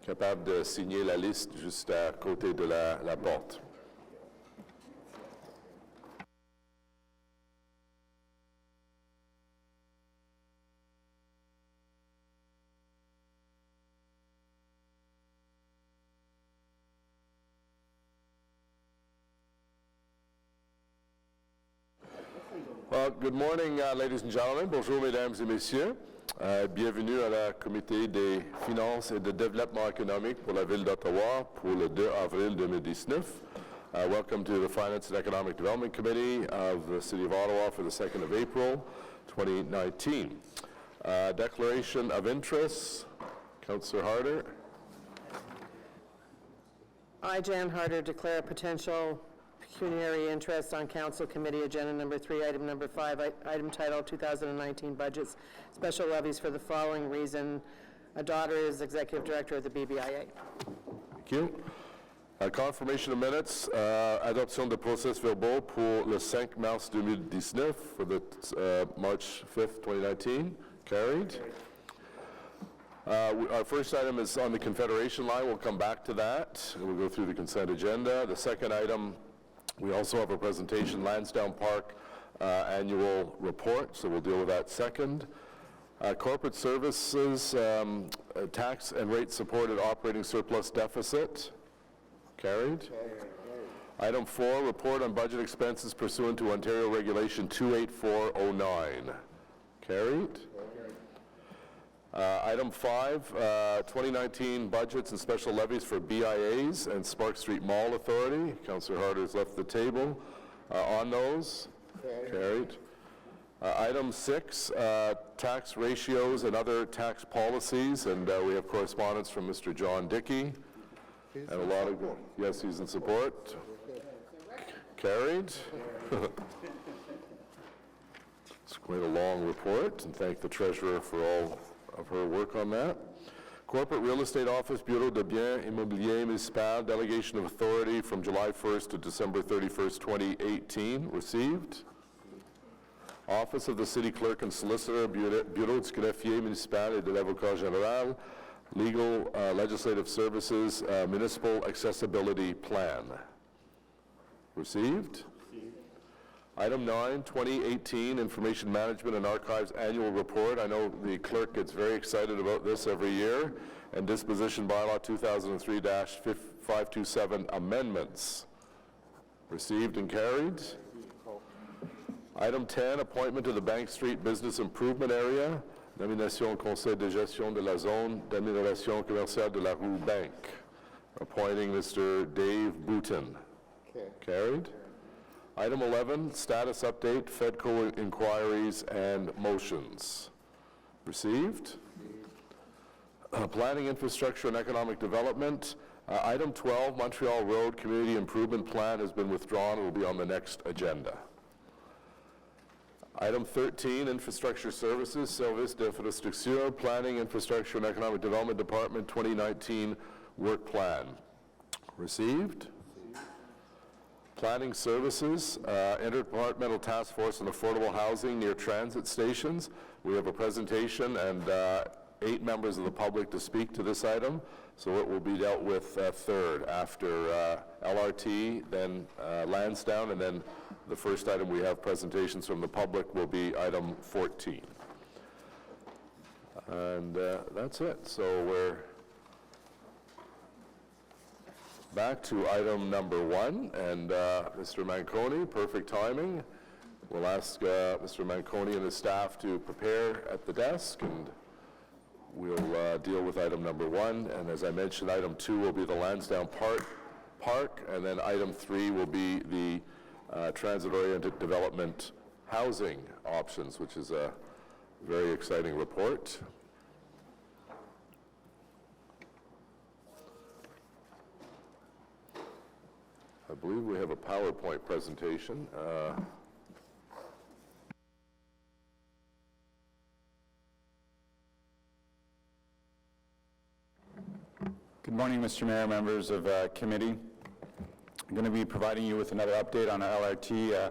capable de signer la liste juste à côté de la porte. Well, good morning, ladies and gentlemen. Bonjour, mesdames et messieurs. Bienvenue à la Comité des finances et de développement économique pour la ville d'Ottawa pour le 2 avril 2019. Welcome to the Finance and Economic Development Committee of the City of Ottawa for the 2nd of April, 2019. Declaration of interest. Councillor Harder. I, Jan Harder, declare potential pecuniary interest on Council Committee Agenda Number 3, Item Number 5, Item Title 2019 Budgets, Special Levies for the following reason. A daughter is Executive Director of the BBIA. Thank you. Confirmation of minutes. Adoption de procès verbaux pour le 5 mars 2019 for the March 5th, 2019. Carried. Our first item is on the Confederation line. We'll come back to that. We'll go through the consent agenda. The second item, we also have a presentation, Lansdowne Park annual report, so we'll deal with that second. Corporate services, tax and rate supported operating surplus deficit. Carried. Item 4, report on budget expenses pursuant to Ontario Regulation 28409. Carried. Item 5, 2019 budgets and special levies for BIAs and Spark Street Mall Authority. Councillor Harder has left the table on those. Carried. Item 6, tax ratios and other tax policies, and we have correspondence from Mr. John Dickey. And a lot of, yes, he's in support. Carried. It's quite a long report, and thank the Treasurer for all of her work on that. Corporate Real Estate Office, Bureau de Biens Immobiliers Municipal, Delegation of Authority from July 1st to December 31st, 2018, received. Office of the City Clerk and Solicitor, Bureau du Greffier Municipal et de l'Avocat Général, Legal Legislative Services, Municipal Accessibility Plan. Received. Item 9, 2018 Information Management and Archives Annual Report. I know the clerk gets very excited about this every year. And Disposition Bylaw 2003-527 amendments. Received and carried. Item 10, appointment to the Bank Street Business Improvement Area. Nomination au Conseil de gestion de la zone d'amélioration commerciale de la rue Bank. Appointing Mr. Dave Boutin. Carried. Item 11, status update, FEDCO inquiries and motions. Received. Planning, infrastructure, and economic development. Item 12, Montreal Road Community Improvement Plan has been withdrawn and will be on the next agenda. Item 13, infrastructure services, Service d'infrastructure, Planning, Infrastructure, and Economic Development Department 2019 Work Plan. Received. Planning services, Interdepartmental Task Force on Affordable Housing near transit stations. We have a presentation and 8 members of the public to speak to this item, so it will be dealt with third after LRT, then Lansdowne, and then the first item we have presentations from the public will be item 14. And that's it. So we're back to item number 1, and Mr. Manconi, perfect timing. We'll ask Mr. Manconi and his staff to prepare at the desk, and we'll deal with item number 1. And as I mentioned, item 2 will be the Lansdowne Park, and then item 3 will be the transit-oriented development housing options, which is a very exciting report. I believe we have a PowerPoint presentation. Good morning, Mr. Mayor, members of committee. I'm going to be providing you with another update on our LRT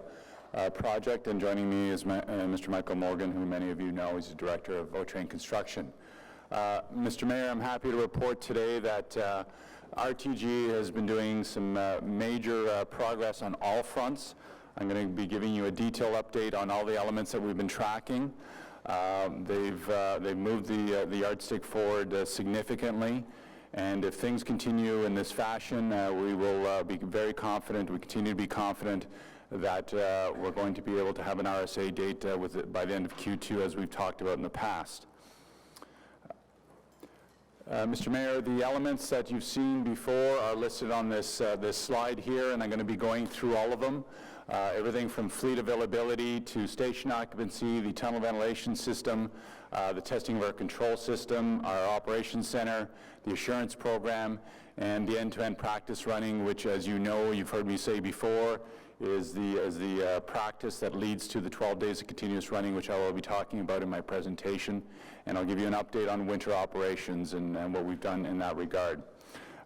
project, and joining me is Mr. Michael Morgan, who many of you know is the Director of Autrain Construction. Mr. Mayor, I'm happy to report today that RTG has been doing some major progress on all fronts. I'm going to be giving you a detailed update on all the elements that we've been tracking. They've moved the yardstick forward significantly, and if things continue in this fashion, we will be very confident, we continue to be confident that we're going to be able to have an RSA date by the end of Q2, as we've talked about in the past. Mr. Mayor, the elements that you've seen before are listed on this slide here, and I'm going to be going through all of them. Everything from fleet availability to station occupancy, the tunnel ventilation system, the testing of our control system, our operations center, the assurance program, and the end-to-end practice running, which, as you know, you've heard me say before, is the practice that leads to the 12 days of continuous running, which I will be talking about in my presentation. And I'll give you an update on winter operations and what we've done in that regard.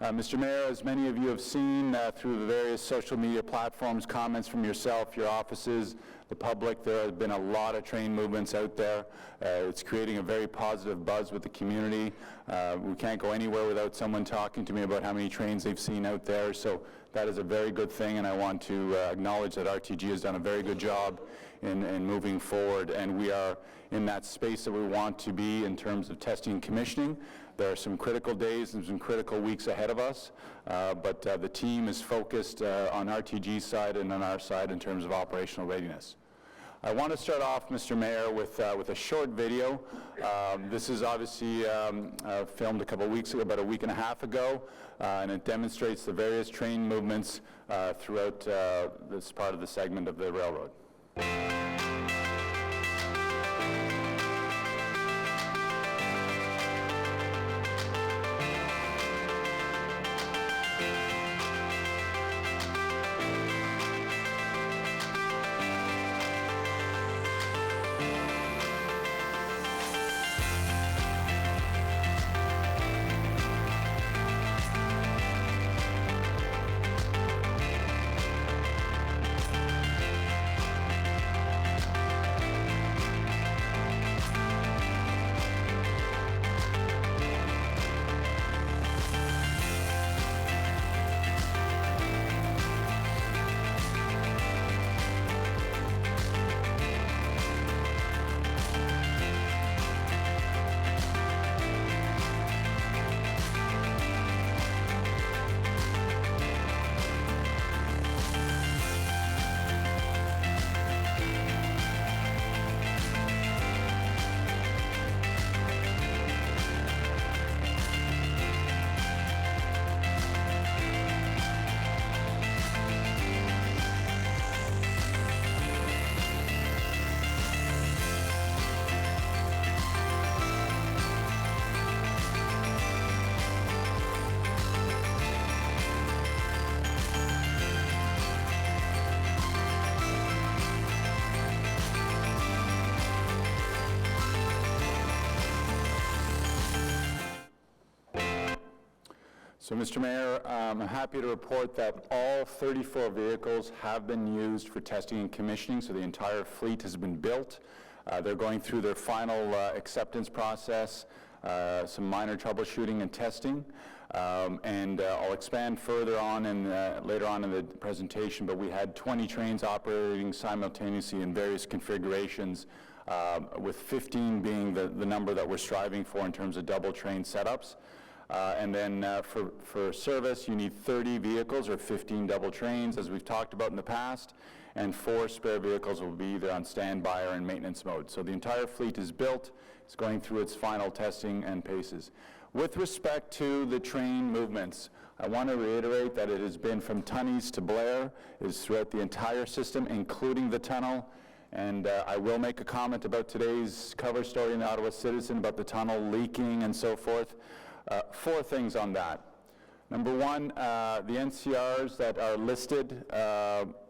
Mr. Mayor, as many of you have seen through the various social media platforms, comments from yourself, your offices, the public, there have been a lot of train movements out there. It's creating a very positive buzz with the community. We can't go anywhere without someone talking to me about how many trains they've seen out there, so that is a very good thing, and I want to acknowledge that RTG has done a very good job in moving forward, and we are in that space that we want to be in terms of testing and commissioning. There are some critical days and some critical weeks ahead of us, but the team is focused on RTG's side and on our side in terms of operational readiness. I want to start off, Mr. Mayor, with a short video. This is obviously filmed a couple of weeks ago, about a week and a half ago, and it demonstrates the various train movements throughout this part of the segment of the railroad. So, Mr. Mayor, I'm happy to report that all 34 vehicles have been used for testing and commissioning, so the entire fleet has been built. They're going through their final acceptance process, some minor troubleshooting and testing, and I'll expand further on later on in the presentation, but we had 20 trains operating simultaneously in various configurations, with 15 being the number that we're striving for in terms of double train setups. And then for service, you need 30 vehicles or 15 double trains, as we've talked about in the past, and 4 spare vehicles will be either on standby or in maintenance mode. So the entire fleet is built. It's going through its final testing and paces. With respect to the train movements, I want to reiterate that it has been from Tunney's to Blair, is throughout the entire system, including the tunnel. And I will make a comment about today's cover story in the Ottawa Citizen about the tunnel leaking and so forth. 4 things on that. Number one, the NCRs that are listed,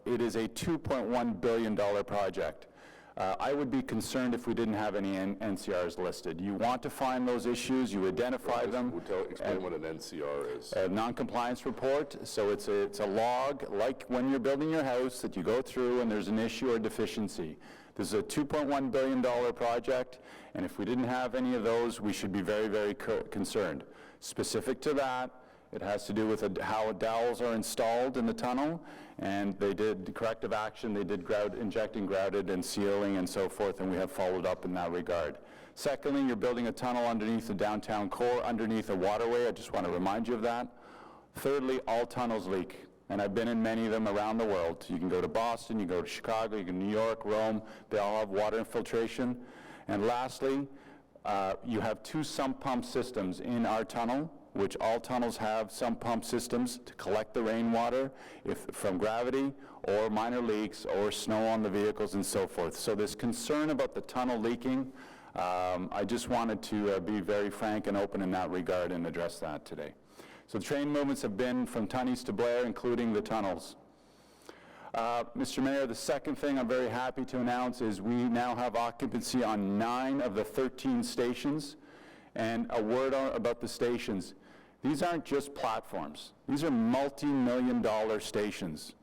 it is a $2.1 billion project. I would be concerned if we didn't have any NCRs listed. You want to find those issues, you identify them. Explain what an NCR is. A non-compliance report, so it's a log, like when you're building your house, that you go through and there's an issue or deficiency. This is a $2.1 billion project, and if we didn't have any of those, we should be very, very concerned. Specific to that, it has to do with how dowels are installed in the tunnel, and they did corrective action. They did injecting grouted and sealing and so forth, and we have followed up in that regard. Secondly, you're building a tunnel underneath the downtown core, underneath a waterway. I just want to remind you of that. Thirdly, all tunnels leak, and I've been in many of them around the world. You can go to Boston, you go to Chicago, you go to New York, Rome. They all have water infiltration. And lastly, you have 2 sump pump systems in our tunnel, which all tunnels have sump pump systems to collect the rainwater from gravity or minor leaks or snow on the vehicles and so forth. So this concern about the tunnel leaking, I just wanted to be very frank and open in that regard and address that today. So the train movements have been from Tunney's to Blair, including the tunnels. Mr. Mayor, the second thing I'm very happy to announce is we now have occupancy on 9 of the 13 stations. And a word about the stations. These aren't just platforms. These are multi-million-dollar stations.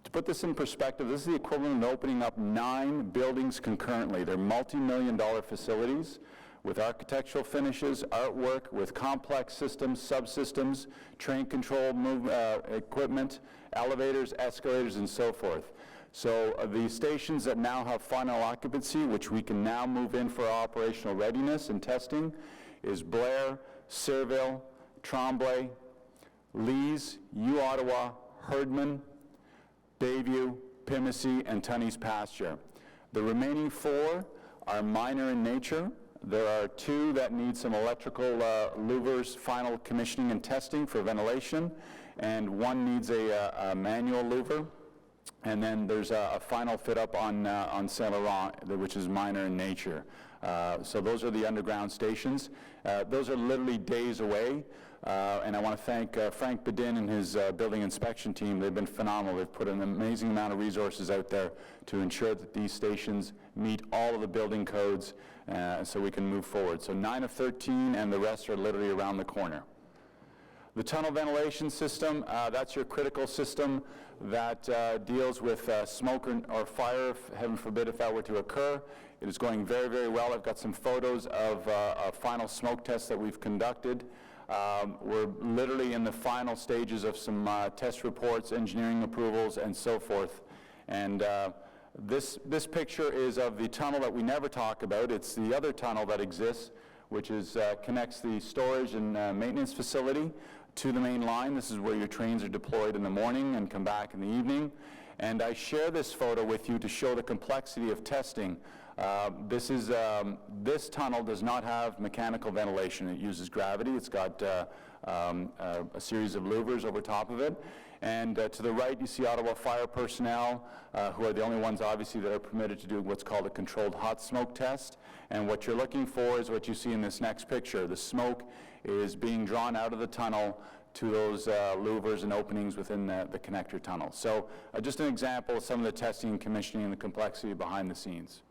To put this in perspective, this is the equivalent of opening up 9 buildings concurrently. They're multi-million-dollar facilities with architectural finishes, artwork, with complex systems, subsystems, train control equipment, elevators, escalators, and so forth. So the stations that now have final occupancy, which we can now move in for operational readiness and testing, is Blair, Sirville, Tremblay, Lees, U-Ottawa, Herdman, Bayview, Pimsey, and Tunney's Pasture. The remaining 4 are minor in nature. There are 2 that need some electrical louvers final commissioning and testing for ventilation, and 1 needs a manual louver. And then there's a final fit-up on Saint Laurent, which is minor in nature. So those are the underground stations. Those are literally days away. And I want to thank Frank Bedin and his building inspection team. They've been phenomenal. They've put an amazing amount of resources out there to ensure that these stations meet all of the building codes so we can move forward. So 9 of 13, and the rest are literally around the corner. The tunnel ventilation system, that's your critical system that deals with smoke or fire, heaven forbid if that were to occur. It is going very, very well. I've got some photos of a final smoke tests that we've conducted. We're literally in the final stages of some test reports, engineering approvals, and so forth. And this picture is of the tunnel that we never talk about. It's the other tunnel that exists, which connects the storage and maintenance facility to the main line. This is where your trains are deployed in the morning and come back in the evening. And I share this photo with you to show the complexity of testing. This tunnel does not have mechanical ventilation. It uses gravity. It's got a series of louvers over top of it. And to the right, you see Ottawa Fire personnel, who are the only ones, obviously, that are permitted to do what's called a controlled hot smoke test. And what you're looking for is what you see in this next picture. The smoke is being drawn out of the tunnel to those louvers and openings within the connector tunnel. So just an example of some of the testing and commissioning and the complexity behind the scenes.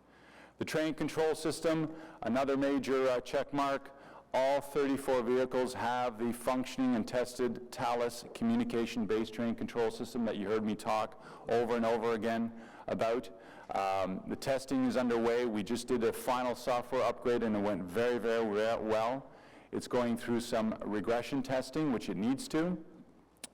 The train control system, another major check mark. All 34 vehicles have the functioning and tested Thales communication-based train control system that you heard me talk over and over again about. The testing is underway. We just did a final software upgrade and it went very, very well. It's going through some regression testing, which it needs to.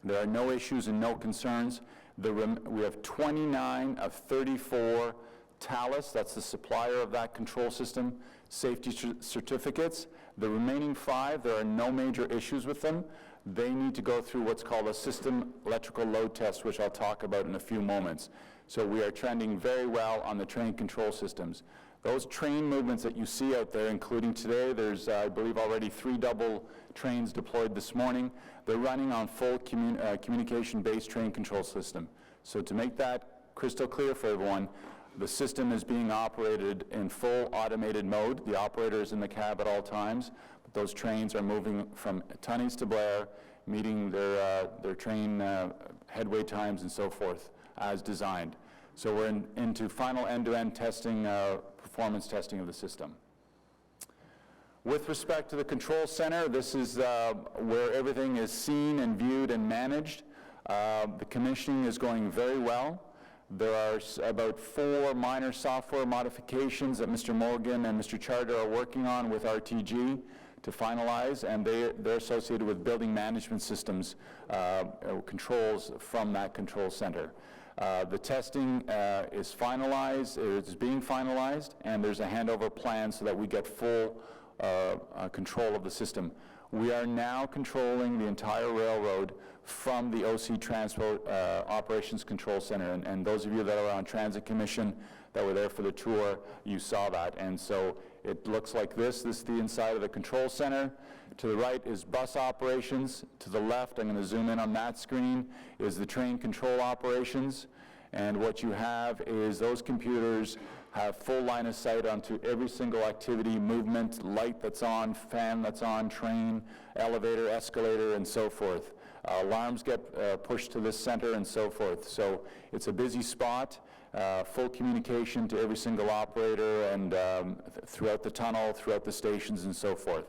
There are no issues and no concerns. We have 29 of 34 Thales, that's the supplier of that control system, safety certificates. The remaining 5, there are no major issues with them. They need to go through what's called a system electrical load test, which I'll talk about in a few moments. So we are trending very well on the train control systems. Those train movements that you see out there, including today, there's, I believe, already 3 double trains deployed this morning. They're running on full communication-based train control system. So to make that crystal clear for everyone, the system is being operated in full automated mode. The operator is in the cab at all times, but those trains are moving from Tunney's to Blair, meeting their train headway times and so forth as designed. So we're into final end-to-end testing, performance testing of the system. With respect to the control center, this is where everything is seen and viewed and managed. The commissioning is going very well. There are about 4 minor software modifications that Mr. Morgan and Mr. Charter are working on with RTG to finalize, and they're associated with building management systems controls from that control center. The testing is finalized, it's being finalized, and there's a handover plan so that we get full control of the system. We are now controlling the entire railroad from the OC Transport Operations Control Center, and those of you that are on Transit Commission that were there for the tour, you saw that. And so it looks like this. This is the inside of the control center. To the right is bus operations. To the left, I'm going to zoom in on that screen, is the train control operations. And what you have is those computers have full line of sight onto every single activity, movement, light that's on, fan that's on, train, elevator, escalator, and so forth. Alarms get pushed to this center and so forth. So it's a busy spot, full communication to every single operator and throughout the tunnel, throughout the stations, and so forth.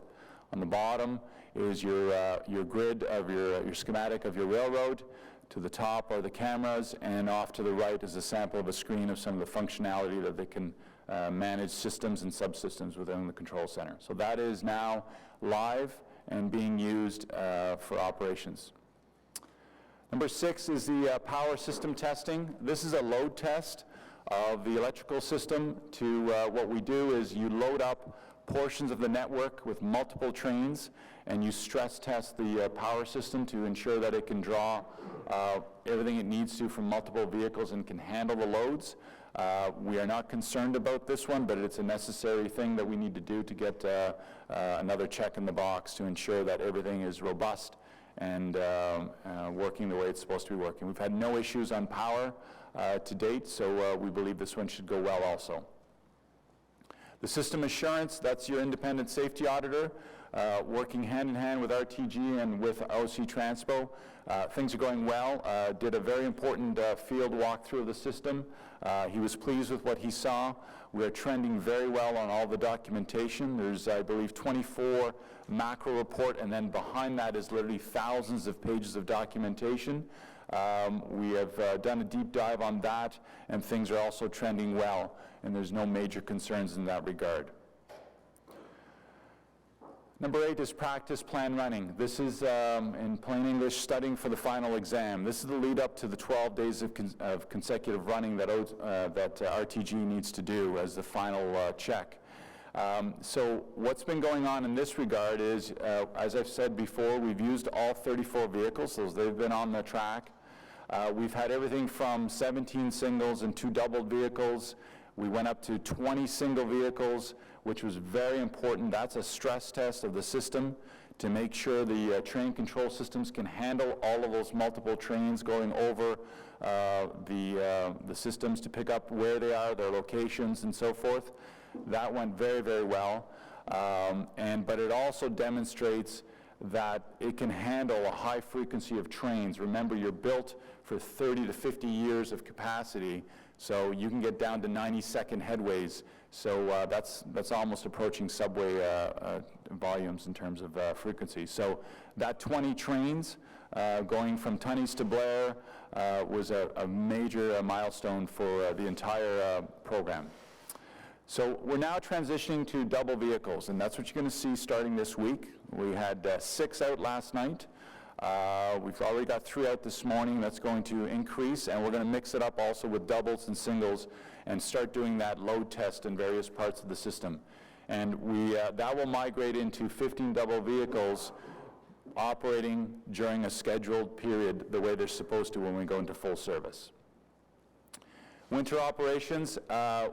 On the bottom is your grid of your schematic of your railroad. To the top are the cameras, and off to the right is a sample of a screen of some of the functionality that they can manage systems and subsystems within the control center. So that is now live and being used for operations. Number 6 is the power system testing. This is a load test of the electrical system. What we do is you load up portions of the network with multiple trains, and you stress test the power system to ensure that it can draw everything it needs to from multiple vehicles and can handle the loads. We are not concerned about this one, but it's a necessary thing that we need to do to get another check in the box to ensure that everything is robust and working the way it's supposed to be working. We've had no issues on power to date, so we believe this one should go well also. The system assurance, that's your independent safety auditor, working hand in hand with RTG and with OC Transpo. Things are going well. Did a very important field walkthrough of the system. He was pleased with what he saw. We are trending very well on all the documentation. There's, I believe, 24 macro report, and then behind that is literally thousands of pages of documentation. We have done a deep dive on that, and things are also trending well, and there's no major concerns in that regard. Number 8 is practice plan running. This is, in plain English, studying for the final exam. This is the lead up to the 12 days of consecutive running that RTG needs to do as the final check. So what's been going on in this regard is, as I've said before, we've used all 34 vehicles, so they've been on the track. We've had everything from 17 singles and 2 doubled vehicles. We went up to 20 single vehicles, which was very important. That's a stress test of the system to make sure the train control systems can handle all of those multiple trains going over the systems to pick up where they are, their locations, and so forth. That went very, very well. But it also demonstrates that it can handle a high frequency of trains. Remember, you're built for 30 to 50 years of capacity, so you can get down to 90-second headways. So that's almost approaching subway volumes in terms of frequency. So that 20 trains going from Tunney's to Blair was a major milestone for the entire program. So we're now transitioning to double vehicles, and that's what you're going to see starting this week. We had 6 out last night. We've already got 3 out this morning. That's going to increase, and we're going to mix it up also with doubles and singles and start doing that load test in various parts of the system. And that will migrate into 15 double vehicles operating during a scheduled period the way they're supposed to when we go into full service. Winter operations,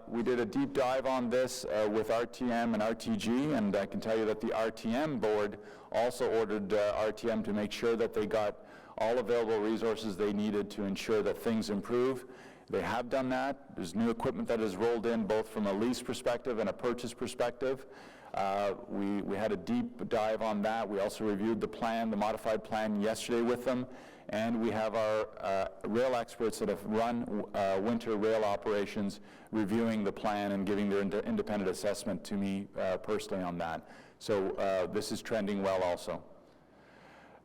we did a deep dive on this with RTM and RTG, and I can tell you that the RTM board also ordered RTM to make sure that they got all available resources they needed to ensure that things improve. They have done that. There's new equipment that has rolled in both from a lease perspective and a purchase perspective. We had a deep dive on that. We also reviewed the plan, the modified plan yesterday with them. And we have our rail experts that have run winter rail operations reviewing the plan and giving their independent assessment to me personally on that. So this is trending well also.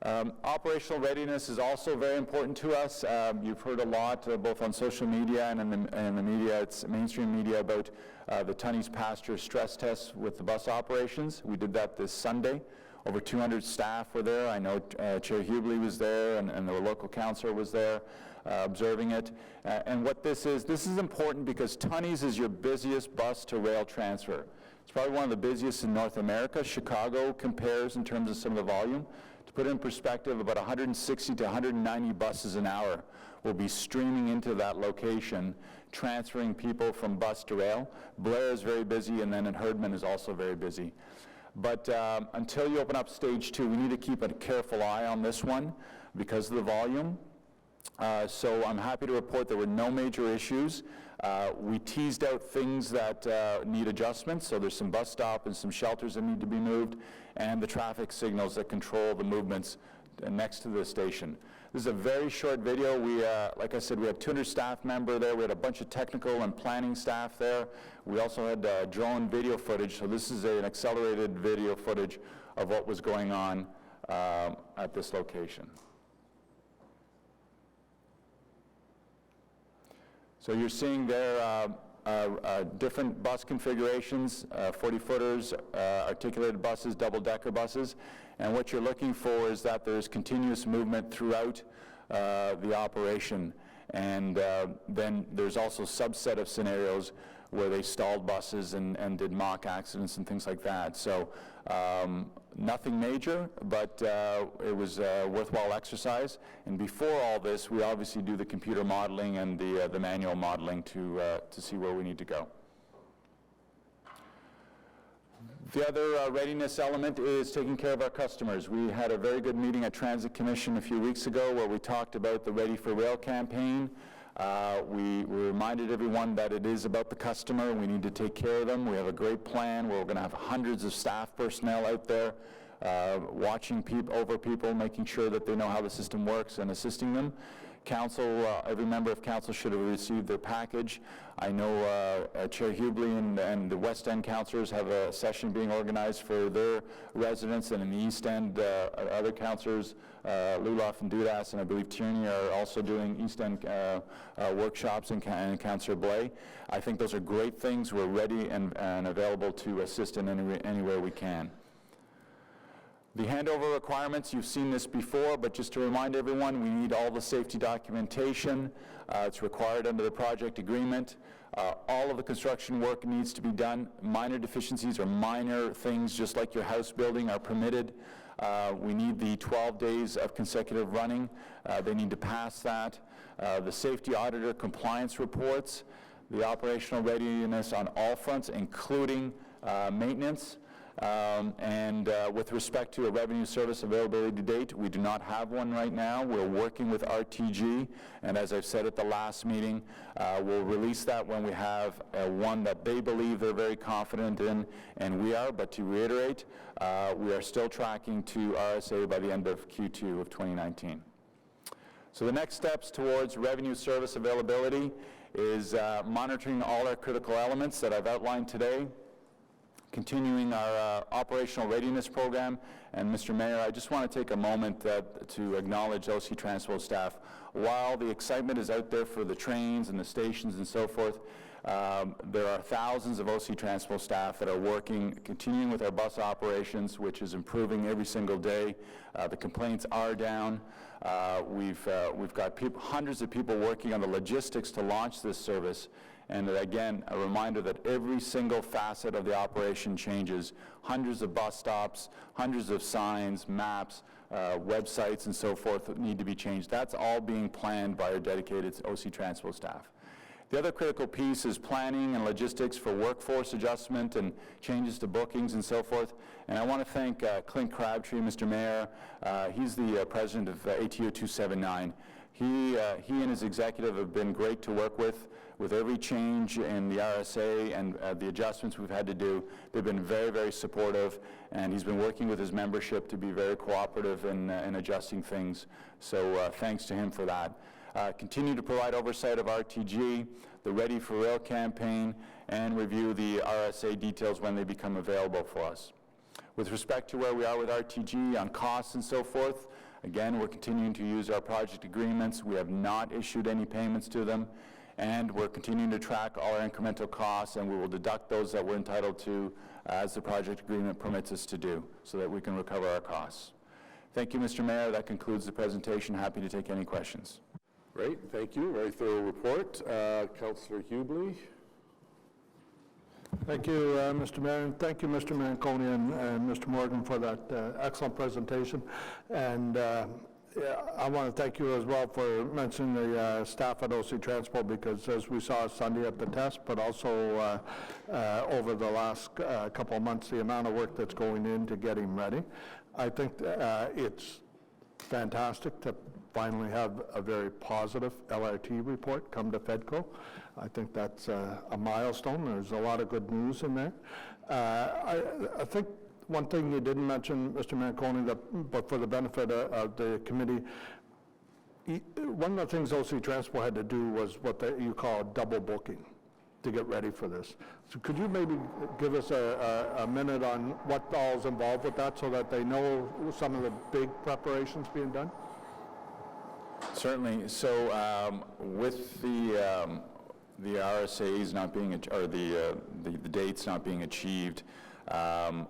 Operational readiness is also very important to us. You've heard a lot, both on social media and in the media, it's mainstream media, about the Tunney's pasture stress tests with the bus operations. We did that this Sunday. Over 200 staff were there. I know Chair Hubley was there, and the local councillor was there observing it. And what this is important because Tunney's is your busiest bus to rail transfer. It's probably one of the busiest in North America. Chicago compares in terms of some of the volume. To put it in perspective, about 160 to 190 buses an hour will be streaming into that location, transferring people from bus to rail. Blair is very busy, and then Herdman is also very busy. But until you open up stage 2, we need to keep a careful eye on this one because of the volume. So I'm happy to report there were no major issues. We teased out things that need adjustments, so there's some bus stop and some shelters that need to be moved, and the traffic signals that control the movements next to the station. This is a very short video. We, like I said, we had 200 staff member there. We had a bunch of technical and planning staff there. We also had drone video footage, so this is an accelerated video footage of what was going on at this location. So you're seeing there different bus configurations, 40-footers, articulated buses, double-decker buses, and what you're looking for is that there's continuous movement throughout the operation, and then there's also a subset of scenarios where they stalled buses and did mock accidents and things like that. So nothing major, but it was a worthwhile exercise. And before all this, we obviously do the computer modeling and the manual modeling to see where we need to go. The other readiness element is taking care of our customers. We had a very good meeting at Transit Commission a few weeks ago where we talked about the Ready for Rail campaign. We reminded everyone that it is about the customer and we need to take care of them. We have a great plan where we're going to have hundreds of staff personnel out there watching over people, making sure that they know how the system works and assisting them. Council, every member of council should have received their package. I know Chair Hubley and the West End councillors have a session being organized for their residents, and in the East End, other councillors, Luloff and Dudas, and I believe Tierney are also doing East End workshops, and Councillor Blais. I think those are great things. We're ready and available to assist in anywhere we can. The handover requirements, you've seen this before, but just to remind everyone, we need all the safety documentation. It's required under the project agreement. All of the construction work needs to be done. Minor deficiencies or minor things, just like your house building, are permitted. We need the 12 days of consecutive running. They need to pass that. The safety auditor compliance reports, the operational readiness on all fronts, including maintenance. With respect to a revenue service availability date, we do not have one right now. We're working with RTG, and as I've said at the last meeting, we'll release that when we have one that they believe they're very confident in, and we are. But to reiterate, we are still tracking to RSA by the end of Q2 of 2019. So the next steps towards revenue service availability is monitoring all our critical elements that I've outlined today, continuing our operational readiness program. And Mr. Mayor, I just want to take a moment to acknowledge OC Transpo staff. While the excitement is out there for the trains and the stations and so forth, there are thousands of OC Transpo staff that are working, continuing with our bus operations, which is improving every single day. The complaints are down. We've got hundreds of people working on the logistics to launch this service. And again, a reminder that every single facet of the operation changes. Hundreds of bus stops, hundreds of signs, maps, websites, and so forth that need to be changed. That's all being planned by our dedicated OC Transpo staff. The other critical piece is planning and logistics for workforce adjustment and changes to bookings and so forth. And I want to thank Clint Crabtree, Mr. Mayor. He's the president of ATO 279. He and his executive have been great to work with every change in the RSA and the adjustments we've had to do. They've been very, very supportive, and he's been working with his membership to be very cooperative in adjusting things. So thanks to him for that. Continue to provide oversight of RTG, the Ready for Rail campaign, and review the RSA details when they become available for us. With respect to where we are with RTG on costs and so forth, Again, we're continuing to use our project agreements. We have not issued any payments to them, and we're continuing to track all our incremental costs, and we will deduct those that we're entitled to as the project agreement permits us to do, so that we can recover our costs. Thank you, Mr. Mayor. That concludes the presentation. Happy to take any questions. Great, thank you. Very thorough report. Councillor Hubley. Thank you, Mr. Mayor, and thank you, Mr. Manconi and Mr. Morgan, for that excellent presentation. And yeah, I want to thank you as well for mentioning the staff at OC Transport, because as we saw Sunday at the test, but also over the last couple of months, the amount of work that's going into getting ready. I think it's fantastic to finally have a very positive LRT report come to FEDCO. I think that's a milestone. There's a lot of good news in there. I think one thing you didn't mention, Mr. Manconi, but for the benefit of the committee, one of the things OC Transport had to do was what you call double booking to get ready for this. So could you maybe give us a minute on what all is involved with that, so that they know some of the big preparations being done? Certainly. So with the RSAs not being, or the dates not being achieved,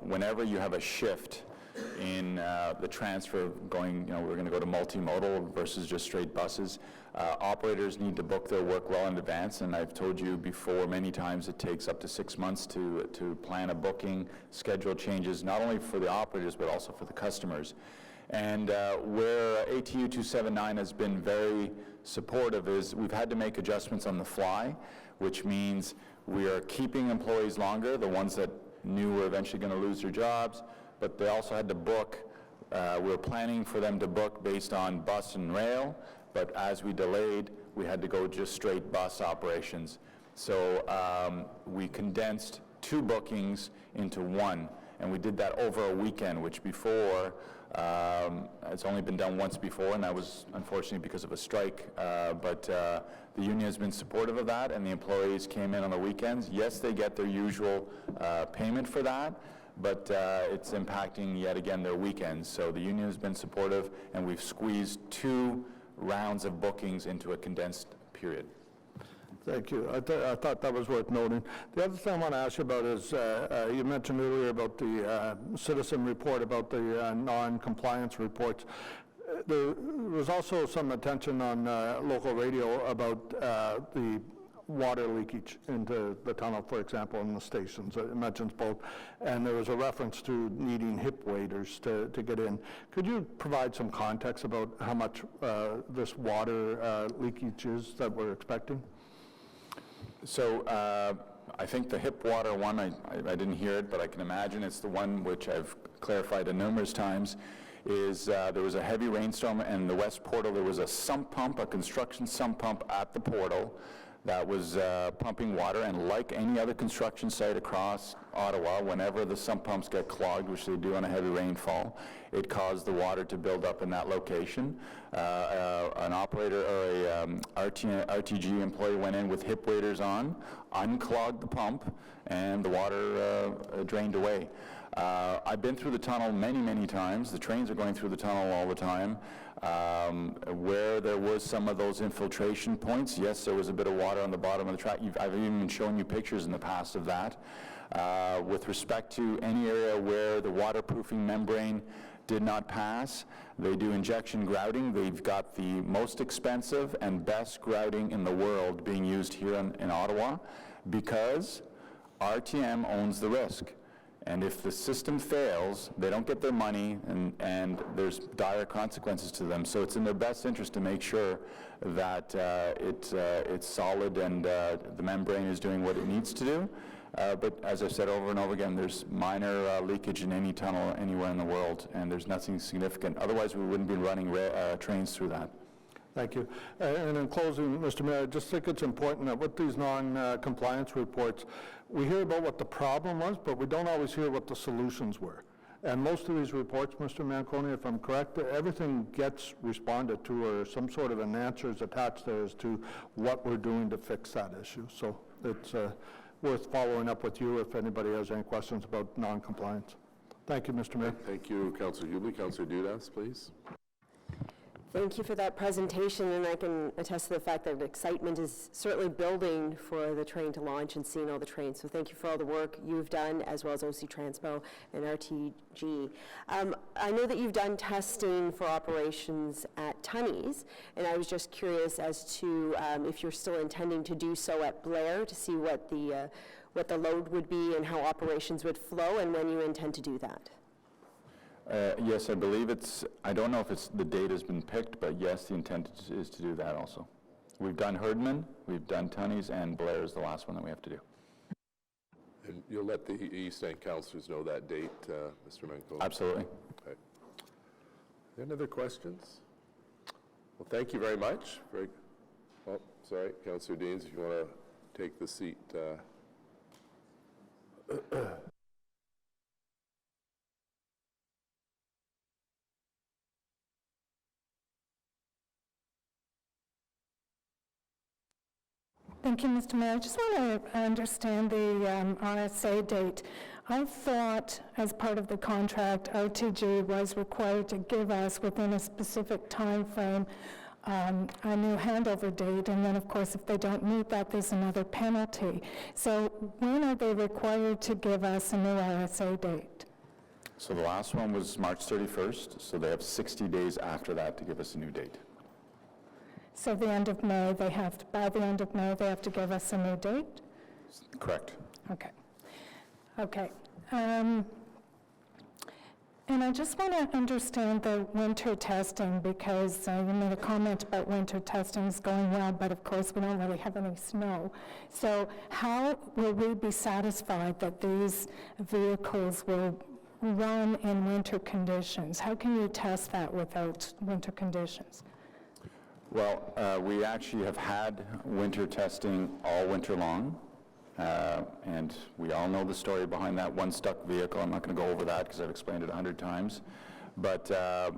whenever you have a shift in the transfer going, we're going to go to multimodal versus just straight buses, operators need to book their work well in advance, and I've told you before many times it takes up to 6 months to plan a booking, schedule changes, not only for the operators but also for the customers. And where ATU 279 has been very supportive is we've had to make adjustments on the fly, which means we are keeping employees longer, the ones that knew were eventually going to lose their jobs, but they also had to book. We were planning for them to book based on bus and rail, but as we delayed, we had to go just straight bus operations. So we condensed 2 bookings into 1, and we did that over a weekend, which before, it's only been done once before, and that was unfortunately because of a strike, but the union has been supportive of that, and the employees came in on the weekends. Yes, they get their usual payment for that, but it's impacting yet again their weekends. So the union has been supportive, and we've squeezed 2 rounds of bookings into a condensed period. Thank you. I thought that was worth noting. The other thing I want to ask you about is, you mentioned earlier about the citizen report, about the non-compliance reports. There was also some attention on local radio about the water leakage into the tunnel, for example, in the stations. It mentions both. And there was a reference to needing hip waders to get in. Could you provide some context about how much this water leakage is that we're expecting? So I think the hip water one, I didn't hear it, but I can imagine it's the one which I've clarified numerous times, is there was a heavy rainstorm, and in the West Portal there was a sump pump, a construction sump pump at the portal that was pumping water, and like any other construction site across Ottawa, whenever the sump pumps get clogged, which they do on a heavy rainfall, it caused the water to build up in that location. An operator or a RTG employee went in with hip waders on, unclogged the pump, and the water drained away. I've been through the tunnel many, many times. The trains are going through the tunnel all the time. Where there was some of those infiltration points, yes, there was a bit of water on the bottom of the track. I've even shown you pictures in the past of that. With respect to any area where the waterproofing membrane did not pass, they do injection grouting. They've got the most expensive and best grouting in the world being used here in Ottawa, because RTM owns the risk. And if the system fails, they don't get their money, and there's dire consequences to them. So it's in their best interest to make sure that it's solid and the membrane is doing what it needs to do. But as I've said over and over again, there's minor leakage in any tunnel anywhere in the world, and there's nothing significant. Otherwise, we wouldn't be running trains through that. Thank you. And in closing, Mr. Mayor, I just think it's important that with these non-compliance reports, we hear about what the problem was, but we don't always hear what the solutions were. And most of these reports, Mr. Manconi, if I'm correct, everything gets responded to, or some sort of an answer is attached there as to what we're doing to fix that issue. So it's worth following up with you if anybody has any questions about non-compliance. Thank you, Mr. Mayor. Thank you, Councillor Hubley. Councillor Dudas, please. Thank you for that presentation, and I can attest to the fact that excitement is certainly building for the train to launch and seeing all the trains. So thank you for all the work you've done, as well as OC Transpo and RTG. I know that you've done testing for operations at Tunney's, and I was just curious as to if you're still intending to do so at Blair to see what the load would be and how operations would flow, and when you intend to do that. Yes, I believe I don't know if the date has been picked, but yes, the intent is to do that also. We've done Herdman, we've done Tunney's, and Blair is the last one that we have to do. And you'll let the East End councillors know that date, Mr. Manconi? Absolutely. Okay. Any other questions? Well, thank you very much. Oh, sorry, Councillor Deans, if you want to take the seat. Thank you, Mr. Mayor. I just want to understand the RSA date. I thought, as part of the contract, RTG was required to give us, within a specific time frame, a new handover date, and then, of course, if they don't meet that, there's another penalty. So when are they required to give us a new RSA date? So the last one was March 31st, so they have 60 days after that to give us a new date. So the end of May, by the end of May, they have to give us a new date? Correct. Okay. Okay. And I just want to understand the winter testing, because you made a comment about winter testing is going well, but of course we don't really have any snow. So how will we be satisfied that these vehicles will run in winter conditions? How can you test that without winter conditions? Well, we actually have had winter testing all winter long, and we all know the story behind that one stuck vehicle. I'm not going to go over that because I've explained it 100 times. But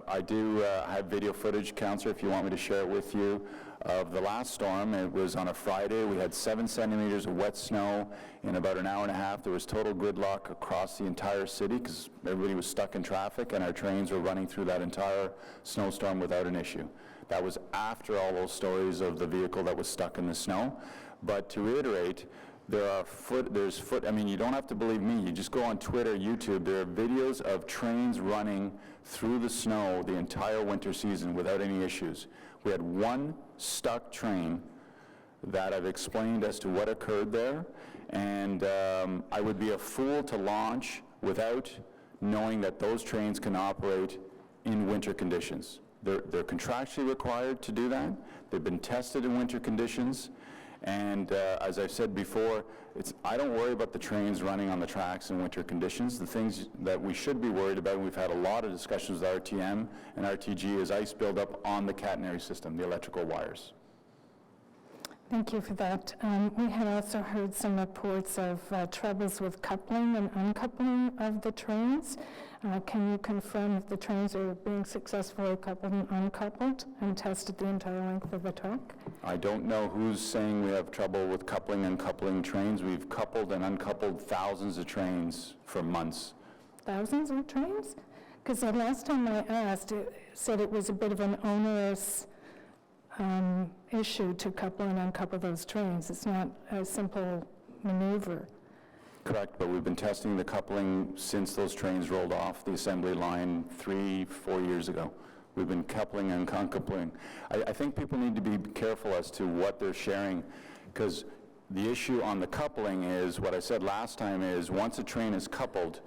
I do have video footage, Councillor, if you want me to share it with you, of the last storm. It was on a Friday. We had 7 centimeters of wet snow in about an hour and a half. There was total gridlock across the entire city because everybody was stuck in traffic, and our trains were running through that entire snowstorm without an issue. That was after all those stories of the vehicle that was stuck in the snow. But to reiterate, I mean, you don't have to believe me. You just go on Twitter, YouTube. There are videos of trains running through the snow the entire winter season without any issues. We had one stuck train that I've explained as to what occurred there, and I would be a fool to launch without knowing that those trains can operate in winter conditions. They're contractually required to do that. They've been tested in winter conditions. And as I've said before, I don't worry about the trains running on the tracks in winter conditions. The things that we should be worried about, and we've had a lot of discussions with RTM and RTG, is ice buildup on the catenary system, the electrical wires. Thank you for that. We had also heard some reports of troubles with coupling and uncoupling of the trains. Can you confirm if the trains are being successfully coupled and uncoupled and tested the entire length of the track? I don't know who's saying we have trouble with coupling and uncoupling trains. We've coupled and uncoupled thousands of trains for months. Thousands of trains? Because the last time I asked, it said it was a bit of an onerous issue to couple and uncouple those trains. It's not a simple maneuver. Correct, but we've been testing the coupling since those trains rolled off the assembly line 3-4 years ago. We've been coupling and uncoupling. I think people need to be careful as to what they're sharing, because the issue on the coupling is, what I said last time is, once a train is coupled,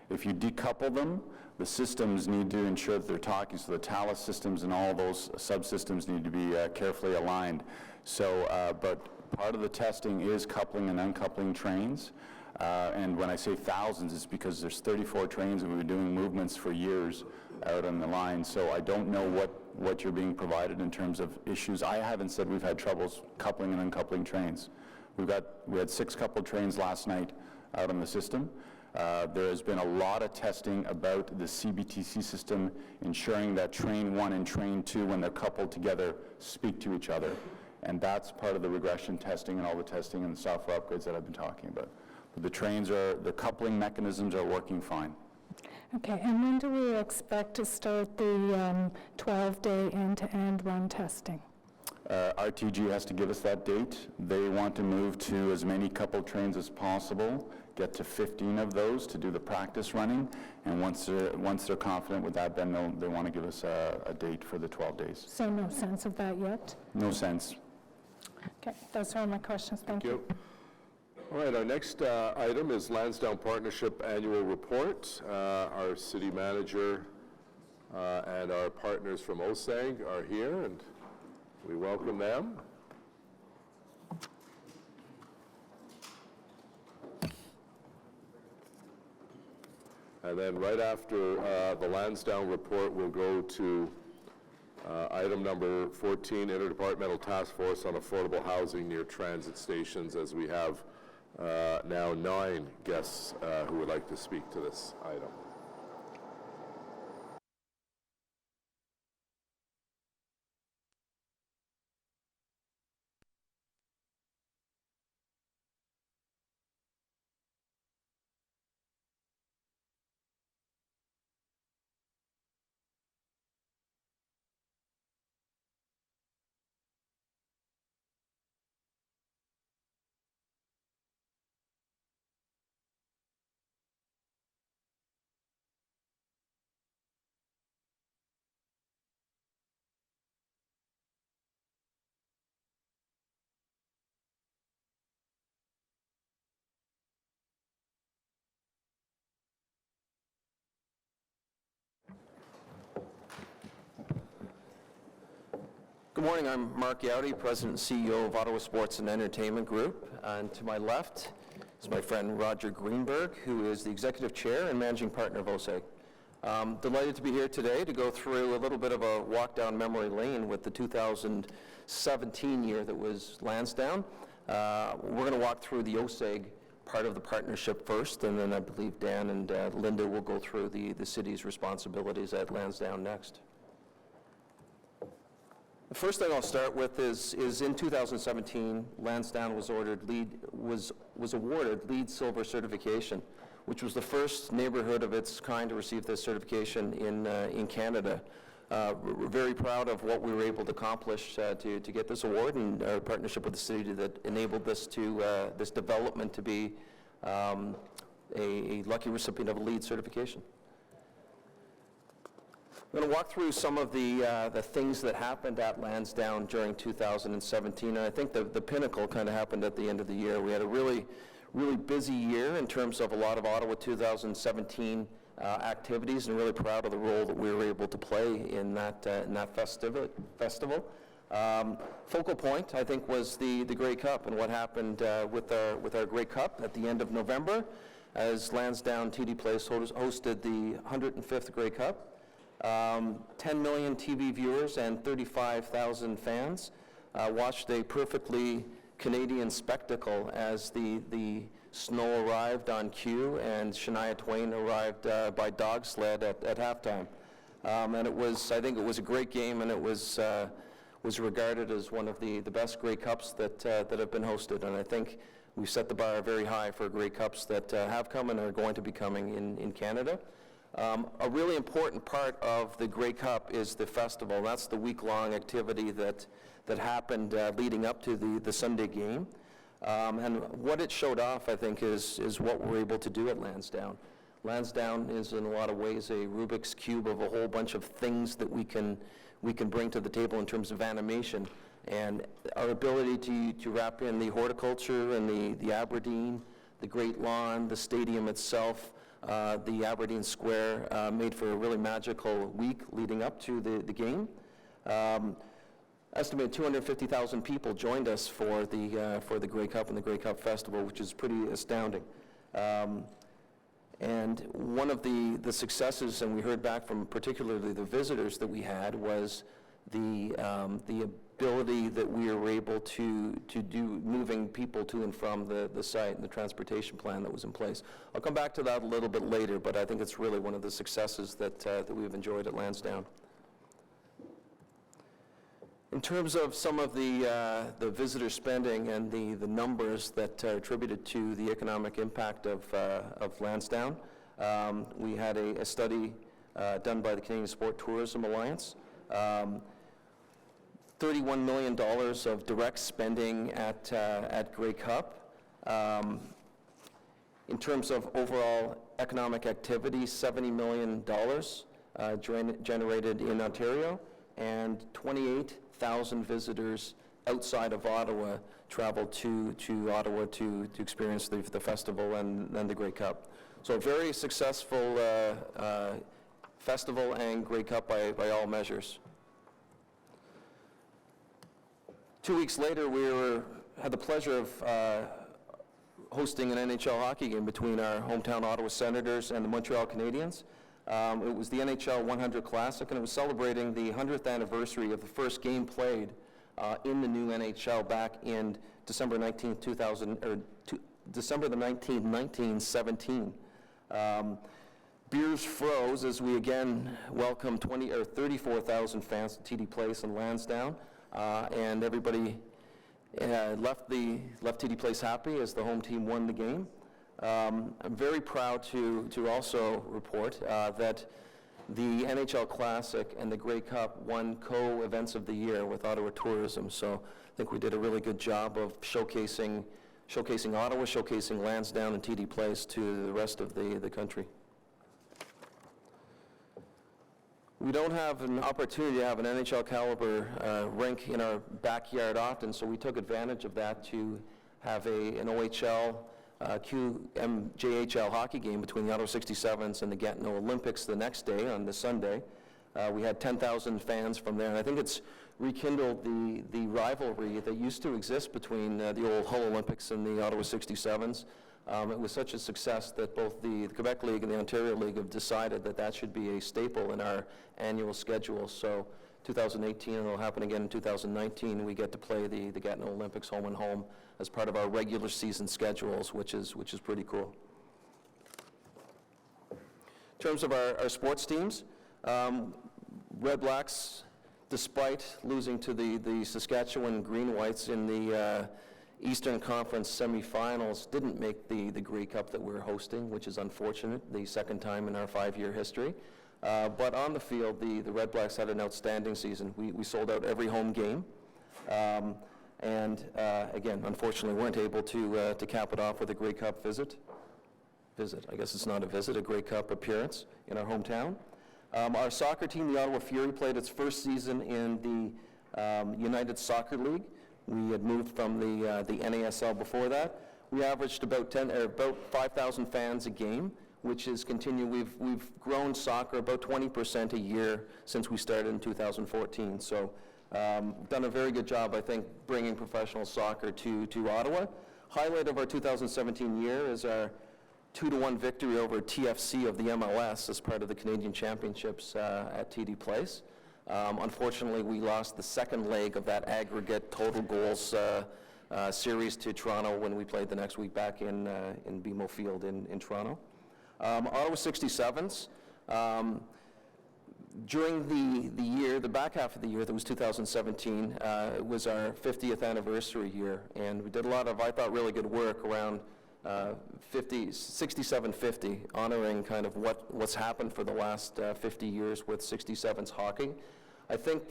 if you decouple them, the systems need to ensure that they're talking, so the TALUS systems and all those subsystems need to be carefully aligned. So, but part of the testing is coupling and uncoupling trains. And when I say thousands, it's because there's 34 trains and we've been doing movements for years out on the line. So I don't know what you're being provided in terms of issues. I haven't said we've had troubles coupling and uncoupling trains. We had 6 coupled trains last night out on the system. There has been a lot of testing about the CBTC system, ensuring that train 1 and train 2, when they're coupled together, speak to each other. And that's part of the regression testing and all the testing and the software upgrades that I've been talking about. But the coupling mechanisms are working fine. Okay, and when do we expect to start the 12-day end-to-end run testing? RTG has to give us that date. They want to move to as many coupled trains as possible, get to 15 of those to do the practice running, and once they're confident with that, then they want to give us a date for the 12 days. So no sense of that yet? No sense. Okay, those are all my questions. Thank you. All right, our next item is Lansdowne Partnership Annual Report. Our city manager and our partners from OSAG are here, and we welcome them. And then right after the Lansdowne report, we'll go to item number 14, Interdepartmental Task Force on Affordable Housing near transit stations, as we have now 9 guests who would like to speak to this item. Good morning, I'm Mark Yowdy, President and CEO of Ottawa Sports and Entertainment Group, and to my left is my friend Roger Greenberg, who is the Executive Chair and Managing Partner of OSAG. Delighted to be here today to go through a little bit of a walk down memory lane with the 2017 year that was Lansdowne. We're going to walk through the OSAG part of the partnership first, and then I believe Dan and Linda will go through the city's responsibilities at Lansdowne next. The first thing I'll start with is in 2017, Lansdowne was awarded LEED Silver certification, which was the first neighborhood of its kind to receive this certification in Canada. We're very proud of what we were able to accomplish to get this award, and our partnership with the city that enabled this this development to be a lucky recipient of a LEED certification. I'm going to walk through some of the things that happened at Lansdowne during 2017, and I think the pinnacle kind of happened at the end of the year. We had a really busy year in terms of a lot of Ottawa 2017 activities, and really proud of the role that we were able to play in that festival. Focal point, I think, was the Grey Cup and what happened with our Grey Cup at the end of November, as Lansdowne TD Place hosted the 105th Grey Cup. 10 million TV viewers and 35,000 fans watched a perfectly Canadian spectacle as the snow arrived on cue and Shania Twain arrived by dog sled at halftime. And I think it was a great game, and it was regarded as one of the best Grey Cups that have been hosted. And I think we've set the bar very high for Grey Cups that have come and are going to be coming in Canada. A really important part of the Grey Cup is the festival. That's the week-long activity that happened leading up to the Sunday game. And what it showed off, I think, is what we're able to do at Lansdowne. Lansdowne is in a lot of ways a Rubik's Cube of a whole bunch of things that we can bring to the table in terms of animation. And our ability to wrap in the horticulture and the Aberdeen, the Great Lawn, the stadium itself, the Aberdeen Square made for a really magical week leading up to the game. Estimated 250,000 people joined us for the Grey Cup and the Grey Cup Festival, which is pretty astounding. And one of the successes, and we heard back from particularly the visitors that we had, was the ability that we were able to do moving people to and from the site and the transportation plan that was in place. I'll come back to that a little bit later, but I think it's really one of the successes that we've enjoyed at Lansdowne. In terms of some of the visitor spending and the numbers that are attributed to the economic impact of Lansdowne, We had a study done by the Canadian Sport Tourism Alliance. $31 million of direct spending at Grey Cup. In terms of overall economic activity, $70 million generated in Ontario, and 28,000 visitors outside of Ottawa traveled to Ottawa to experience the festival and the Grey Cup. So a very successful festival and Grey Cup by all measures. 2 weeks later, we had the pleasure of hosting an NHL hockey game between our hometown Ottawa Senators and the Montreal Canadiens. It was the NHL 100 Classic, and it was celebrating the 100th anniversary of the first game played in the new NHL back in December 19th, 1917. Beers froze as we again welcomed 34,000 fans to TD Place in Lansdowne, and everybody left TD Place happy as the home team won the game. I'm very proud to also report that the NHL Classic and the Grey Cup won co-events of the year with Ottawa Tourism, so I think we did a really good job of showcasing Ottawa, showcasing Lansdowne and TD Place to the rest of the country. We don't have an opportunity to have an NHL caliber rink in our backyard often, so we took advantage of that to have an OHL QMJHL hockey game between the Ottawa 67s and the Gatineau Olympics the next day on the Sunday. We had 10,000 fans from there, and I think it's rekindled the rivalry that used to exist between the old Hull Olympics and the Ottawa 67s. It was such a success that both the Quebec League and the Ontario League have decided that should be a staple in our annual schedule. So 2018, and it'll happen again in 2019, we get to play the Gatineau Olympics home and home as part of our regular season schedules, which is pretty cool. In terms of our sports teams, Red Blacks, despite losing to the Saskatchewan Green Whites in the Eastern Conference semifinals, didn't make the Grey Cup that we're hosting, which is unfortunate, the second time in our 5-year history. But on the field, the Red Blacks had an outstanding season. We sold out every home game. And again, unfortunately, weren't able to cap it off with a Grey Cup visit. I guess it's not a visit, a Grey Cup appearance in our hometown. Our soccer team, the Ottawa Fury, played its first season in the United Soccer League. We had moved from the NASL before that. We averaged about 5,000 fans a game, which is continued. We've grown soccer about 20% a year since we started in 2014. So done a very good job, I think, bringing professional soccer to Ottawa. Highlight of our 2017 year is our 2-1 victory over TFC of the MLS as part of the Canadian Championships at TD Place. Unfortunately, we lost the second leg of that aggregate total goals series to Toronto when we played the next week back in BMO Field in Toronto. Ottawa 67s, during the year, the back half of the year, that was 2017, was our 50th anniversary year, and we did a lot of, I thought, really good work around 6750, honoring kind of what's happened for the last 50 years with 67s hockey. I think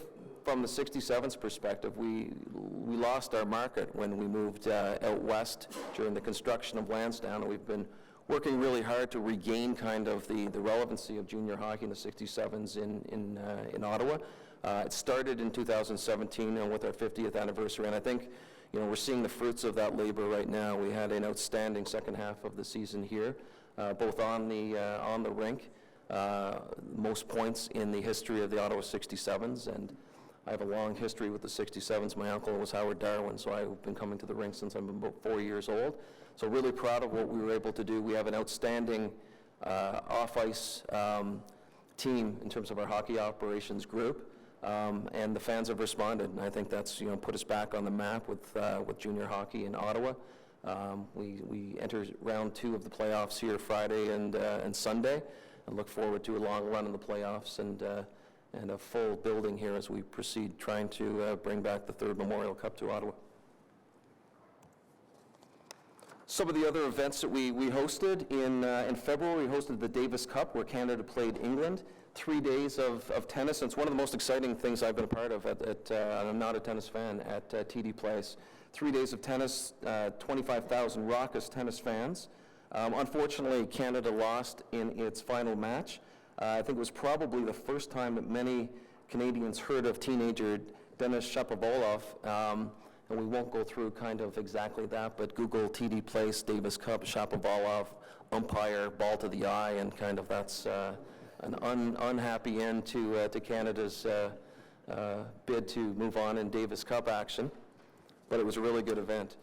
from the 67s perspective, we lost our market when we moved out west during the construction of Lansdowne, and we've been working really hard to regain kind of the relevancy of junior hockey in the 67s in Ottawa. It started in 2017 and with our 50th anniversary, and I think we're seeing the fruits of that labor right now. We had an outstanding second half of the season here, both on the rink, most points in the history of the Ottawa 67s, and I have a long history with the 67s. My uncle was Howard Darwin, so I've been coming to the rink since I'm about 4 years old. So really proud of what we were able to do. We have an outstanding off-ice team in terms of our hockey operations group. And the fans have responded, and I think that's put us back on the map with junior hockey in Ottawa. We enter round 2 of the playoffs here Friday and Sunday, and look forward to a long run in the playoffs and a full building here as we proceed trying to bring back the 3rd Memorial Cup to Ottawa. Some of the other events that we hosted in February, we hosted the Davis Cup, where Canada played England. 3 days of tennis, and it's one of the most exciting things I've been a part of and I'm not a tennis fan, at TD Place. 3 days of tennis, 25,000 raucous tennis fans. Unfortunately, Canada lost in its final match. I think it was probably the first time that many Canadians heard of teenager Denis Shapovalov, and we won't go through kind of exactly that, but Google TD Place, Davis Cup, Shapovalov, umpire, ball to the eye, and kind of that's an unhappy end to Canada's bid to move on in Davis Cup action, but it was a really good event.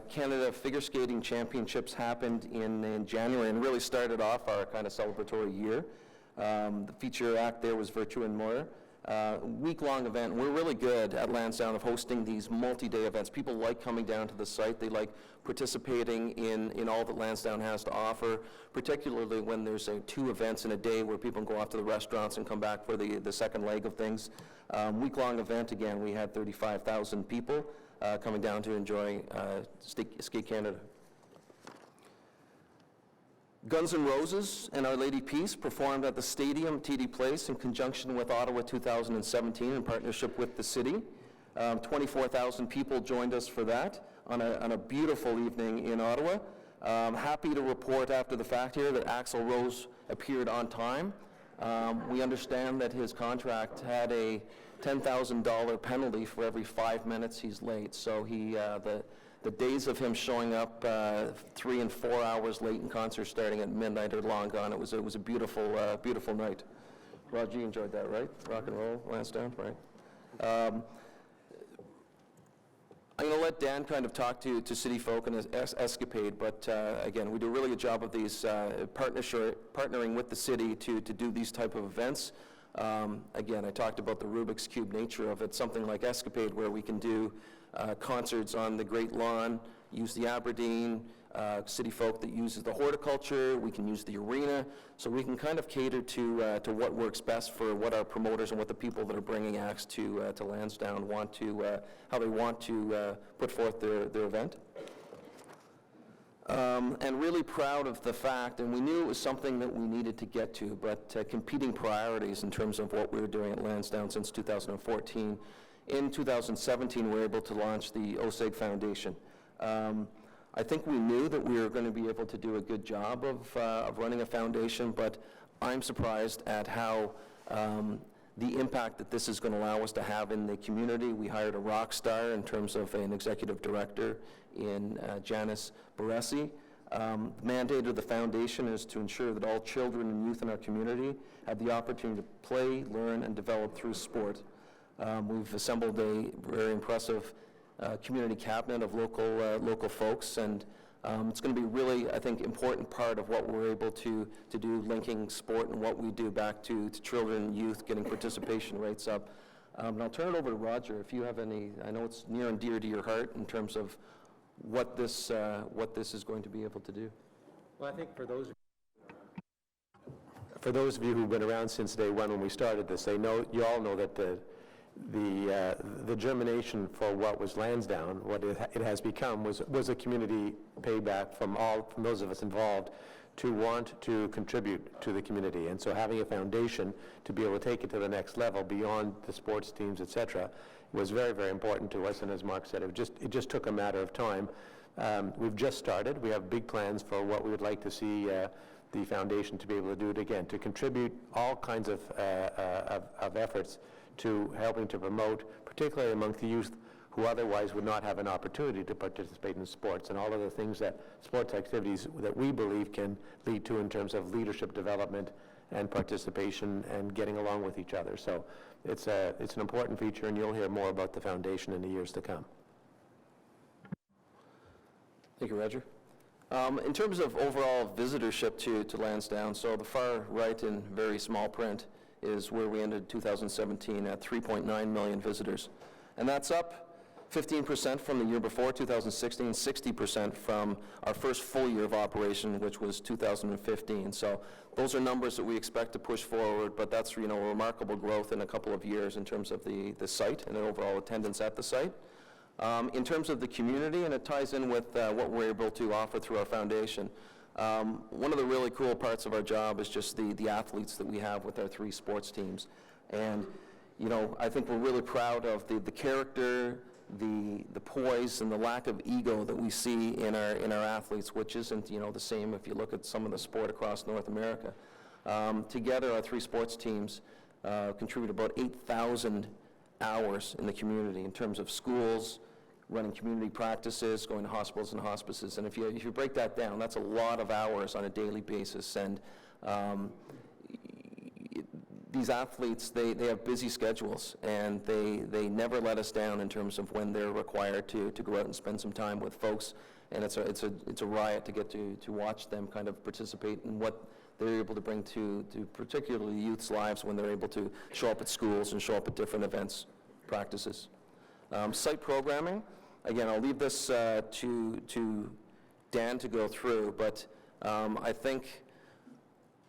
Canada Figure Skating Championships happened in January and really started off our kind of celebratory year. The feature act there was Virtue and Moyer. Week-long event. We're really good at Lansdowne of hosting these multi-day events. People like coming down to the site. They like participating in all that Lansdowne has to offer, particularly when there's 2 events in a day where people can go off to the restaurants and come back for the second leg of things. Week-long event, again, we had 35,000 people coming down to enjoy Skate Canada. Guns N' Roses and Our Lady Peace performed at the Stadium, TD Place, in conjunction with Ottawa 2017 in partnership with the city. 24,000 people joined us for that on a beautiful evening in Ottawa. Happy to report after the fact here that Axl Rose appeared on time. We understand that his contract had a $10,000 penalty for every 5 minutes he's late, so the days of him showing up 3 and 4 hours late in concerts starting at midnight are long gone. It was a beautiful, beautiful night. Roger, you enjoyed that, right? Rock and roll, Lansdowne, right? I'm going to let Dan kind of talk to city folk and Escapade, but again, we do a really good job of these partnering with the city to do these type of events. Again, I talked about the Rubik's Cube nature of it, something like Escapade where we can do concerts on the Great Lawn, use the Aberdeen, city folk that uses the horticulture, we can use the arena, so we can kind of cater to what works best for what our promoters and what the people that are bringing acts to Lansdowne want to, how they want to put forth their event. And really proud of the fact, and we knew it was something that we needed to get to, but competing priorities in terms of what we were doing at Lansdowne since 2014. In 2017, we were able to launch the OSEG Foundation. I think we knew that we were going to be able to do a good job of running a foundation, but I'm surprised at how the impact that this is going to allow us to have in the community. We hired a rock star in terms of an executive director in Janice Baresi. The mandate of the foundation is to ensure that all children and youth in our community have the opportunity to play, learn, and develop through sport. We've assembled a very impressive community cabinet of local folks, and it's going to be really, I think, important part of what we're able to do, linking sport and what we do back to children and youth, getting participation rates up. And I'll turn it over to Roger if you have any. I know it's near and dear to your heart in terms of what this is going to be able to do. Well, I think for those of you who've been around since day one when we started this, you all know that the germination for what was Lansdowne, what it has become, was a community payback from those of us involved to want to contribute to the community. And so having a foundation to be able to take it to the next level beyond the sports teams, et cetera, was very, very important to us. And as Mark said, it just took a matter of time. We've just started. We have big plans for what we would like to see the foundation to be able to do it again, to contribute all kinds of efforts to helping to promote, particularly amongst the youth who otherwise would not have an opportunity to participate in sports, and all of the things that sports activities that we believe can lead to in terms of leadership development and participation and getting along with each other. So it's an important feature, and you'll hear more about the foundation in the years to come. Thank you, Roger. In terms of overall visitorship to Lansdowne, so the far right in very small print is where we ended 2017 at 3.9 million visitors. And that's up 15% from the year before, 2016, 60% from our first full year of operation, which was 2015. So those are numbers that we expect to push forward, but that's, a remarkable growth in a couple of years in terms of the site and the overall attendance at the site. In terms of the community, and it ties in with what we're able to offer through our foundation, one of the really cool parts of our job is just the athletes that we have with our 3 sports teams. And, you know, I think we're really proud of the character, the poise, and the lack of ego that we see in our athletes, which isn't, you know, the same if you look at some of the sport across North America. Together, our 3 sports teams contribute about 8,000 hours in the community in terms of schools, running community practices, going to hospitals and hospices. And if you break that down, that's a lot of hours on a daily basis. And these athletes, they have busy schedules, and they never let us down in terms of when they're required to go out and spend some time with folks. And it's a riot to get to watch them kind of participate in what they're able to bring to particularly youth's lives when they're able to show up at schools and show up at different events, practices. Site programming, again, I'll leave this to Dan to go through, but I think,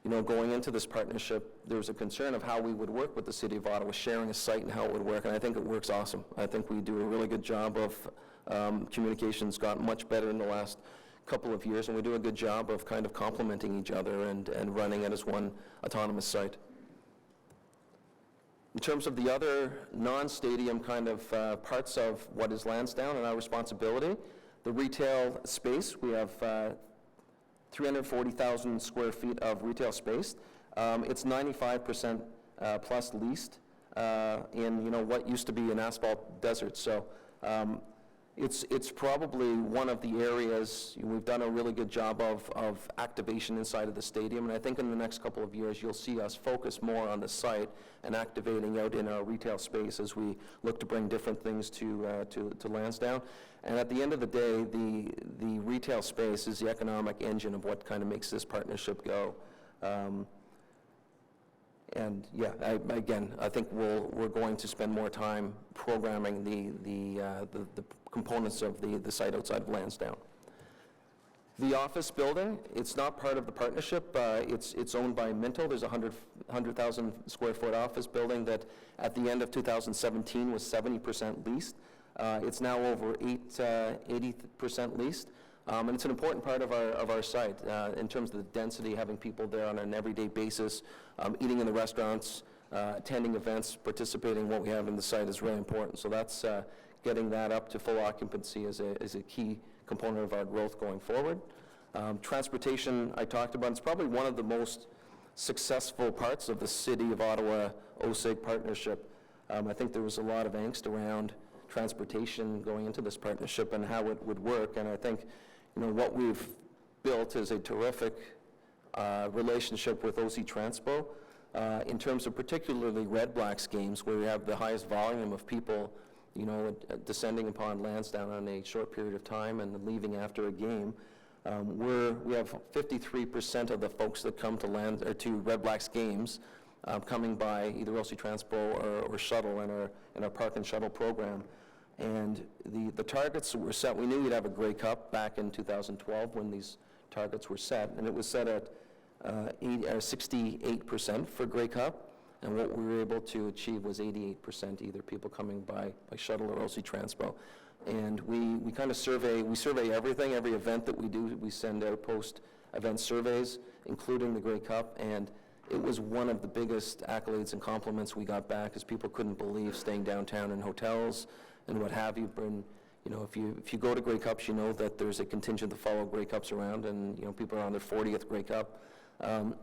you know, going into this partnership, there was a concern of how we would work with the City of Ottawa, sharing a site and how it would work, and I think it works awesome. I think we do a really good job of communication's gotten much better in the last couple of years, and we do a good job of kind of complementing each other and running it as one autonomous site. In terms of the other non-stadium kind of parts of what is Lansdowne and our responsibility, the retail space, we have 340,000 square feet of retail space. It's 95% plus leased in, you know, what used to be an asphalt desert. So it's probably one of the areas we've done a really good job of activation inside of the stadium, and I think in the next couple of years you'll see us focus more on the site and activating out in our retail space as we look to bring different things to Lansdowne. And at the end of the day, the retail space is the economic engine of what kind of makes this partnership go. And yeah, again, I think we're going to spend more time programming the components of the site outside of Lansdowne. The office building, it's not part of the partnership. It's owned by Minto. There's a 100,000 square foot office building that at the end of 2017 was 70% leased. It's now over 80% leased. And it's an important part of our site in terms of the density, having people there on an everyday basis, eating in the restaurants, attending events, participating in what we have in the site is really important. So that's getting that up to full occupancy is a key component of our growth going forward. Transportation, I talked about, it's probably one of the most successful parts of the City of Ottawa OSIG partnership. I think there was a lot of angst around transportation going into this partnership and how it would work, and I think, you know, what we've built is a terrific relationship with OC Transpo in terms of particularly Red Blacks games, where we have the highest volume of people, you know, descending upon Lansdowne on a short period of time and leaving after a game. We have 53% of the folks that come to Red Blacks games coming by either OC Transpo or shuttle in our park and shuttle program. And the targets were set, we knew we'd have a Grey Cup back in 2012 when these targets were set, and it was set at 68% for Grey Cup, and what we were able to achieve was 88%, either people coming by shuttle or OC Transpo. And we kind of survey everything, every event that we do, we send out post-event surveys, including the Grey Cup, and it was one of the biggest accolades and compliments we got back, as people couldn't believe staying downtown in hotels and what have you. And, you know, if you go to Grey Cups, you know that there's a contingent that follow Grey Cups around, and, you know, people are on their 40th Grey Cup.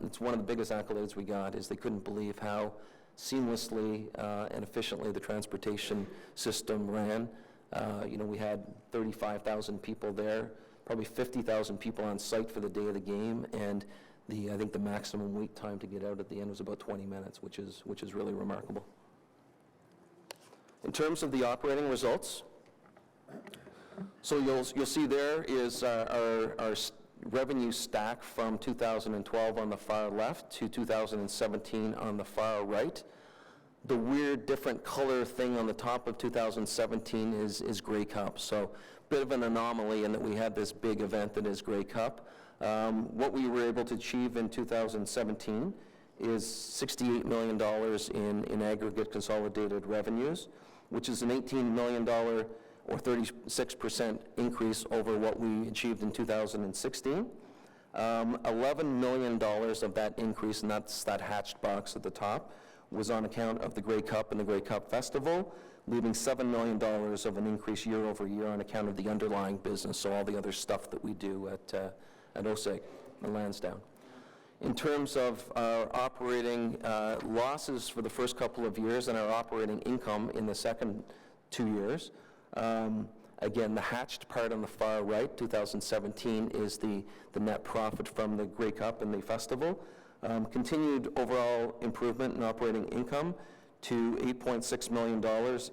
It's one of the biggest accolades we got, is they couldn't believe how seamlessly and efficiently the transportation system ran. You know, we had 35,000 people there, probably 50,000 people on site for the day of the game, and I think the maximum wait time to get out at the end was about 20 minutes, which is really remarkable. In terms of the operating results, so you'll see there is our revenue stack from 2012 on the far left to 2017 on the far right. The weird different color thing on the top of 2017 is Grey Cup. So bit of an anomaly in that we had this big event that is Grey Cup. What we were able to achieve in 2017 is $68 million in aggregate consolidated revenues, which is an $18 million or 36% increase over what we achieved in 2016. $11 million of that increase, and that's that hatched box at the top, was on account of the Grey Cup and the Grey Cup Festival, leaving $7 million of an increase year over year on account of the underlying business, so all the other stuff that we do at OSEG and Lansdowne. In terms of our operating losses for the first couple of years and our operating income in the second 2 years, again, the hatched part on the far right, 2017, is the net profit from the Grey Cup and the festival. Continued overall improvement in operating income to $8.6 million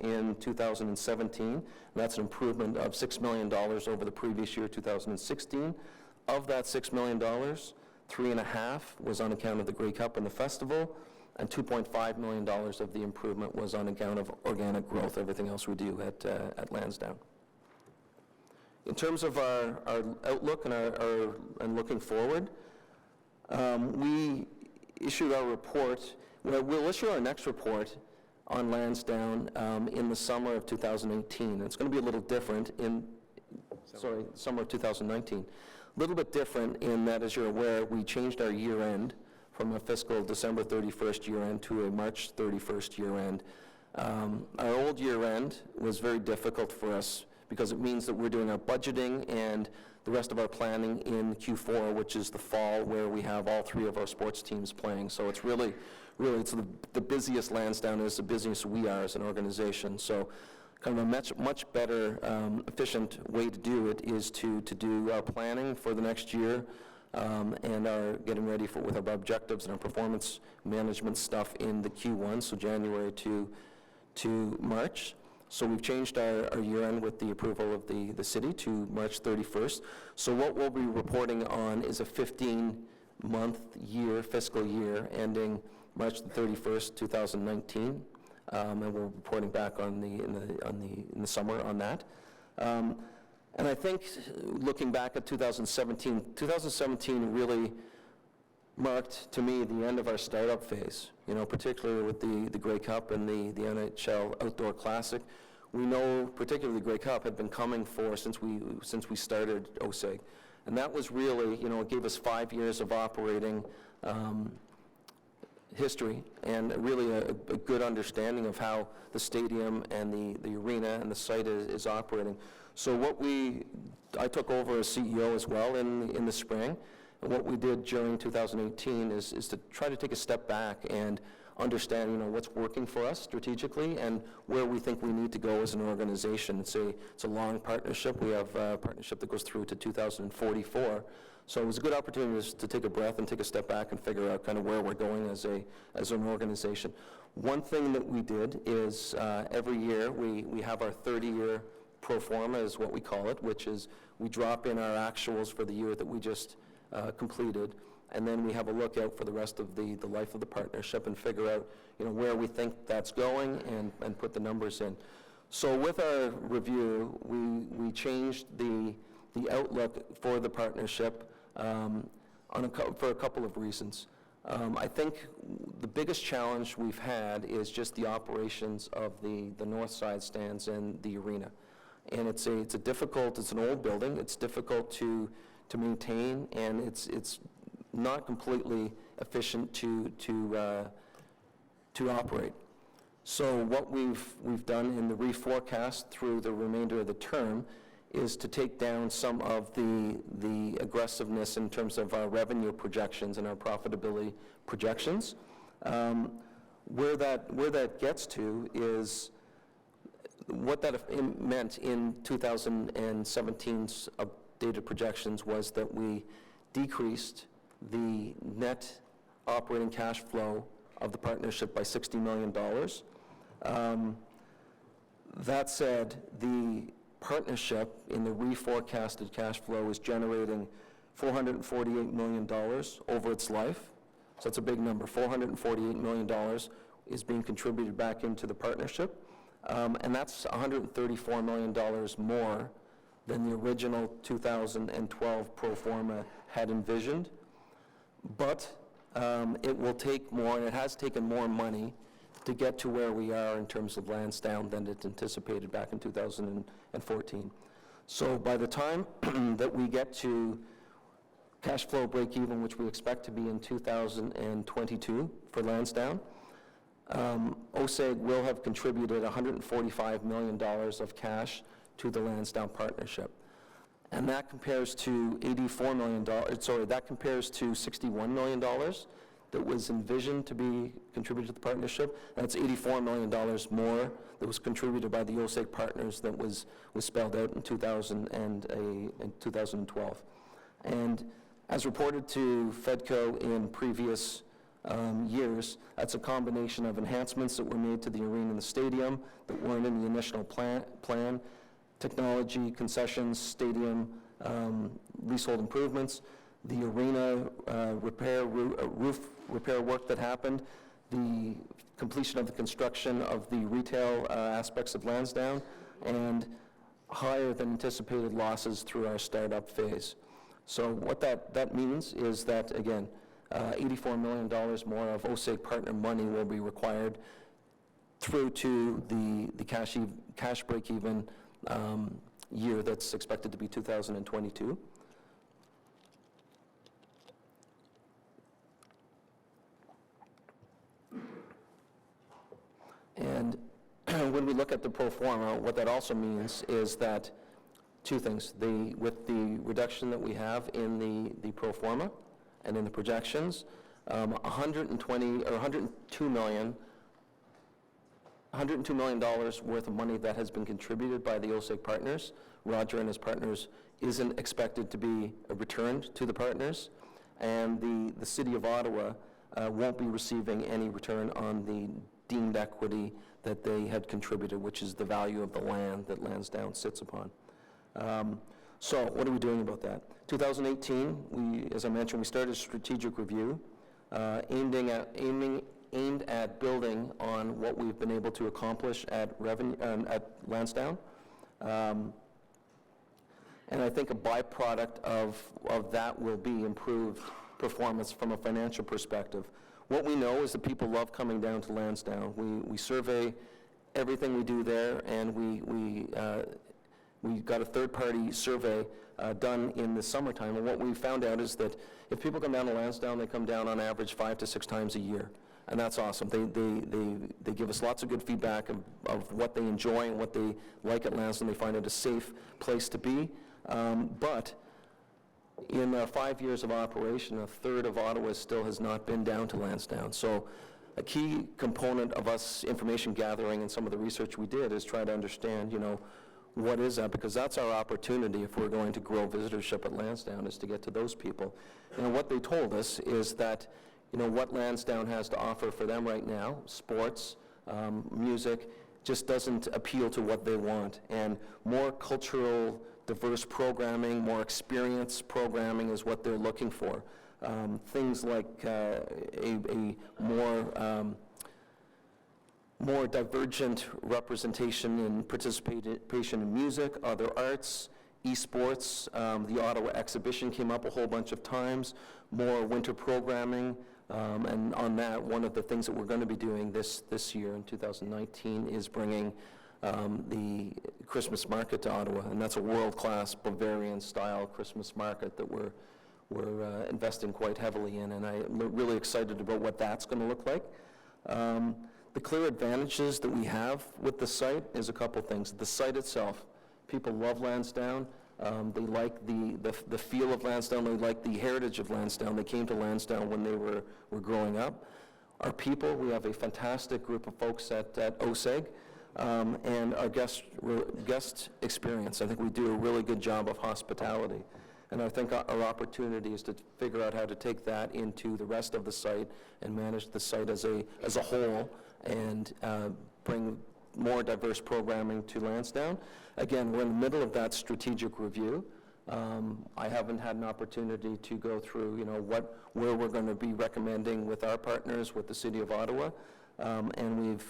in 2017. That's an improvement of $6 million over the previous year, 2016. Of that $6 million, $3.5 was on account of the Grey Cup and the festival, and $2.5 million of the improvement was on account of organic growth, everything else we do at Lansdowne. In terms of our outlook and looking forward, we issued our report. We'll issue our next report on Lansdowne in the summer of 2018. It's going to be a little different summer of 2019. A little bit different in that, as you're aware, we changed our year-end from a fiscal December 31st year-end to a March 31st year-end. Our old year-end was very difficult for us because it means that we're doing our budgeting and the rest of our planning in Q4, which is the fall, where we have all three of our sports teams playing. So it's really it's the busiest Lansdowne is, the busiest we are as an organization. So kind of a much better, efficient way to do it is to do our planning for the next year and our getting ready with our objectives and our performance management stuff in the Q1, so January to March. So we've changed our year-end with the approval of the city to March 31st. So what we'll be reporting on is a 15-month fiscal year, ending March the 31st, 2019, and we're reporting back in the summer on that. And I think looking back at 2017 really marked, to me, the end of our startup phase, particularly with the Grey Cup and the NHL Outdoor Classic. We know, particularly the Grey Cup, had been coming since we started OSEG. And that was really, it gave us 5 years of operating history and really a good understanding of how the stadium and the arena and the site is operating. So I took over as CEO as well in the spring. And what we did during 2018 is to try to take a step back and understand, what's working for us strategically and where we think we need to go as an organization. It's a long partnership. We have a partnership that goes through to 2044. So it was a good opportunity to take a breath and take a step back and figure out kind of where we're going as an organization. One thing that we did is every year we have our 30-year pro forma, is what we call it, which is we drop in our actuals for the year that we just completed, and then we have a look out for the rest of the life of the partnership and figure out where we think that's going and put the numbers in. So with our review, we changed the outlook for the partnership for a couple of reasons. I think the biggest challenge we've had is just the operations of the north side stands and the arena. And it's an old building, it's difficult to maintain, and it's not completely efficient to operate. So what we've done in the reforecast through the remainder of the term is to take down some of the aggressiveness in terms of our revenue projections and our profitability projections. Where that gets to is what that meant in 2017's updated projections was that we decreased the net operating cash flow of the partnership by $60 million. That said, the partnership in the reforecasted cash flow is generating $448 million over its life. So that's a big number. $448 million is being contributed back into the partnership. And that's $134 million more than the original 2012 pro forma had envisioned. But it will take more, and it has taken more money to get to where we are in terms of Lansdowne than it anticipated back in 2014. So by the time that we get to cash flow break even, which we expect to be in 2022 for Lansdowne, OSEG will have contributed $145 million of cash to the Lansdowne Partnership. And that compares to $61 million that was envisioned to be contributed to the partnership. That's $84 million more that was contributed by the OSEG partners that was spelled out in 2012. And as reported to FEDCO in previous years, that's a combination of enhancements that were made to the arena and the stadium that weren't in the initial plan, technology, concessions, stadium, leasehold improvements, the arena roof repair work that happened, the completion of the construction of the retail aspects of Lansdowne, and higher than anticipated losses through our startup phase. So what that means is that, again, $84 million more of OSEG partner money will be required through to the cash break-even year that's expected to be 2022. And when we look at the pro forma, what that also means is that two things. With the reduction that we have in the pro forma and in the projections, $102 million worth of money that has been contributed by the OSEG partners, Roger and his partners, isn't expected to be returned to the partners, and the City of Ottawa won't be receiving any return on the deemed equity that they had contributed, which is the value of the land that Lansdowne sits upon. So what are we doing about that? 2018, as I mentioned, we started a strategic review aimed at building on what we've been able to accomplish at Lansdowne. And I think a byproduct of that will be improved performance from a financial perspective. What we know is that people love coming down to Lansdowne. We survey everything we do there, and we got a third-party survey done in the summertime, and what we found out is that if people come down to Lansdowne, they come down on average 5 to 6 times a year, and that's awesome. They give us lots of good feedback of what they enjoy and what they like at Lansdowne. They find it a safe place to be, but in 5 years of operation, a third of Ottawa still has not been down to Lansdowne. So a key component of us information gathering and some of the research we did is try to understand, what is that? Because that's our opportunity if we're going to grow visitorship at Lansdowne, is to get to those people. And what they told us is that, what Lansdowne has to offer for them right now, sports, music, just doesn't appeal to what they want. And more cultural, diverse programming, more experience programming is what they're looking for. Things like a more divergent representation and participation in music, other arts, esports. The Ottawa exhibition came up a whole bunch of times, more winter programming, and on that, one of the things that we're going to be doing this year in 2019 is bringing the Christmas market to Ottawa, and that's a world-class Bavarian-style Christmas market that we're investing quite heavily in, and I'm really excited about what that's going to look like. The clear advantages that we have with the site is a couple things. The site itself, people love Lansdowne. They like the feel of Lansdowne. They like the heritage of Lansdowne. They came to Lansdowne when they were growing up. Our people, we have a fantastic group of folks at OSEG, and our guest experience. I think we do a really good job of hospitality. And I think our opportunity is to figure out how to take that into the rest of the site and manage the site as a whole and bring more diverse programming to Lansdowne. Again, we're in the middle of that strategic review. I haven't had an opportunity to go through, where we're going to be recommending with our partners, with the City of Ottawa, and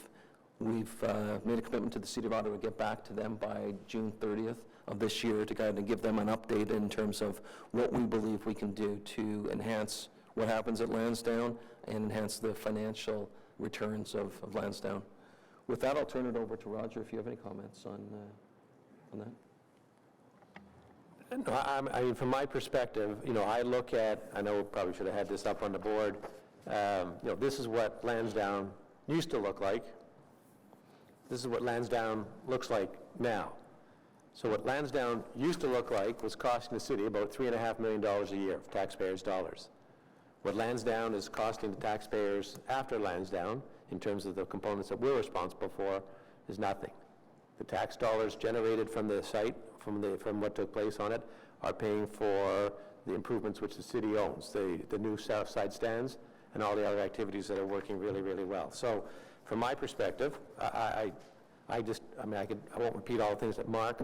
we've made a commitment to the City of Ottawa to get back to them by June 30th of this year to kind of give them an update in terms of what we believe we can do to enhance what happens at Lansdowne and enhance the financial returns of Lansdowne. With that, I'll turn it over to Roger if you have any comments on that. No, I mean, from my perspective, I look at, I know we probably should have had this up on the board, this is what Lansdowne used to look like. This is what Lansdowne looks like now. So what Lansdowne used to look like was costing the city about $3.5 million a year of taxpayers' dollars. What Lansdowne is costing the taxpayers after Lansdowne, in terms of the components that we're responsible for, is nothing. The tax dollars generated from the site, from what took place on it, are paying for the improvements which the city owns, the new south side stands and all the other activities that are working really, really well. So from my perspective, I won't repeat all the things that Mark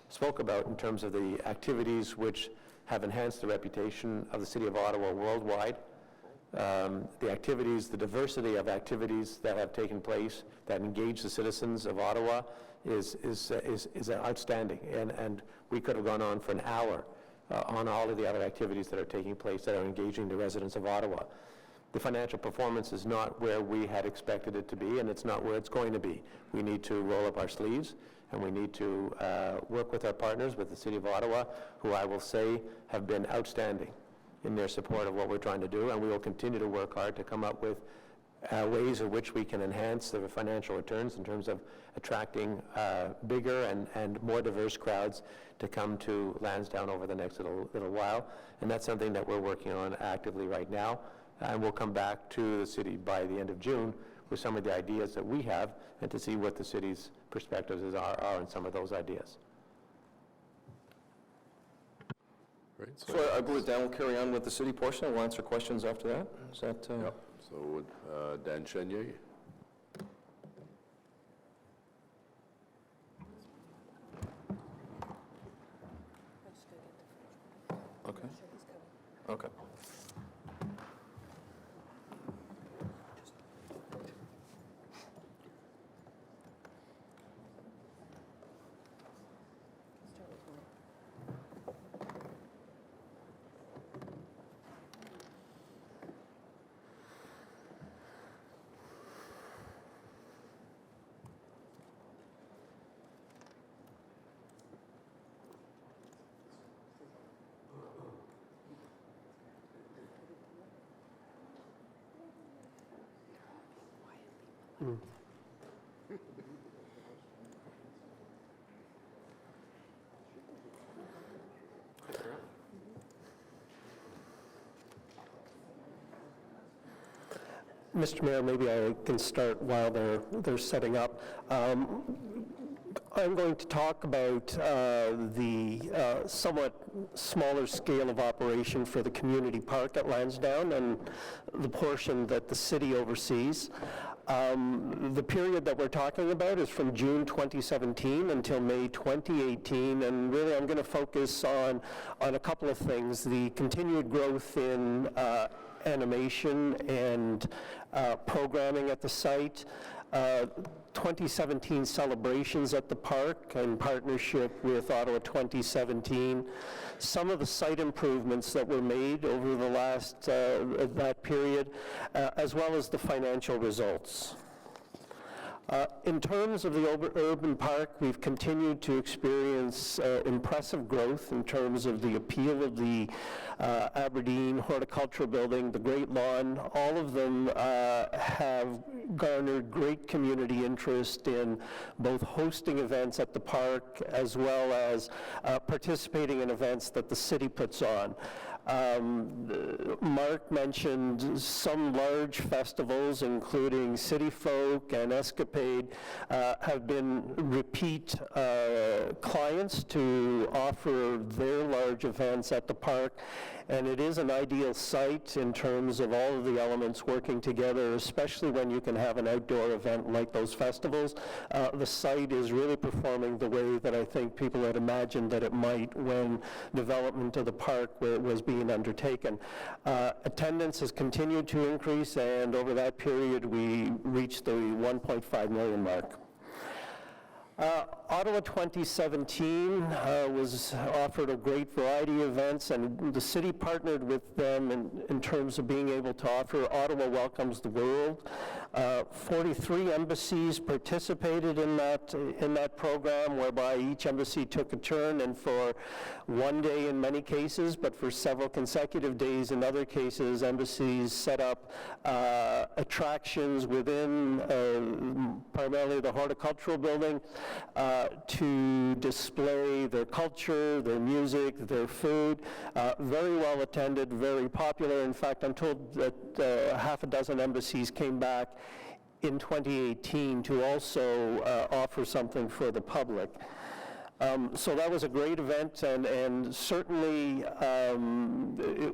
spoke about in terms of the activities which have enhanced the reputation of the City of Ottawa worldwide. The activities, the diversity of activities that have taken place that engage the citizens of Ottawa is outstanding. And we could have gone on for an hour on all of the other activities that are taking place that are engaging the residents of Ottawa. The financial performance is not where we had expected it to be, and it's not where it's going to be. We need to roll up our sleeves, and we need to work with our partners, with the City of Ottawa, who I will say have been outstanding in their support of what we're trying to do, and we will continue to work hard to come up with ways in which we can enhance the financial returns in terms of attracting bigger and more diverse crowds to come to Lansdowne over the next little while. And that's something that we're working on actively right now. And we'll come back to the city by the end of June with some of the ideas that we have and to see what the city's perspectives are on some of those ideas. Great. So I believe Dan will carry on with the city portion, and we'll answer questions after that. Is that? Yep. So Dan Chenier. Okay. Okay. Mr. Mayor, maybe I can start while they're setting up. I'm going to talk about the somewhat smaller scale of operation for the community park at Lansdowne and the portion that the city oversees. The period that we're talking about is from June 2017 until May 2018, and really I'm going to focus on a couple of things: the continued growth in animation and programming at the site, 2017 celebrations at the park in partnership with Ottawa 2017, some of the site improvements that were made over the last that period, as well as the financial results. In terms of the urban park, we've continued to experience impressive growth in terms of the appeal of the Aberdeen Horticultural Building, the Great Lawn. All of them have garnered great community interest in both hosting events at the park as well as participating in events that the city puts on. Mark mentioned some large festivals, including City Folk and Escapade, have been repeat clients to offer their large events at the park, and it is an ideal site in terms of all of the elements working together, especially when you can have an outdoor event like those festivals. The site is really performing the way that I think people had imagined that it might when development of the park was being undertaken. Attendance has continued to increase, and over that period we reached the 1.5 million mark. Ottawa 2017 was offered a great variety of events, and the city partnered with them in terms of being able to offer Ottawa Welcomes the World, 43 embassies participated in that program, whereby each embassy took a turn, and for one day in many cases, but for several consecutive days in other cases, embassies set up attractions within primarily the horticultural building to display their culture, their music, their food. Very well attended, very popular. In fact, I'm told that half a dozen embassies came back in 2018 to also offer something for the public. So that was a great event, and certainly it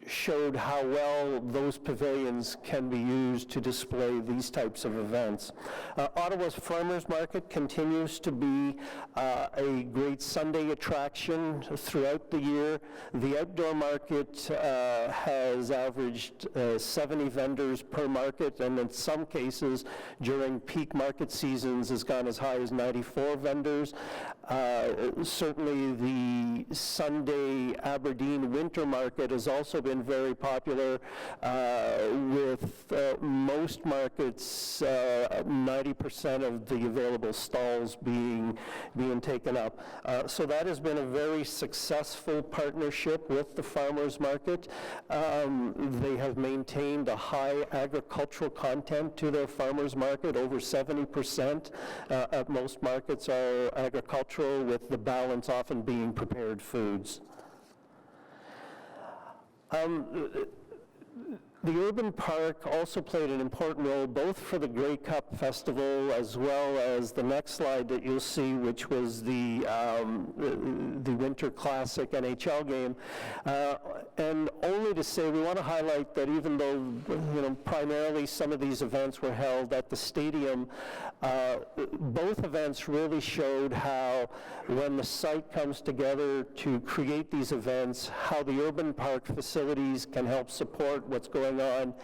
showed how well those pavilions can be used to display these types of events. Ottawa's Farmers Market continues to be a great Sunday attraction throughout the year. The outdoor market has averaged 70 vendors per market, and in some cases during peak market seasons has gone as high as 94 vendors. Certainly the Sunday Aberdeen Winter Market has also been very popular, with most markets 90% of the available stalls being taken up. So that has been a very successful partnership with the farmers market. They have maintained a high agricultural content to their farmers market. Over 70% at most markets are agricultural, with the balance often being prepared foods. The Urban Park also played an important role both for the Grey Cup Festival as well as the next slide that you'll see, which was the Winter Classic NHL game. And only to say, we want to highlight that even though primarily some of these events were held at the stadium, both events really showed how, when the site comes together to create these events, how the Urban Park facilities can help support what's going on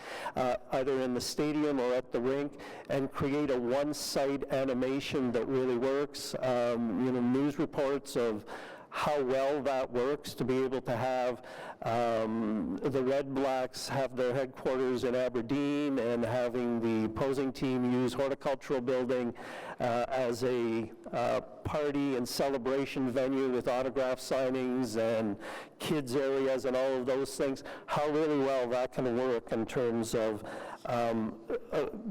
either in the stadium or at the rink, and create a one-site animation that really works. News reports of how well that works, to be able to have the Red Blacks have their headquarters in Aberdeen, and having the opposing team use Horticultural Building as a party and celebration venue with autograph signings and kids areas and all of those things, how really well that can work in terms of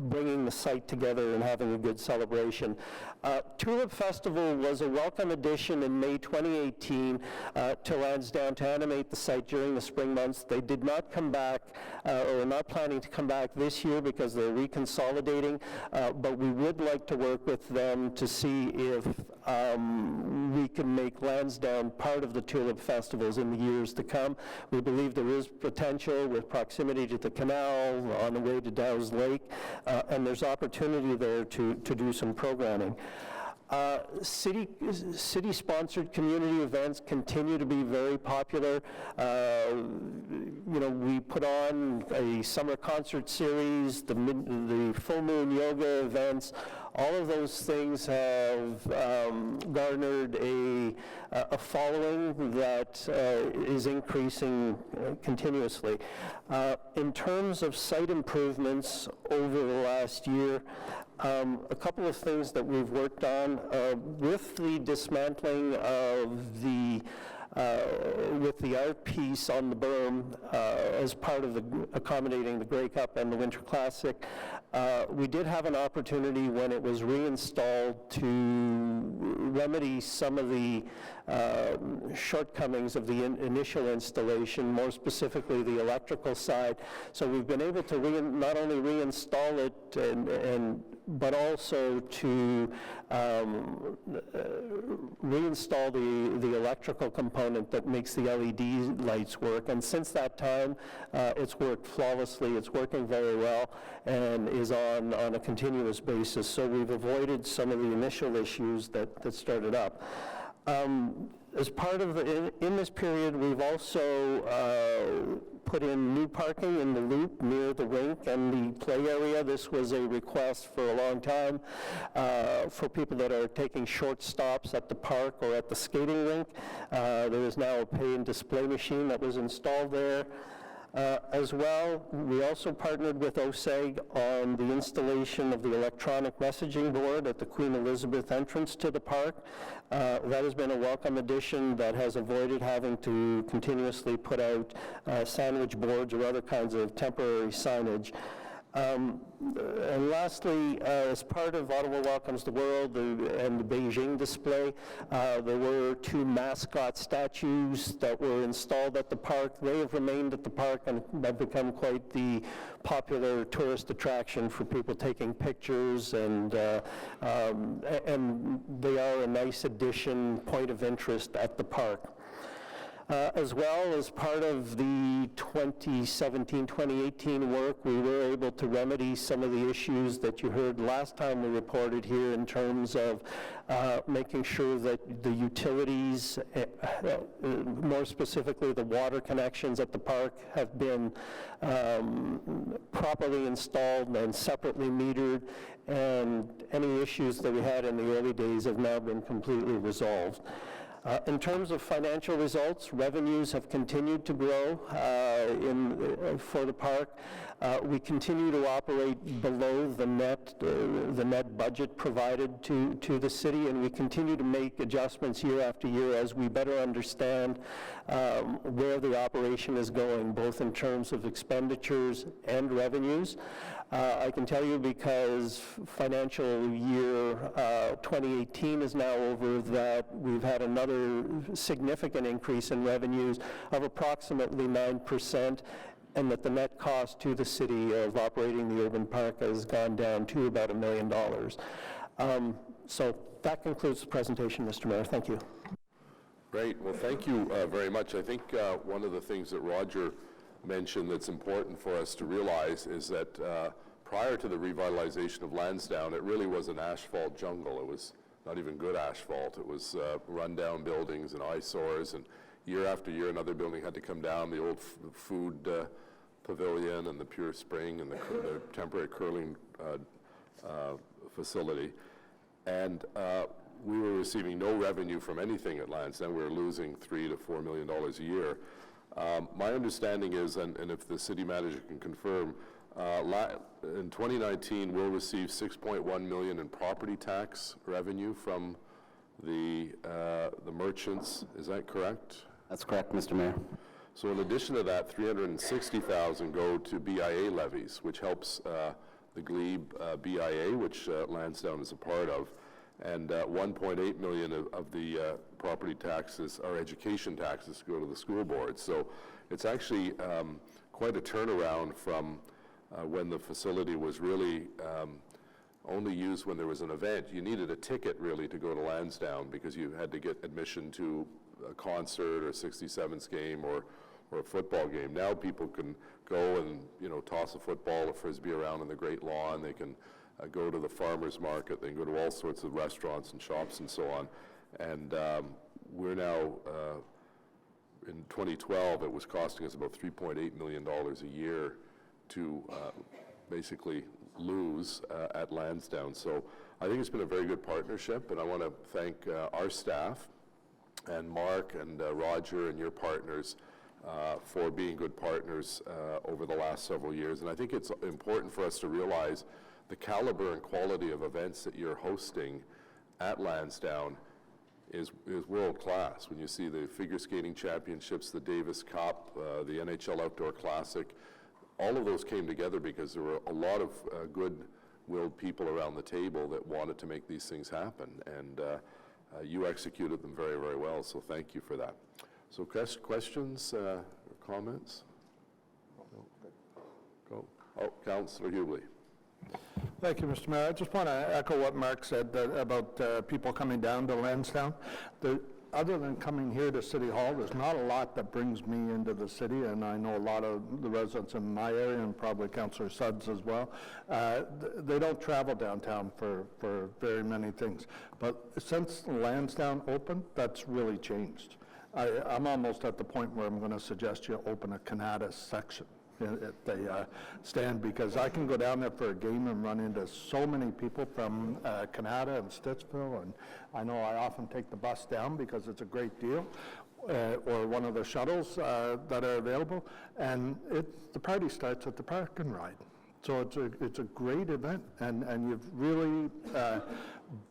bringing the site together and having a good celebration. Tulip Festival was a welcome addition in May 2018 to Lansdowne to animate the site during the spring months. They did not come back, or are not planning to come back this year because they're reconsolidating, but we would like to work with them to see if we can make Lansdowne part of the Tulip Festivals in the years to come. We believe there is potential with proximity to the canal, on the way to Dow's Lake, and there's opportunity there to do some programming. City-sponsored community events continue to be very popular. We put on a summer concert series, the full moon yoga events. All of those things have garnered a following that is increasing continuously. In terms of site improvements over the last year, a couple of things that we've worked on with the dismantling of the with the art piece on the berm as part of accommodating the Grey Cup and the Winter Classic. We did have an opportunity when it was reinstalled to remedy some of the shortcomings of the initial installation, more specifically the electrical side. So we've been able to not only reinstall it but also to reinstall the electrical component that makes the LED lights work. And since that time, it's worked flawlessly. It's working very well and is on a continuous basis. So we've avoided some of the initial issues that started up. As part of in this period, we've also put in new parking in the loop near the rink and the play area. This was a request for a long time for people that are taking short stops at the park or at the skating rink. There is now a pay and display machine that was installed there. As well, we also partnered with OSEG on the installation of the electronic messaging board at the Queen Elizabeth entrance to the park. That has been a welcome addition that has avoided having to continuously put out sandwich boards or other kinds of temporary signage. And lastly, as part of Ottawa Welcomes the World and the Beijing display, there were 2 mascot statues that were installed at the park. They have remained at the park and have become quite the popular tourist attraction for people taking pictures, and they are a nice addition, point of interest at the park. As well, as part of the 2017-2018 work, we were able to remedy some of the issues that you heard last time we reported here in terms of making sure that the utilities, more specifically the water connections at the park, have been properly installed and separately metered, and any issues that we had in the early days have now been completely resolved. In terms of financial results, revenues have continued to grow for the park. We continue to operate below the net budget provided to the city, and we continue to make adjustments year after year as we better understand where the operation is going, both in terms of expenditures and revenues. I can tell you, because financial year 2018 is now over, that we've had another significant increase in revenues of approximately 9%, and that the net cost to the city of operating the urban park has gone down to about $1 million. So that concludes the presentation, Mr. Mayor. Thank you. Great. Well, thank you very much. I think one of the things that Roger mentioned that's important for us to realize is that prior to the revitalization of Lansdowne, it really was an asphalt jungle. It was not even good asphalt. It was run-down buildings and eyesores, and year after year another building had to come down, the old food pavilion and the Pure Spring and the temporary curling facility. And we were receiving no revenue from anything at Lansdowne. We were losing $3 to $4 million a year. My understanding is, and if the city manager can confirm, in 2019 we'll receive $6.1 million in property tax revenue from the merchants. Is that correct? That's correct, Mr. Mayor. So in addition to that, $360,000 go to BIA levies, which helps the Glebe BIA, which Lansdowne is a part of, and $1.8 million of the property taxes, or education taxes, go to the school board. So it's actually quite a turnaround from when the facility was really only used when there was an event. You needed a ticket really to go to Lansdowne, because you had to get admission to a concert or a 67s game or a football game. Now people can go and, you know, toss a football or frisbee around in the Great Lawn. They can go to the farmers market. They can go to all sorts of restaurants and shops and so on. And we're now, in 2012, it was costing us about $3.8 million a year to basically lose at Lansdowne. So I think it's been a very good partnership, and I want to thank our staff and Mark and Roger and your partners for being good partners over the last several years. And I think it's important for us to realize the caliber and quality of events that you're hosting at Lansdowne is world class. When you see the figure skating championships, the Davis Cup, the NHL Outdoor Classic, all of those came together because there were a lot of good-willed people around the table that wanted to make these things happen, and you executed them very, very well, so thank you for that. So questions or comments? Go. Oh, Councillor Hughley. Thank you, Mr. Mayor. I just want to echo what Mark said about people coming down to Lansdowne. Other than coming here to City Hall, there's not a lot that brings me into the city, and I know a lot of the residents in my area, and probably Councillor Sudds as well. They don't travel downtown for very many things. But since Lansdowne opened, that's really changed. I'm almost at the point where I'm going to suggest you open a Canada section at the stand, because I can go down there for a game and run into so many people from Canada and Stittsville, and I know I often take the bus down because it's a great deal, or one of the shuttles that are available, and the party starts at the park and ride. So it's a great event, and you've really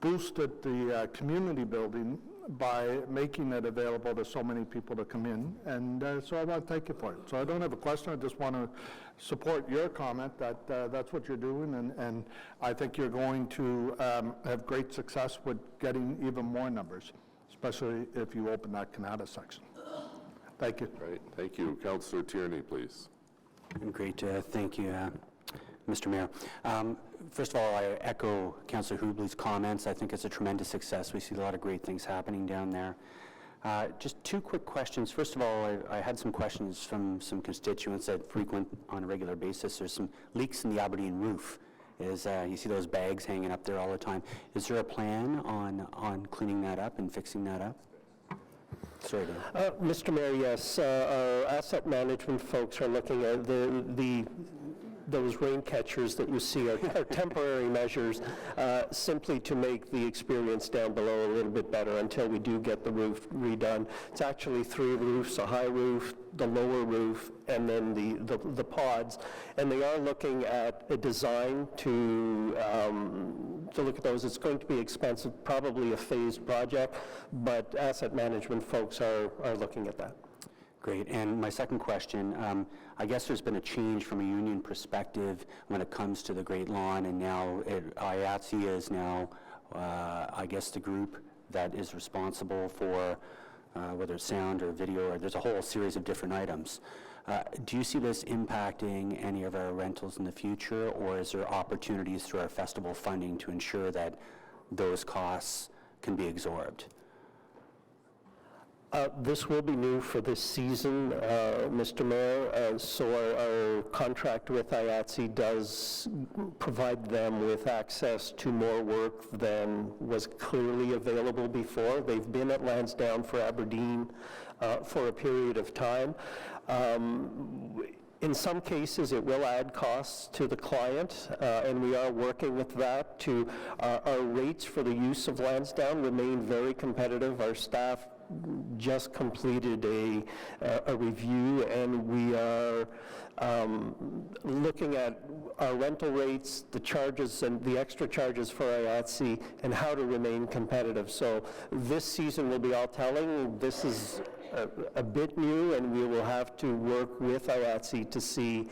boosted the community building by making it available to so many people to come in, and so I want to thank you for it. So I don't have a question, I just want to support your comment that that's what you're doing, and I think you're going to have great success with getting even more numbers, especially if you open that Canada section. Thank you. Great, thank you. Councillor Tierney, please. Great, thank you, Mr. Mayor. First of all, I echo Councillor Hubley's comments. I think it's a tremendous success. We see a lot of great things happening down there. Just two quick questions. First of all, I had some questions from some constituents that frequent on a regular basis. There's some leaks in the Aberdeen roof. You see those bags hanging up there all the time. Is there a plan on cleaning that up and fixing that up? Sorry, Dan. Mr. Mayor, yes, our asset management folks are looking at those rain catchers that you see are temporary measures simply to make the experience down below a little bit better until we do get the roof redone. It's actually 3 roofs, a high roof, the lower roof, and then the pods. And they are looking at a design to look at those. It's going to be expensive, probably a phased project, but asset management folks are looking at that. Great. And my second question, I guess there's been a change from a union perspective when it comes to the Great Lawn, and now IATSE is now, I guess, the group that is responsible for whether it's sound or video, or there's a whole series of different items. Do you see this impacting any of our rentals in the future, or is there opportunities through our festival funding to ensure that those costs can be absorbed? This will be new for this season, Mr. Mayor, so our contract with IATSE does provide them with access to more work than was clearly available before. They've been at Lansdowne for Aberdeen for a period of time. In some cases, it will add costs to the client, and we are working with that. Our rates for the use of Lansdowne remain very competitive. Our staff just completed a review, and we are looking at our rental rates, the charges and the extra charges for IATSE, and how to remain competitive. So this season will be all telling. This is a bit new, and we will have to work with IATSE to see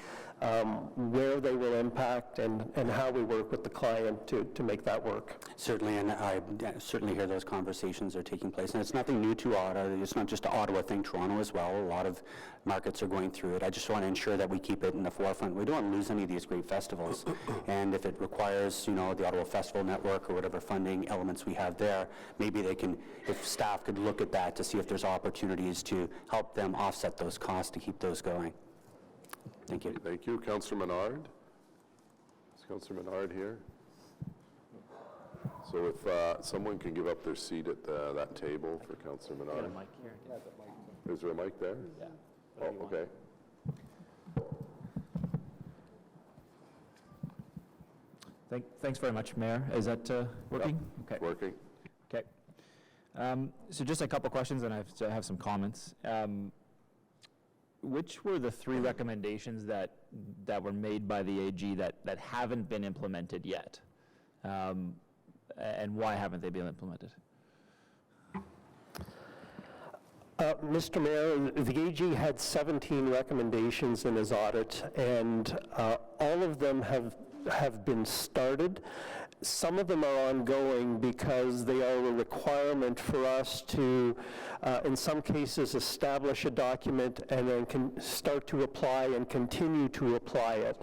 where they will impact and how we work with the client to make that work. Certainly, and I certainly hear those conversations are taking place. And it's nothing new to Ottawa. It's not just an Ottawa thing, Toronto as well. A lot of markets are going through it. I just want to ensure that we keep it in the forefront. We don't want to lose any of these great festivals. And if it requires, the Ottawa Festival Network or whatever funding elements we have there, maybe they can, if staff could look at that to see if there's opportunities to help them offset those costs to keep those going. Thank you. Thank you. Councillor Menard? Is Councillor Menard here? So if someone can give up their seat at that table for Councillor Menard. Got a mic here. Is there a mic there? Yeah. Oh, okay. Thanks very much, Mayor. Is that working? Okay. Working. Okay. So just a couple questions, and I have some comments. Which were the 3 recommendations that were made by the AG that haven't been implemented yet? And why haven't they been implemented? Mr. Mayor, the AG had 17 recommendations in his audit, and all of them have been started. Some of them are ongoing because they are a requirement for us to, in some cases, establish a document and then can start to apply and continue to apply it.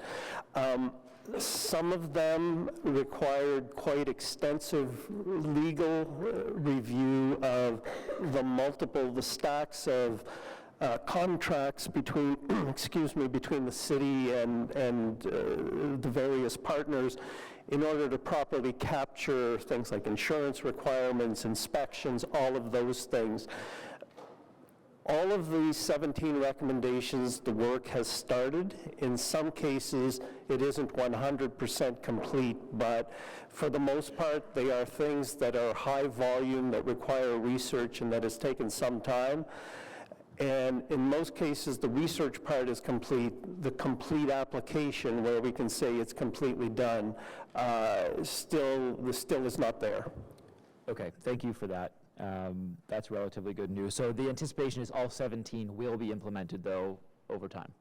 Some of them required quite extensive legal review of the stacks of contracts between, between the city and the various partners in order to properly capture things like insurance requirements, inspections, all of those things. All of the 17 recommendations, the work has started. In some cases, it isn't 100% complete, but for the most part, they are things that are high volume, that require research, and that has taken some time. And in most cases, the research part is complete. The complete application, where we can say it's completely done, still is not there. Okay, thank you for that. That's relatively good news. So the anticipation is all 17 will be implemented, though, over time?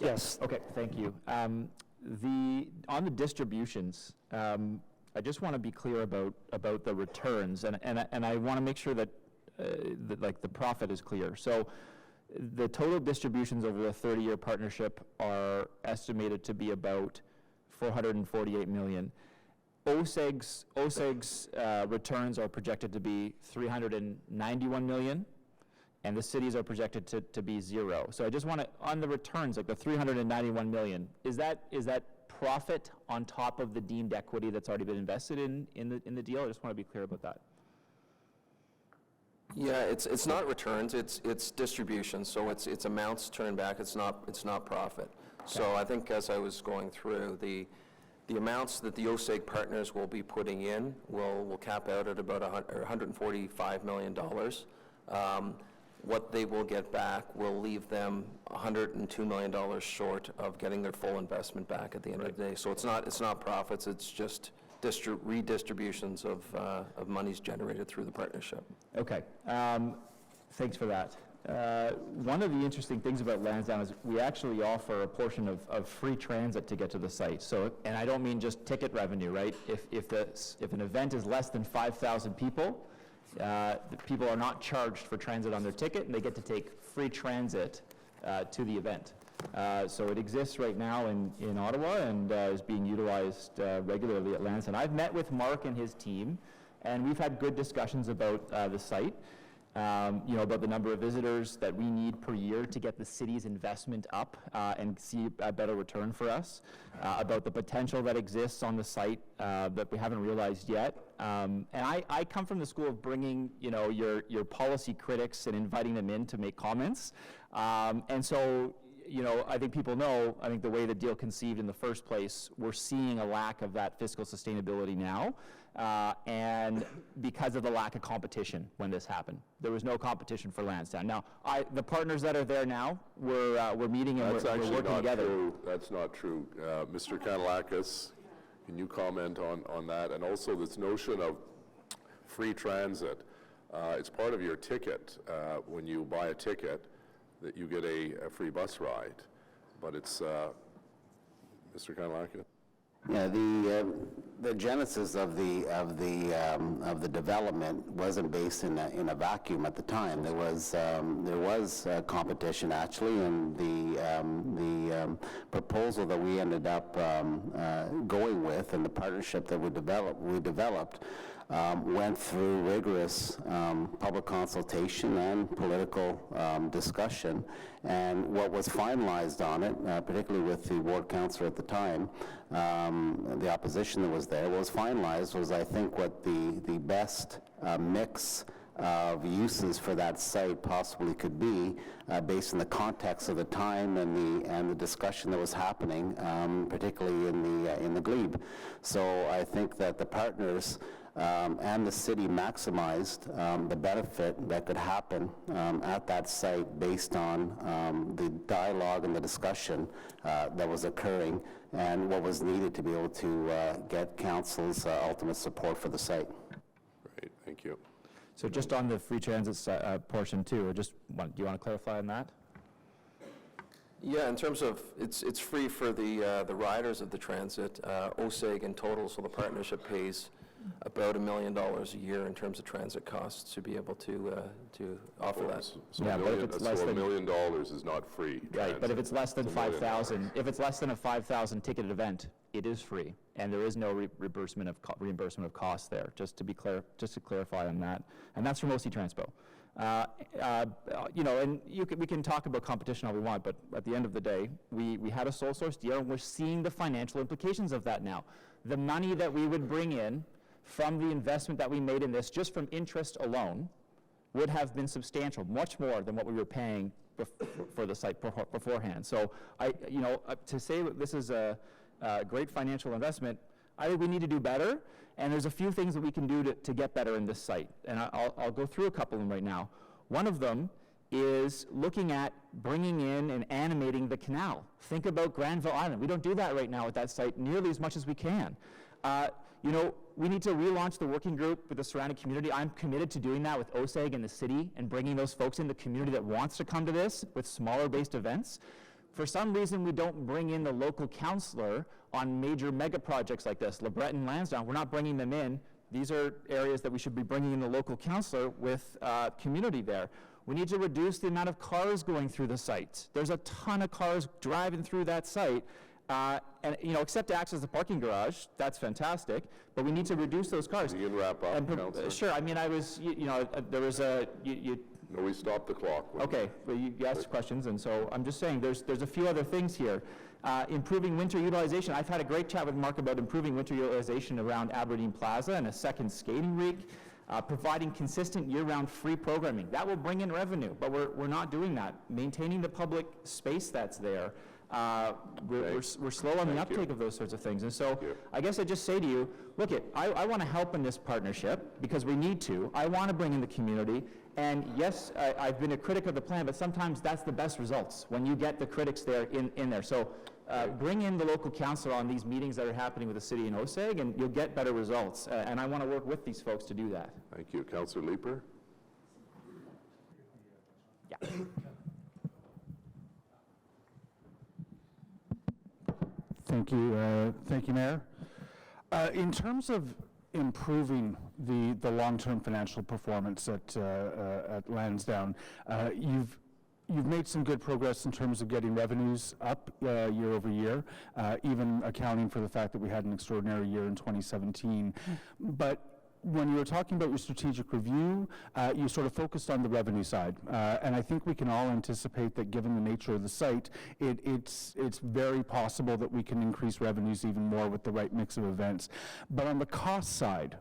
Yes. Okay, thank you. On the distributions, I just want to be clear about the returns, and I want to make sure that the profit is clear. So the total distributions over the 30-year partnership are estimated to be about $448 million. OSEG's returns are projected to be $391 million, and the cities are projected to be zero. So I just want to, on the returns, like the $391 million, is that profit on top of the deemed equity that's already been invested in the deal? I just want to be clear about that. Yeah, it's not returns, it's distributions, so it's amounts turned back, it's not profit. So I think as I was going through, the amounts that the OSEG partners will be putting in will cap out at about $145 million. What they will get back will leave them $102 million short of getting their full investment back at the end of the day. So it's not profits, it's just redistributions of monies generated through the partnership. Okay, thanks for that. One of the interesting things about Lansdowne is we actually offer a portion of free transit to get to the site. So, and I don't mean just ticket revenue, right? If an event is less than 5,000 people, the people are not charged for transit on their ticket, and they get to take free transit to the event. So it exists right now in Ottawa and is being utilized regularly at Lansdowne. I've met with Mark and his team, and we've had good discussions about the site, about the number of visitors that we need per year to get the city's investment up and see a better return for us, about the potential that exists on the site that we haven't realized yet. And I come from the school of bringing, your policy critics and inviting them in to make comments. And so, I think people know, I think the way the deal conceived in the first place, we're seeing a lack of that fiscal sustainability now, and because of the lack of competition when this happened. There was no competition for Lansdowne. Now, the partners that are there now, we're meeting and we're working together. That's not true. Mr. Kanalakis, can you comment on that? And also this notion of free transit. It's part of your ticket. When you buy a ticket, that you get a free bus ride, but it's, Mr. Kanalakis? Yeah, the genesis of the development wasn't based in a vacuum at the time. There was competition actually, and the proposal that we ended up going with, and the partnership that we developed went through rigorous public consultation and political discussion, and what was finalized on it, particularly with the ward councillor at the time, the opposition that was there, what was finalized was, I think, what the best mix of uses for that site possibly could be, based on the context of the time and the discussion that was happening, particularly in the glebe. So I think that the partners and the city maximized the benefit that could happen at that site based on the dialogue and the discussion that was occurring and what was needed to be able to get council's ultimate support for the site. Great, thank you. So just on the free transit portion too, do you want to clarify on that? Yeah, in terms of, it's free for the riders of the transit. OSEG in total, so the partnership pays about $1 million a year in terms of transit costs to be able to offer that. So Yeah, but if it's less $1 than- million is not free. Right, but if it's less than It's $1 million. 5,000, if it's less than a 5,000 ticketed event, it is free, and there is no reimbursement of costs there. Just to be clear, just to clarify on that, and that's from OC Transpo. And we can talk about competition all we want, but at the end of the day, we had a sole source deal, and we're seeing the financial implications of that now. The money that we would bring in from the investment that we made in this, just from interest alone, would have been substantial, much more than what we were paying for the site beforehand. So to say that this is a great financial investment, I think we need to do better, and there's a few things that we can do to get better in this site. And I'll go through a couple of them right now. One of them is looking at bringing in and animating the canal. Think about Granville Island. We don't do that right now at that site nearly as much as we can. We need to relaunch the working group with the surrounding community. I'm committed to doing that with OSEG and the city and bringing those folks in the community that wants to come to this with smaller-based events. For some reason, we don't bring in the local councillor on major mega projects like this. LeBreton, Lansdowne, we're not bringing them in. These are areas that we should be bringing in the local councillor with community there. We need to reduce the amount of cars going through the site. There's a ton of cars driving through that site. Except to access the parking garage, that's fantastic, but we need to reduce those cars. You can wrap up, Councillor. Sure, I mean, there was a, No, we stopped the clock. okay, well, you asked questions, and so I'm just saying, there's a few other things here. Improving winter utilization. I've had a great chat with Mark about improving winter utilization around Aberdeen Plaza and a second skating rink. Providing consistent year-round free programming. That will bring in revenue, but we're not doing that. Maintaining the public space that's there. We're slow on the uptake of those sorts of things. And so I guess I just say to you, look, I want to help in this partnership because we need to. I want to bring in the community. And yes, I've been a critic of the plan, but sometimes that's the best results when you get the critics there in there. So bring in the local council on these meetings that are happening with the city and OSEG, and you'll get better results. And I want to work with these folks to do that. Thank you. Councillor Leeper? Yeah. Thank you, Mayor. In terms of improving the long-term financial performance at Lansdowne, you've made some good progress in terms of getting revenues up year over year, even accounting for the fact that we had an extraordinary year in 2017. But when you were talking about your strategic review, you sort of focused on the revenue side. And I think we can all anticipate that given the nature of the site, it's very possible that we can increase revenues even more with the right mix of events. But on the cost side,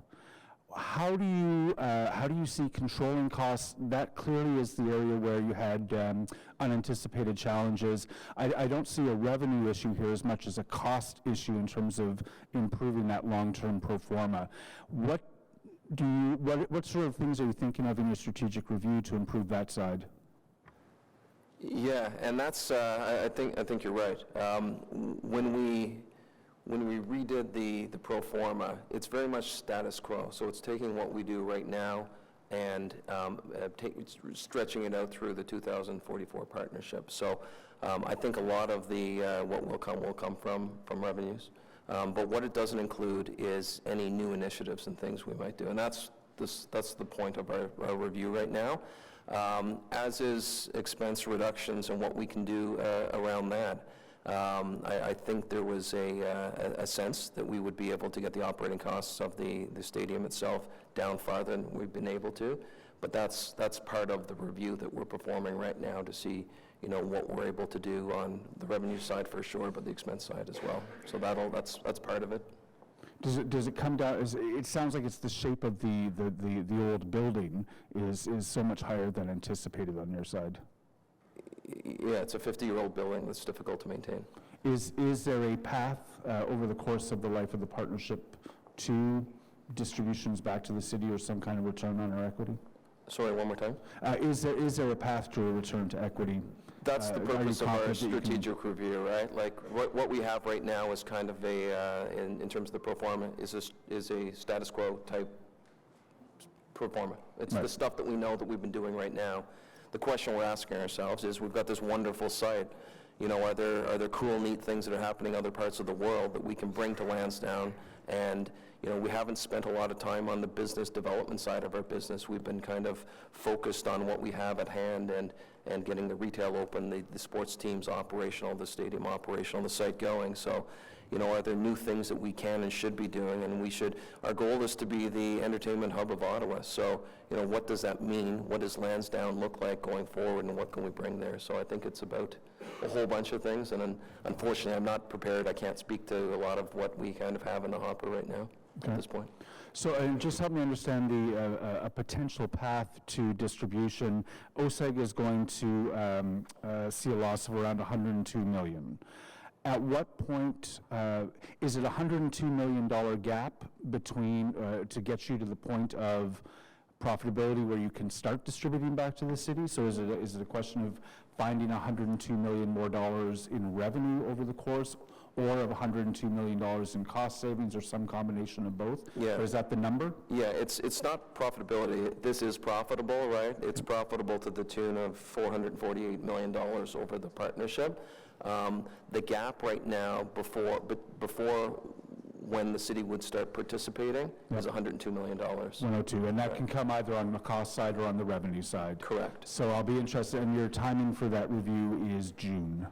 how do you see controlling costs? That clearly is the area where you had unanticipated challenges. I don't see a revenue issue here as much as a cost issue in terms of improving that long-term pro forma. What sort of things are you thinking of in your strategic review to improve that side? Yeah, and that's, I think you're right. When we redid the pro forma, it's very much status quo. So it's taking what we do right now and stretching it out through the 2044 partnership. So I think a lot of the what will come from revenues. But what it doesn't include is any new initiatives and things we might do. And that's the point of our review right now, as is expense reductions and what we can do around that. I think there was a sense that we would be able to get the operating costs of the stadium itself down farther than we've been able to. But that's part of the review that we're performing right now to see what we're able to do on the revenue side for sure, but the expense side as well. So that's part of it. Does it come down? It sounds like it's the shape of the old building is so much higher than anticipated on your side. Yeah, it's a 50-year-old building that's difficult to maintain. Is there a path over the course of the life of the partnership to distributions back to the city or some kind of return on our equity? Sorry, one more time? Is there a path to a return to equity? That's the purpose of our strategic review, right? Like what we have right now is kind of in terms of the pro forma, is a status quo type pro forma. It's the stuff that we know that we've been doing right now. The question we're asking ourselves is, we've got this wonderful site. Are there cool, neat things that are happening in other parts of the world that we can bring to Lansdowne? And we haven't spent a lot of time on the business development side of our business. We've been kind of focused on what we have at hand and getting the retail open, the sports teams operational, the stadium operational, the site going. So, are there new things that we can and should be doing? And our goal is to be the entertainment hub of Ottawa. So, what does that mean? What does Lansdowne look like going forward, and what can we bring there? So I think it's about a whole bunch of things, and unfortunately I'm not prepared. I can't speak to a lot of what we kind of have in the hopper right now at this point. So, and just help me understand a potential path to distribution. OSEG is going to see a loss of around $102 million. At what point, is it a $102 million gap between, to get you to the point of profitability where you can start distributing back to the city? So is it a question of finding $102 million more in revenue over the course, or of $102 million in cost savings, or some combination of both? Yeah. Or is that the number? Yeah, it's not profitability. This is profitable, right? It's profitable to the tune of $448 million over the partnership. The gap right now before when the city would start participating is $102 million. 102, and that can come either on the cost side or on the revenue side. Correct. So I'll be interested, and your timing for that review is June.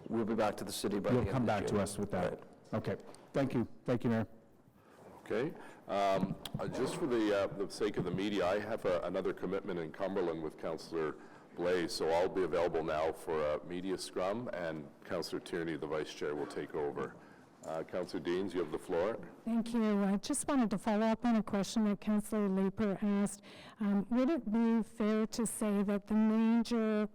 We'll be back to the city by the You'll end of come back to June. us with that. Right. Okay, thank you. Thank you, Mayor. Okay. Just for the sake of the media, I have another commitment in Cumberland with Councillor Blaze, so I'll be available now for a media scrum, and Councillor Tierney, the Vice Chair, will take over. Councillor Deans, you have the floor. Thank you. I just wanted to follow up on a question that Councillor Leeper asked. Would it be fair to say that the major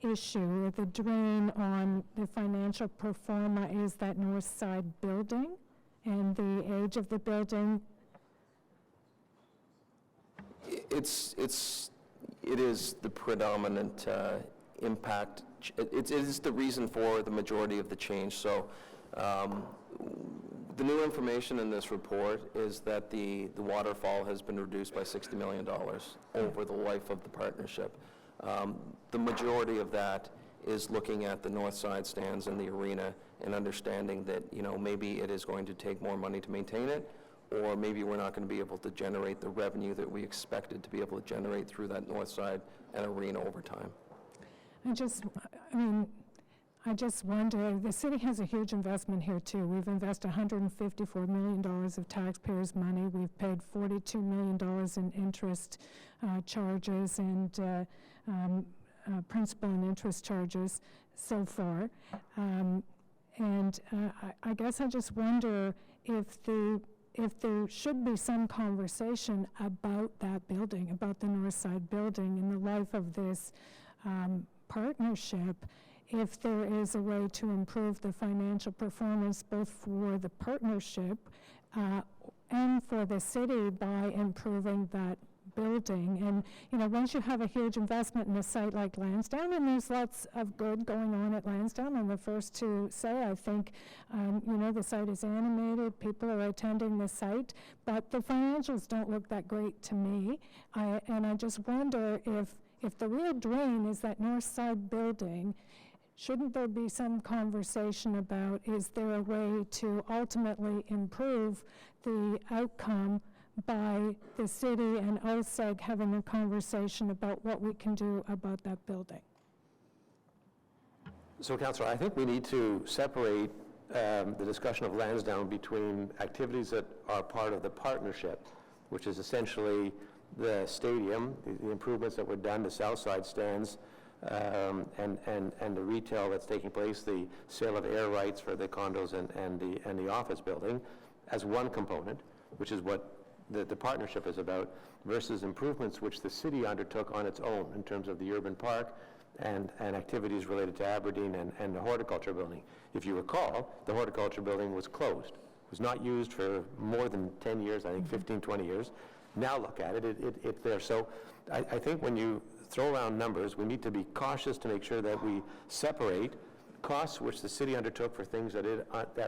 issue, or the drain on the financial pro forma, is that north side building and the age of the building? It is the predominant impact. It is the reason for the majority of the change. So the new information in this report is that the waterfall has been reduced by $60 million over the life of the partnership. The majority of that is looking at the north side stands and the arena and understanding that, maybe it is going to take more money to maintain it, or maybe we're not going to be able to generate the revenue that we expected to be able to generate through that north side and arena over time. I just wonder, the city has a huge investment here too. We've invested $154 million of taxpayers' money. We've paid $42 million in interest charges and principal and interest charges so far. I guess I just wonder if there should be some conversation about that building, about the north side building in the life of this partnership, if there is a way to improve the financial performance both for the partnership and for the city by improving that building. And, once you have a huge investment in a site like Lansdowne, and there's lots of good going on at Lansdowne, I'm the first to say, I think, the site is animated, people are attending the site, but the financials don't look that great to me. And I just wonder if the real drain is that north side building, shouldn't there be some conversation about, is there a way to ultimately improve the outcome by the city and OSEG having a conversation about what we can do about that building? So, Councillor, I think we need to separate the discussion of Lansdowne between activities that are part of the partnership, which is essentially the stadium, the improvements that were done, the south side stands, and the retail that's taking place, the sale of air rights for the condos and the office building, as one component, which is what the partnership is about, versus improvements which the city undertook on its own in terms of the urban park and activities related to Aberdeen and the horticulture building. If you recall, the horticulture building was closed. It was not used for more than 10 years, I think 15, 20 years. Now look at it, it's there. So I think when you throw around numbers, we need to be cautious to make sure that we separate costs which the city undertook for things that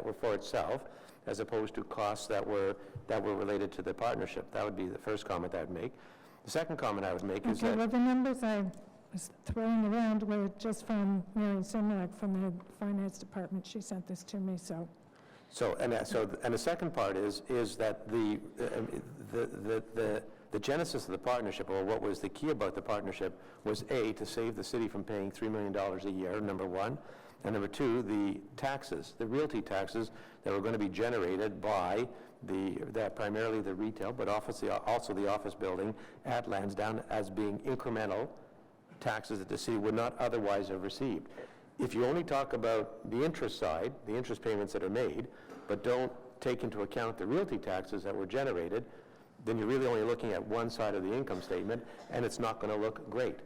were for itself, as opposed to costs that were related to the partnership. That would be the first comment I would make. The second comment I would make is that... Okay, well, the numbers I was throwing around were just from Mary Simlak from the finance department. She sent this to me, so... And the second part is that the genesis of the partnership, or what was the key about the partnership, was A, to save the city from paying $3 million a year, number one, and number two, the taxes, the realty taxes that were going to be generated by primarily the retail, but also the office building at Lansdowne as being incremental taxes that the city would not otherwise have received. If you only talk about the interest side, the interest payments that are made, but don't take into account the realty taxes that were generated, then you're really only looking at one side of the income statement, and it's not going to look great.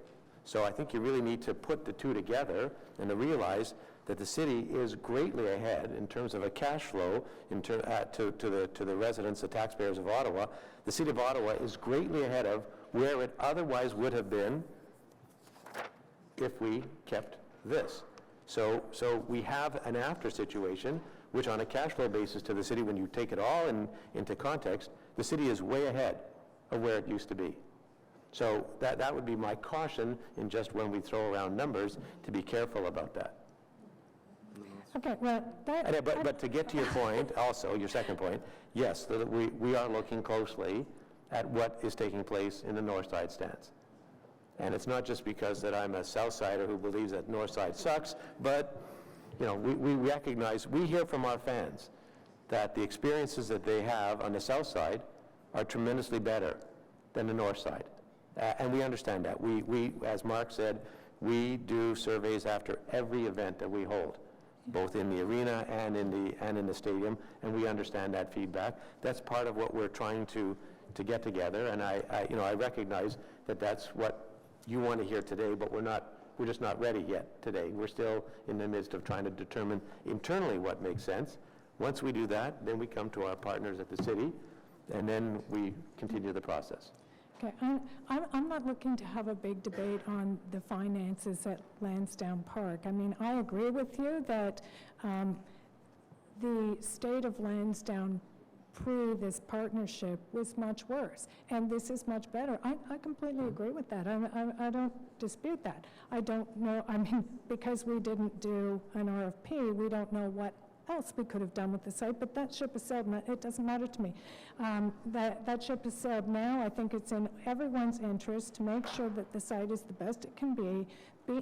So I think you really need to put the two together and to realize that the city is greatly ahead in terms of a cash flow to the residents, the taxpayers of Ottawa. The City of Ottawa is greatly ahead of where it otherwise would have been if we kept this. So we have an after situation, which on a cash flow basis to the city, when you take it all into context, the city is way ahead of where it used to be. So that would be my caution in just when we throw around numbers, to be careful about that. Okay, well, But to get to your point, also, your second point, yes, we are looking closely at what is taking place in the North Side stands. And it's not just because that I'm a South Sider who believes that North Side sucks, but we recognize, we hear from our fans that the experiences that they have on the South Side are tremendously better than the North Side. And we understand that. We, as Mark said, we do surveys after every event that we hold, both in the arena and in the stadium, and we understand that feedback. That's part of what we're trying to get together, and I recognize that that's what you want to hear today, but we're just not ready yet today. We're still in the midst of trying to determine internally what makes sense. Once we do that, then we come to our partners at the city, and then we continue the process. okay, I'm not looking to have a big debate on the finances at Lansdowne Park. I mean, I agree with you that the state of Lansdowne pre this partnership was much worse, and this is much better. I completely agree with that. I don't dispute that. I don't know, I mean, because we didn't do an RFP, we don't know what else we could have done with the site, but that ship has sailed. It doesn't matter to me. That ship has sailed now. I think it's in everyone's interest to make sure that the site is the best it can be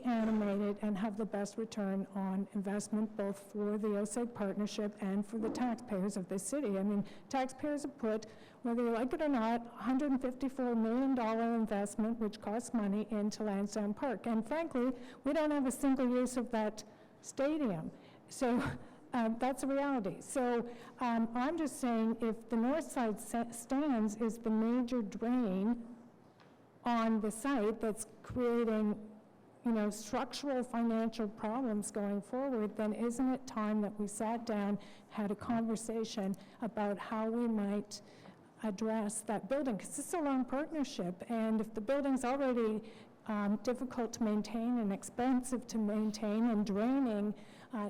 animated, and have the best return on investment, both for the OSEG partnership and for the taxpayers of this city. I mean, taxpayers have put, whether you like it or not, $154 million investment, which costs money, into Lansdowne Park. And frankly, we don't have a single use of that stadium. So that's a reality. So I'm just saying, if the north side stands is the major drain on the site that's creating structural financial problems going forward, then isn't it time that we sat down, had a conversation about how we might address that building? Because it's a long partnership, and if the building's already difficult to maintain and expensive to maintain and draining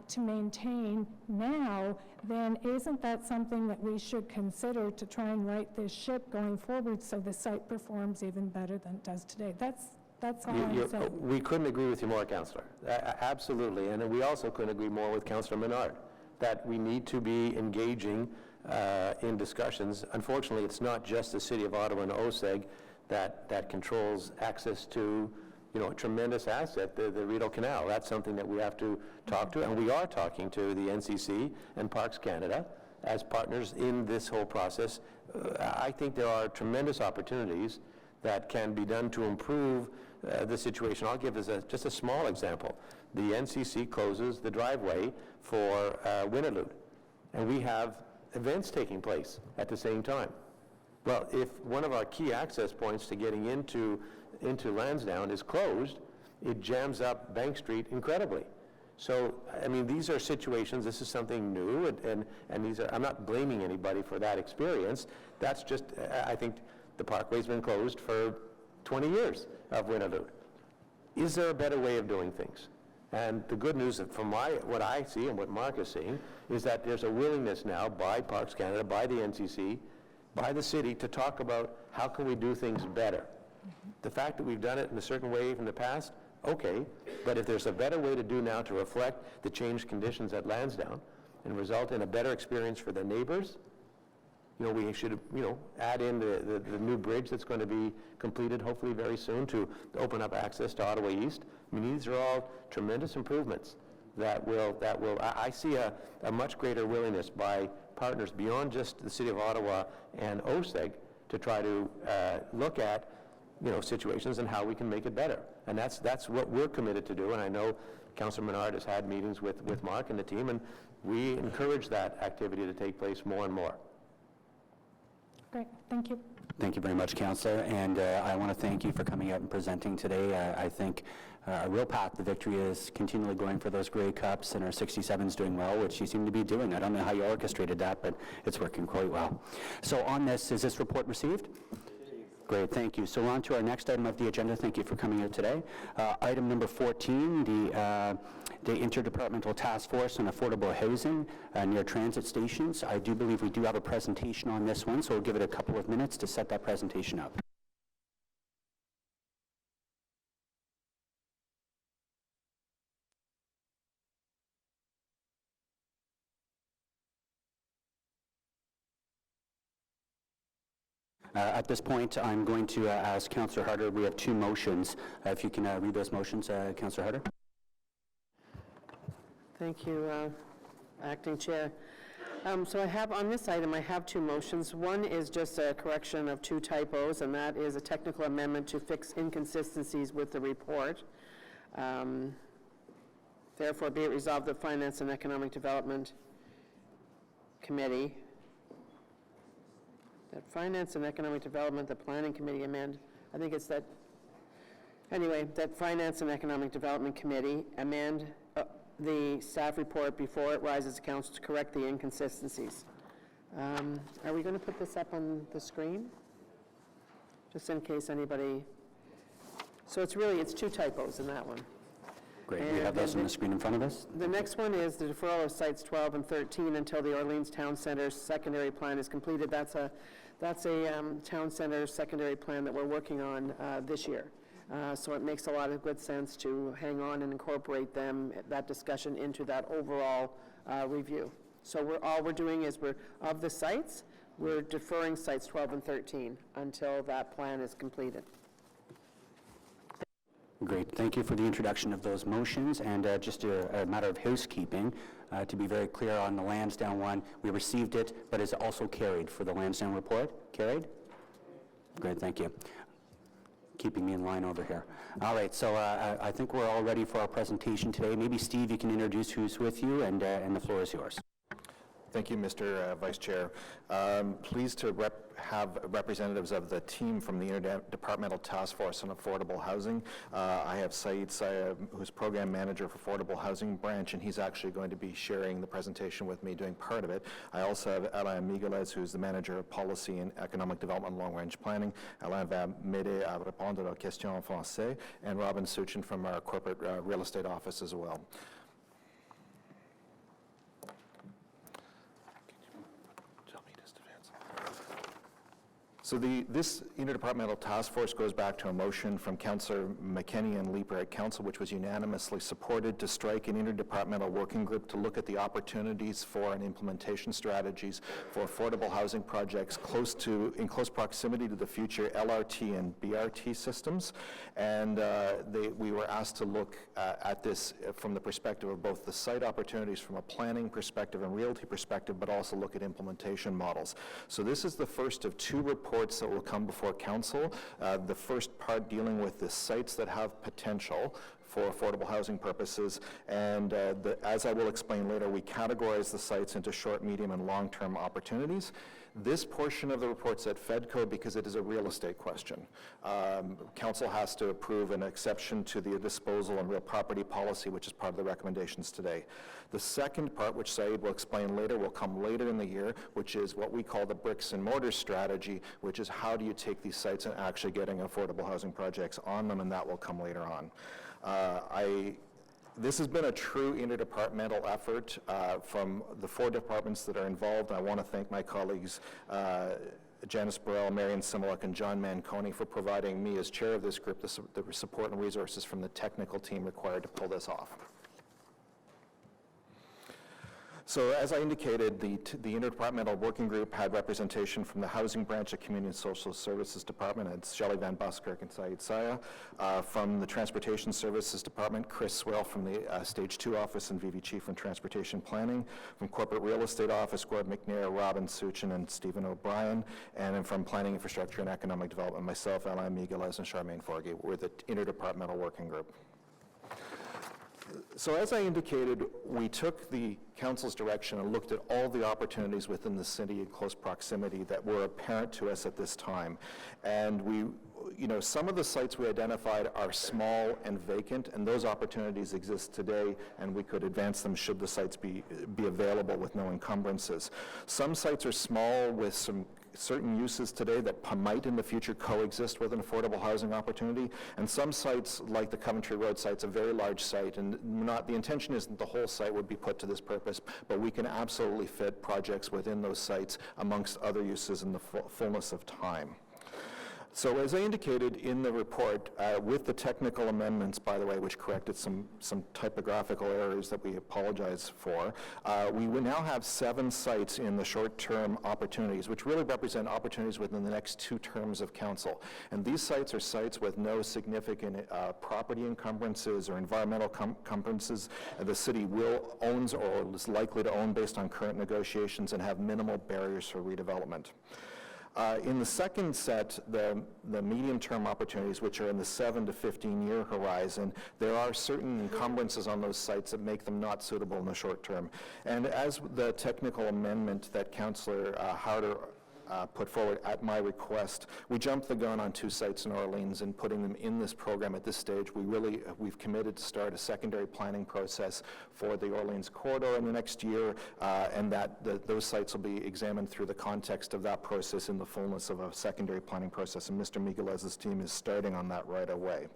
to maintain now, then isn't that something that we should consider to try and right this ship going forward so the site performs even better than it does today? That's all I'm saying. We couldn't agree with you more, Councillor. Absolutely. And we also couldn't agree more with Councillor Menard, that we need to be engaging in discussions. Unfortunately, it's not just the City of Ottawa and OSEG that controls access to a tremendous asset, the Rideau Canal. That's something that we have to talk to, and we are talking to the NCC and Parks Canada as partners in this whole process. I think there are tremendous opportunities that can be done to improve the situation. I'll give just a small example. The NCC closes the driveway for Winterlude, and we have events taking place at the same time. Well, if one of our key access points to getting into Lansdowne is closed, it jams up Bank Street incredibly. So, I mean, these are situations, this is something new, and these are, I'm not blaming anybody for that experience. That's just, I think the Parkway's been closed for 20 years of Winterlude. Is there a better way of doing things? And the good news from what I see and what Mark is seeing is that there's a willingness now by Parks Canada, by the NCC, by the city to talk about how can we do things better. The fact that we've done it in a certain way in the past, okay, but if there's a better way to do now to reflect the changed conditions at Lansdowne and result in a better experience for the neighbors, we should, add in the new bridge that's going to be completed hopefully very soon to open up access to Ottawa East. I mean, these are all tremendous improvements that will, I see a much greater willingness by partners beyond just the City of Ottawa and OSEG to try to look at, situations and how we can make it better. And that's what we're committed to do. And I know Councillor Menard has had meetings with Mark and the team, and we encourage that activity to take place more and more. Great, thank you. Thank you very much, Councillor, and I want to thank you for coming out and presenting today. I think a real path to victory is continually going for those Grey Cups, and our 67's doing well, which you seem to be doing. I don't know how you orchestrated that, but it's working quite well. So on this, is this report received? Great, thank you. So on to our next item of the agenda. Thank you for coming out today. Item number 14, the Interdepartmental Task Force on Affordable Housing near transit stations. I do believe we do have a presentation on this one, so we'll give it a couple of minutes to set that presentation up. At this point, I'm going to ask Councillor Harder, we have two motions. If you can read those motions, Councillor Harder. Thank you, Acting Chair. So I have, on this item, I have two motions. One is just a correction of two typos, and that is a technical amendment to fix inconsistencies with the report. Therefore, be it resolved that Finance and Economic Development Committee, that Finance and Economic Development, the Planning Committee amend, I think it's that, anyway, that Finance and Economic Development Committee amend the staff report before it rises to council to correct the inconsistencies. Are we going to put this up on the screen? Just in case anybody, so it's two typos in that one. Great, we have those on the screen in front of us. The next one is the deferral of sites 12 and 13 until the Orleans Town Center's secondary plan is completed. That's a town center secondary plan that we're working on this year. So it makes a lot of good sense to hang on and incorporate that discussion into that overall review. So all we're doing is of the sites, we're deferring sites 12 and 13 until that plan is completed. Great, thank you for the introduction of those motions, and just a matter of housekeeping, to be very clear on the Lansdowne one, we received it, but is it also carried for the Lansdowne report? Carried? Great, thank you. Keeping me in line over here. All right, so I think we're all ready for our presentation today. Maybe Steve, you can introduce who's with you, and the floor is yours. Thank you, Mr. Vice Chair. Pleased to have representatives of the team from the Interdepartmental Task Force on Affordable Housing. I have Saeed Sayed, who's Program Manager for Affordable Housing Branch, and he's actually going to be sharing the presentation with me, doing part of it. I also have Alain Miguelez, who's the Manager of Policy and Economic Development Long Range Planning. Alain va m'aider à répondre aux questions en français, and Robin Suchin from our Corporate Real Estate Office as well. So this interdepartmental task force goes back to a motion from Councillor McKenney and Leaper at Council, which was unanimously supported to strike an interdepartmental working group to look at the opportunities for and implementation strategies for affordable housing projects in close proximity to the future LRT and BRT systems. And we were asked to look at this from the perspective of both the site opportunities from a planning perspective and realty perspective, but also look at implementation models. So this is the first of two reports that will come before council. The first part dealing with the sites that have potential for affordable housing purposes, and as I will explain later, we categorize the sites into short, medium, and long-term opportunities. This portion of the report's at FEDCO because it is a real estate question. Council has to approve an exception to the disposal and real property policy, which is part of the recommendations today. The second part, which Saeed will explain later, will come later in the year, which is what we call the bricks and mortar strategy, which is how do you take these sites and actually getting affordable housing projects on them, and that will come later on. This has been a true interdepartmental effort from the four departments that are involved. I want to thank my colleagues Janice Burrell, Marion Similuk, and John Manconi for providing me as chair of this group the support and resources from the technical team required to pull this off. So as I indicated, the Interdepartmental Working Group had representation from the Housing Branch, the Community and Social Services Department, it's Shelley Van Buskirk and Saeed Sayed. From the Transportation Services Department, Chris Swell from the Stage 2 Office and Vivi Chief from Transportation Planning. From Corporate Real Estate Office, Gordon McNair, Robin Suchin, and Stephen O'Brien. And then from Planning, Infrastructure, and Economic Development, myself, Alain Miguelez, and Charmaine Forgey. We're the Interdepartmental Working Group. So as I indicated, we took the council's direction and looked at all the opportunities within the city in close proximity that were apparent to us at this time. And we, some of the sites we identified are small and vacant, and those opportunities exist today, and we could advance them should the sites be available with no encumbrances. Some sites are small with some certain uses today that might in the future coexist with an affordable housing opportunity, and some sites, like the Coventry Road site's a very large site, and the intention isn't the whole site would be put to this purpose, but we can absolutely fit projects within those sites amongst other uses in the fullness of time. So as I indicated in the report, with the technical amendments, by the way, which corrected some typographical errors that we apologize for, we will now have 7 sites in the short-term opportunities, which really represent opportunities within the next 2 terms of council. And these sites are sites with no significant property encumbrances or environmental encumbrances. The city owns or is likely to own based on current negotiations and have minimal barriers for redevelopment. In the second set, the medium-term opportunities, which are in the 7 to 15-year horizon, there are certain encumbrances on those sites that make them not suitable in the short term. And as the technical amendment that Councillor Harder put forward at my request, we jumped the gun on 2 sites in Orleans and putting them in this program at this stage. We've committed to start a secondary planning process for the Orleans corridor in the next year, and those sites will be examined through the context of that process in the fullness of a secondary planning process, and Mr. Miguelez's team is starting on that right away.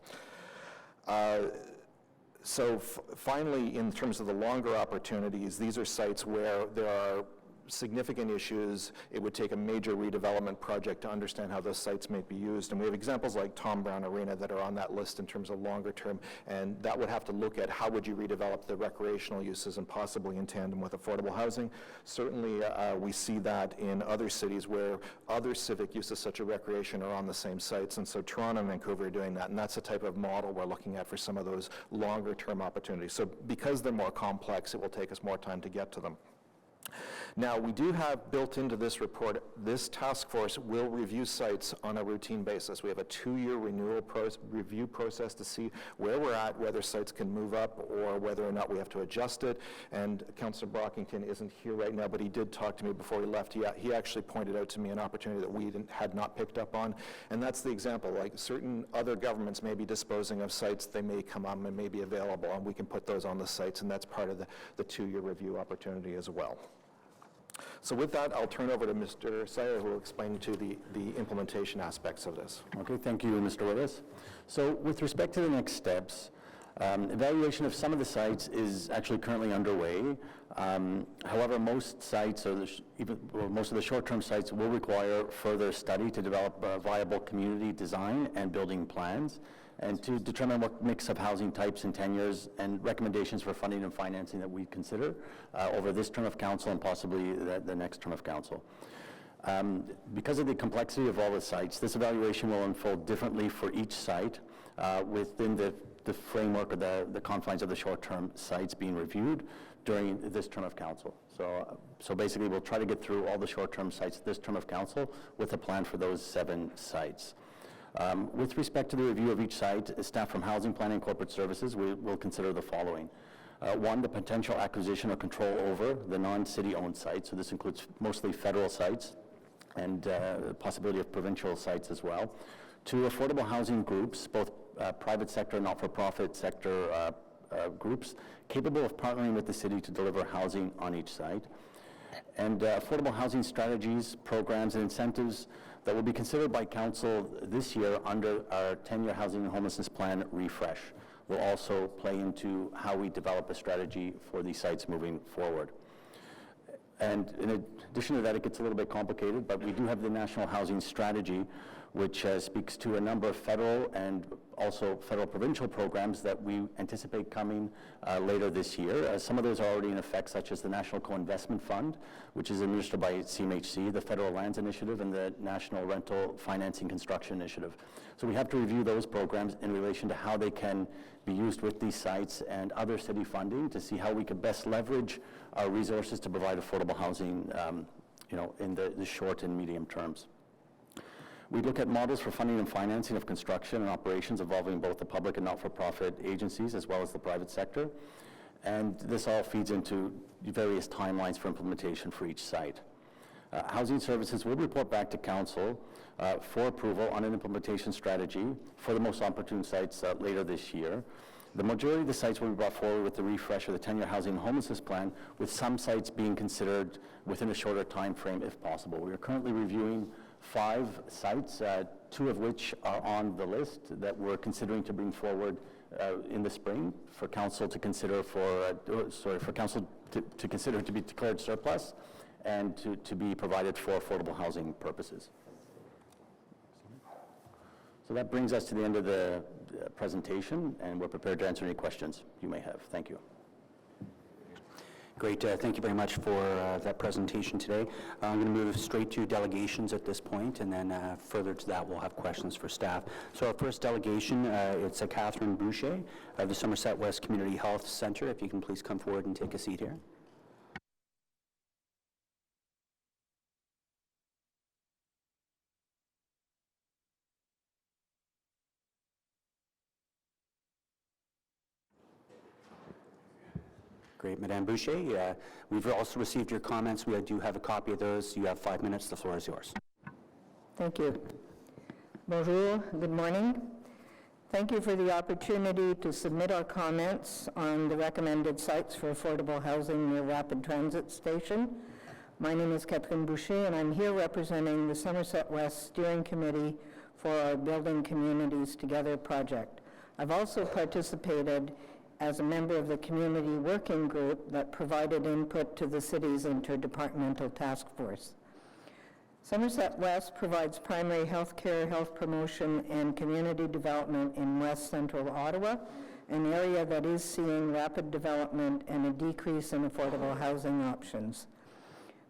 So finally, in terms of the longer opportunities, these are sites where there are significant issues. It would take a major redevelopment project to understand how those sites may be used. And we have examples like Tom Brown Arena that are on that list in terms of longer term, and that would have to look at how would you redevelop the recreational uses and possibly in tandem with affordable housing. Certainly we see that in other cities where other civic uses such as recreation are on the same sites, and so Toronto and Vancouver are doing that, and that's the type of model we're looking at for some of those longer term opportunities. So because they're more complex, it will take us more time to get to them. Now, we do have built into this report, this task force will review sites on a routine basis. We have a 2-year review process to see where we're at, whether sites can move up or whether or not we have to adjust it. And Councillor Brockington isn't here right now, but he did talk to me before he left. He actually pointed out to me an opportunity that we had not picked up on, and that's the example. Like certain other governments may be disposing of sites, they may come up and may be available, and we can put those on the sites, and that's part of the 2-year review opportunity as well. So with that, I'll turn over to Mr. Sayer, who will explain to the implementation aspects of this. Okay, thank you, Mr. Willis. So with respect to the next steps, evaluation of some of the sites is actually currently underway. However, most sites, or most of the short-term sites, will require further study to develop viable community design and building plans, and to determine what mix of housing types and tenures and recommendations for funding and financing that we consider over this term of council and possibly the next term of council. Because of the complexity of all the sites, this evaluation will unfold differently for each site within the framework of the confines of the short-term sites being reviewed during this term of council. So basically, we'll try to get through all the short-term sites this term of council with a plan for those 7 sites. With respect to the review of each site, staff from Housing, Planning, and Corporate Services will consider the following. 1, the potential acquisition or control over the non-city owned sites, so this includes mostly federal sites and the possibility of provincial sites as well. 2, affordable housing groups, both private sector and not-for-profit sector groups, capable of partnering with the city to deliver housing on each site. And affordable housing strategies, programs, and incentives that will be considered by council this year under our 10-year housing and homelessness plan refresh will also play into how we develop a strategy for these sites moving forward. And in addition to that, it gets a little bit complicated, but we do have the National Housing Strategy, which speaks to a number of federal and also federal provincial programs that we anticipate coming later this year. Some of those are already in effect, such as the National Co-Investment Fund, which is administered by CMHC, the Federal Lands Initiative, and the National Rental Financing Construction Initiative. So we have to review those programs in relation to how they can be used with these sites and other city funding to see how we could best leverage our resources to provide affordable housing in the short and medium terms. We look at models for funding and financing of construction and operations involving both the public and not-for-profit agencies as well as the private sector. And this all feeds into various timelines for implementation for each site. Housing Services will report back to Council for approval on an implementation strategy for the most opportune sites later this year. The majority of the sites will be brought forward with the refresh of the 10-year housing and homelessness plan, with some sites being considered within a shorter time frame if possible. We are currently reviewing 5 sites, 2 of which are on the list that we're considering to bring forward in the spring for Council to consider to consider to be declared surplus and to be provided for affordable housing purposes. So that brings us to the end of the presentation, and we're prepared to answer any questions you may have. Thank you. Great. Thank you very much for that presentation today. I'm going to move straight to delegations at this point, and then further to that, we'll have questions for staff. So our first delegation, it's Catherine Boucher of the Somerset West Community Health Centre. If you can please come forward and take a seat here. Great, Madame Boucher. We've also received your comments. We do have a copy of those. You have 5 minutes. The floor is yours. Thank you. Bonjour, good morning. Thank you for the opportunity to submit our comments on the recommended sites for affordable housing near Rapid Transit Station. My name is Catherine Boucher, and I'm here representing the Somerset West Steering Committee for our Building Communities Together project. I've also participated as a member of the community working group that provided input to the city's interdepartmental task force. Somerset West provides primary health care, health promotion, and community development in West Central Ottawa, an area that is seeing rapid development and a decrease in affordable housing options.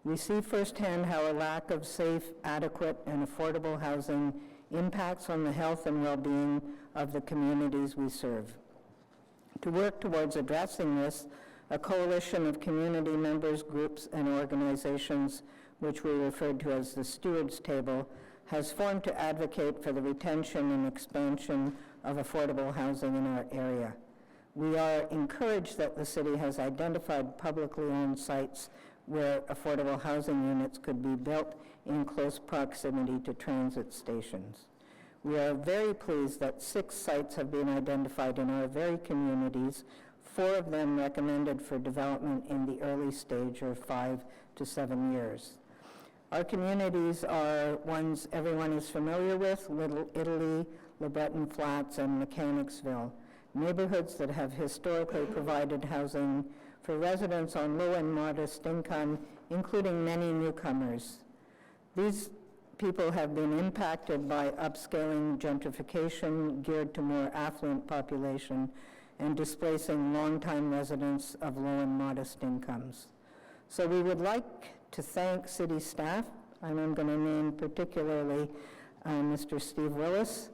We see firsthand how a lack of safe, adequate, and affordable housing impacts on the health and well-being of the communities we serve. To work towards addressing this, a coalition of community members, groups, and organizations, which we referred to as the Stewards Table, has formed to advocate for the retention and expansion of affordable housing in our area. We are encouraged that the city has identified publicly owned sites where affordable housing units could be built in close proximity to transit stations. We are very pleased that 6 sites have been identified in our very communities, 4 of them recommended for development in the early stage or 5 to 7 years. Our communities are ones everyone is familiar with: Little Italy, LeBreton Flats, and Mechanicsville, neighborhoods that have historically provided housing for residents on low and modest income, including many newcomers. These people have been impacted by upscaling gentrification geared to more affluent population and displacing longtime residents of low and modest incomes. So we would like to thank city staff, and I'm going to name particularly Mr. Steve Willis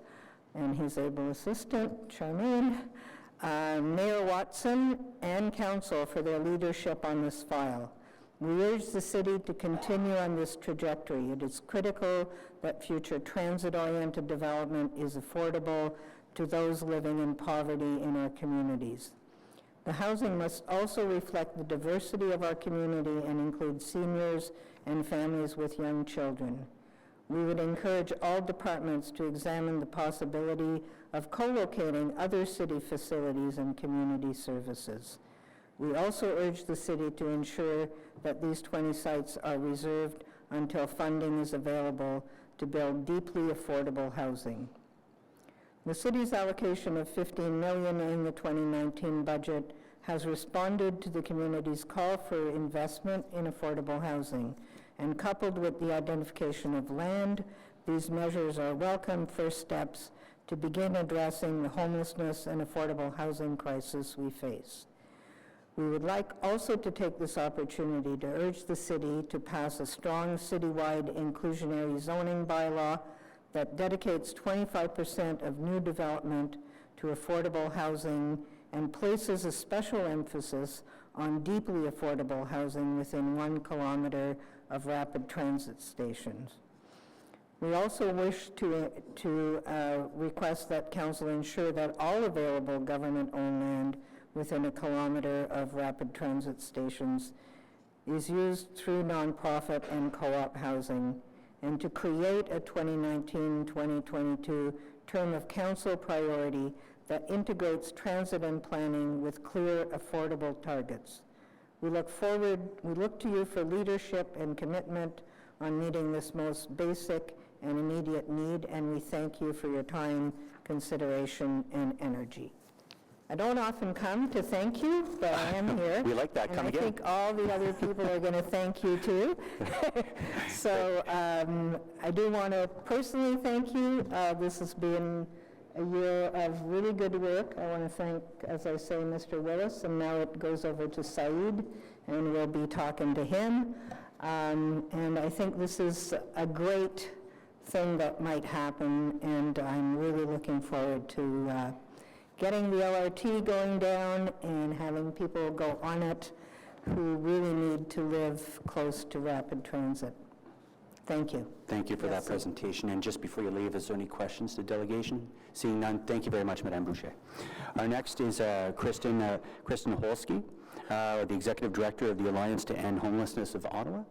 and his able assistant, Charmaine, Mayor Watson, and Council for their leadership on this file. We urge the city to continue on this trajectory. It is critical that future transit-oriented development is affordable to those living in poverty in our communities. The housing must also reflect the diversity of our community and include seniors and families with young children. We would encourage all departments to examine the possibility of co-locating other city facilities and community services. We also urge the city to ensure that these 20 sites are reserved until funding is available to build deeply affordable housing. The city's allocation of $15 million in the 2019 budget has responded to the community's call for investment in affordable housing, and coupled with the identification of land, these measures are welcome first steps to begin addressing the homelessness and affordable housing crisis we face. We would like also to take this opportunity to urge the city to pass a strong citywide inclusionary zoning bylaw that dedicates 25% of new development to affordable housing and places a special emphasis on deeply affordable housing within 1 kilometer of rapid transit stations. We also wish to request that council ensure that all available government-owned land within a kilometer of rapid transit stations is used through nonprofit and co-op housing, and to create a 2019-2022 term of council priority that integrates transit and planning with clear, affordable targets. We look to you for leadership and commitment on meeting this most basic and immediate need, and we thank you for your time, consideration, and energy. I don't often come to thank you, but I am here. We like that. Come again. And I think all the other people are going to thank you too. So I do want to personally thank you. This has been a year of really good work. I want to thank, as I say, Mr. Willis, and now it goes over to Saeed, and we'll be talking to him. And I think this is a great thing that might happen, and I'm really looking forward to getting the LRT going down and having people go on it who really need to live close to rapid transit. Thank you. Thank you for that presentation. And just before you leave, is there any questions to delegation? Seeing none, thank you very much, Madame Boucher. Our next is Kristen Holsky, the Executive Director of the Alliance to End Homelessness of Ottawa.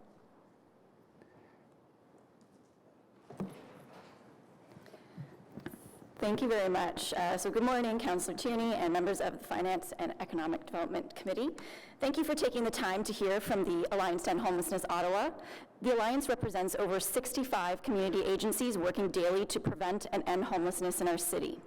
Thank you very much. So good morning, Councillor Tierney and members of the Finance and Economic Development Committee. Thank you for taking the time to hear from the Alliance to End Homelessness Ottawa. The Alliance represents over 65 community agencies working daily to prevent and end homelessness in our city.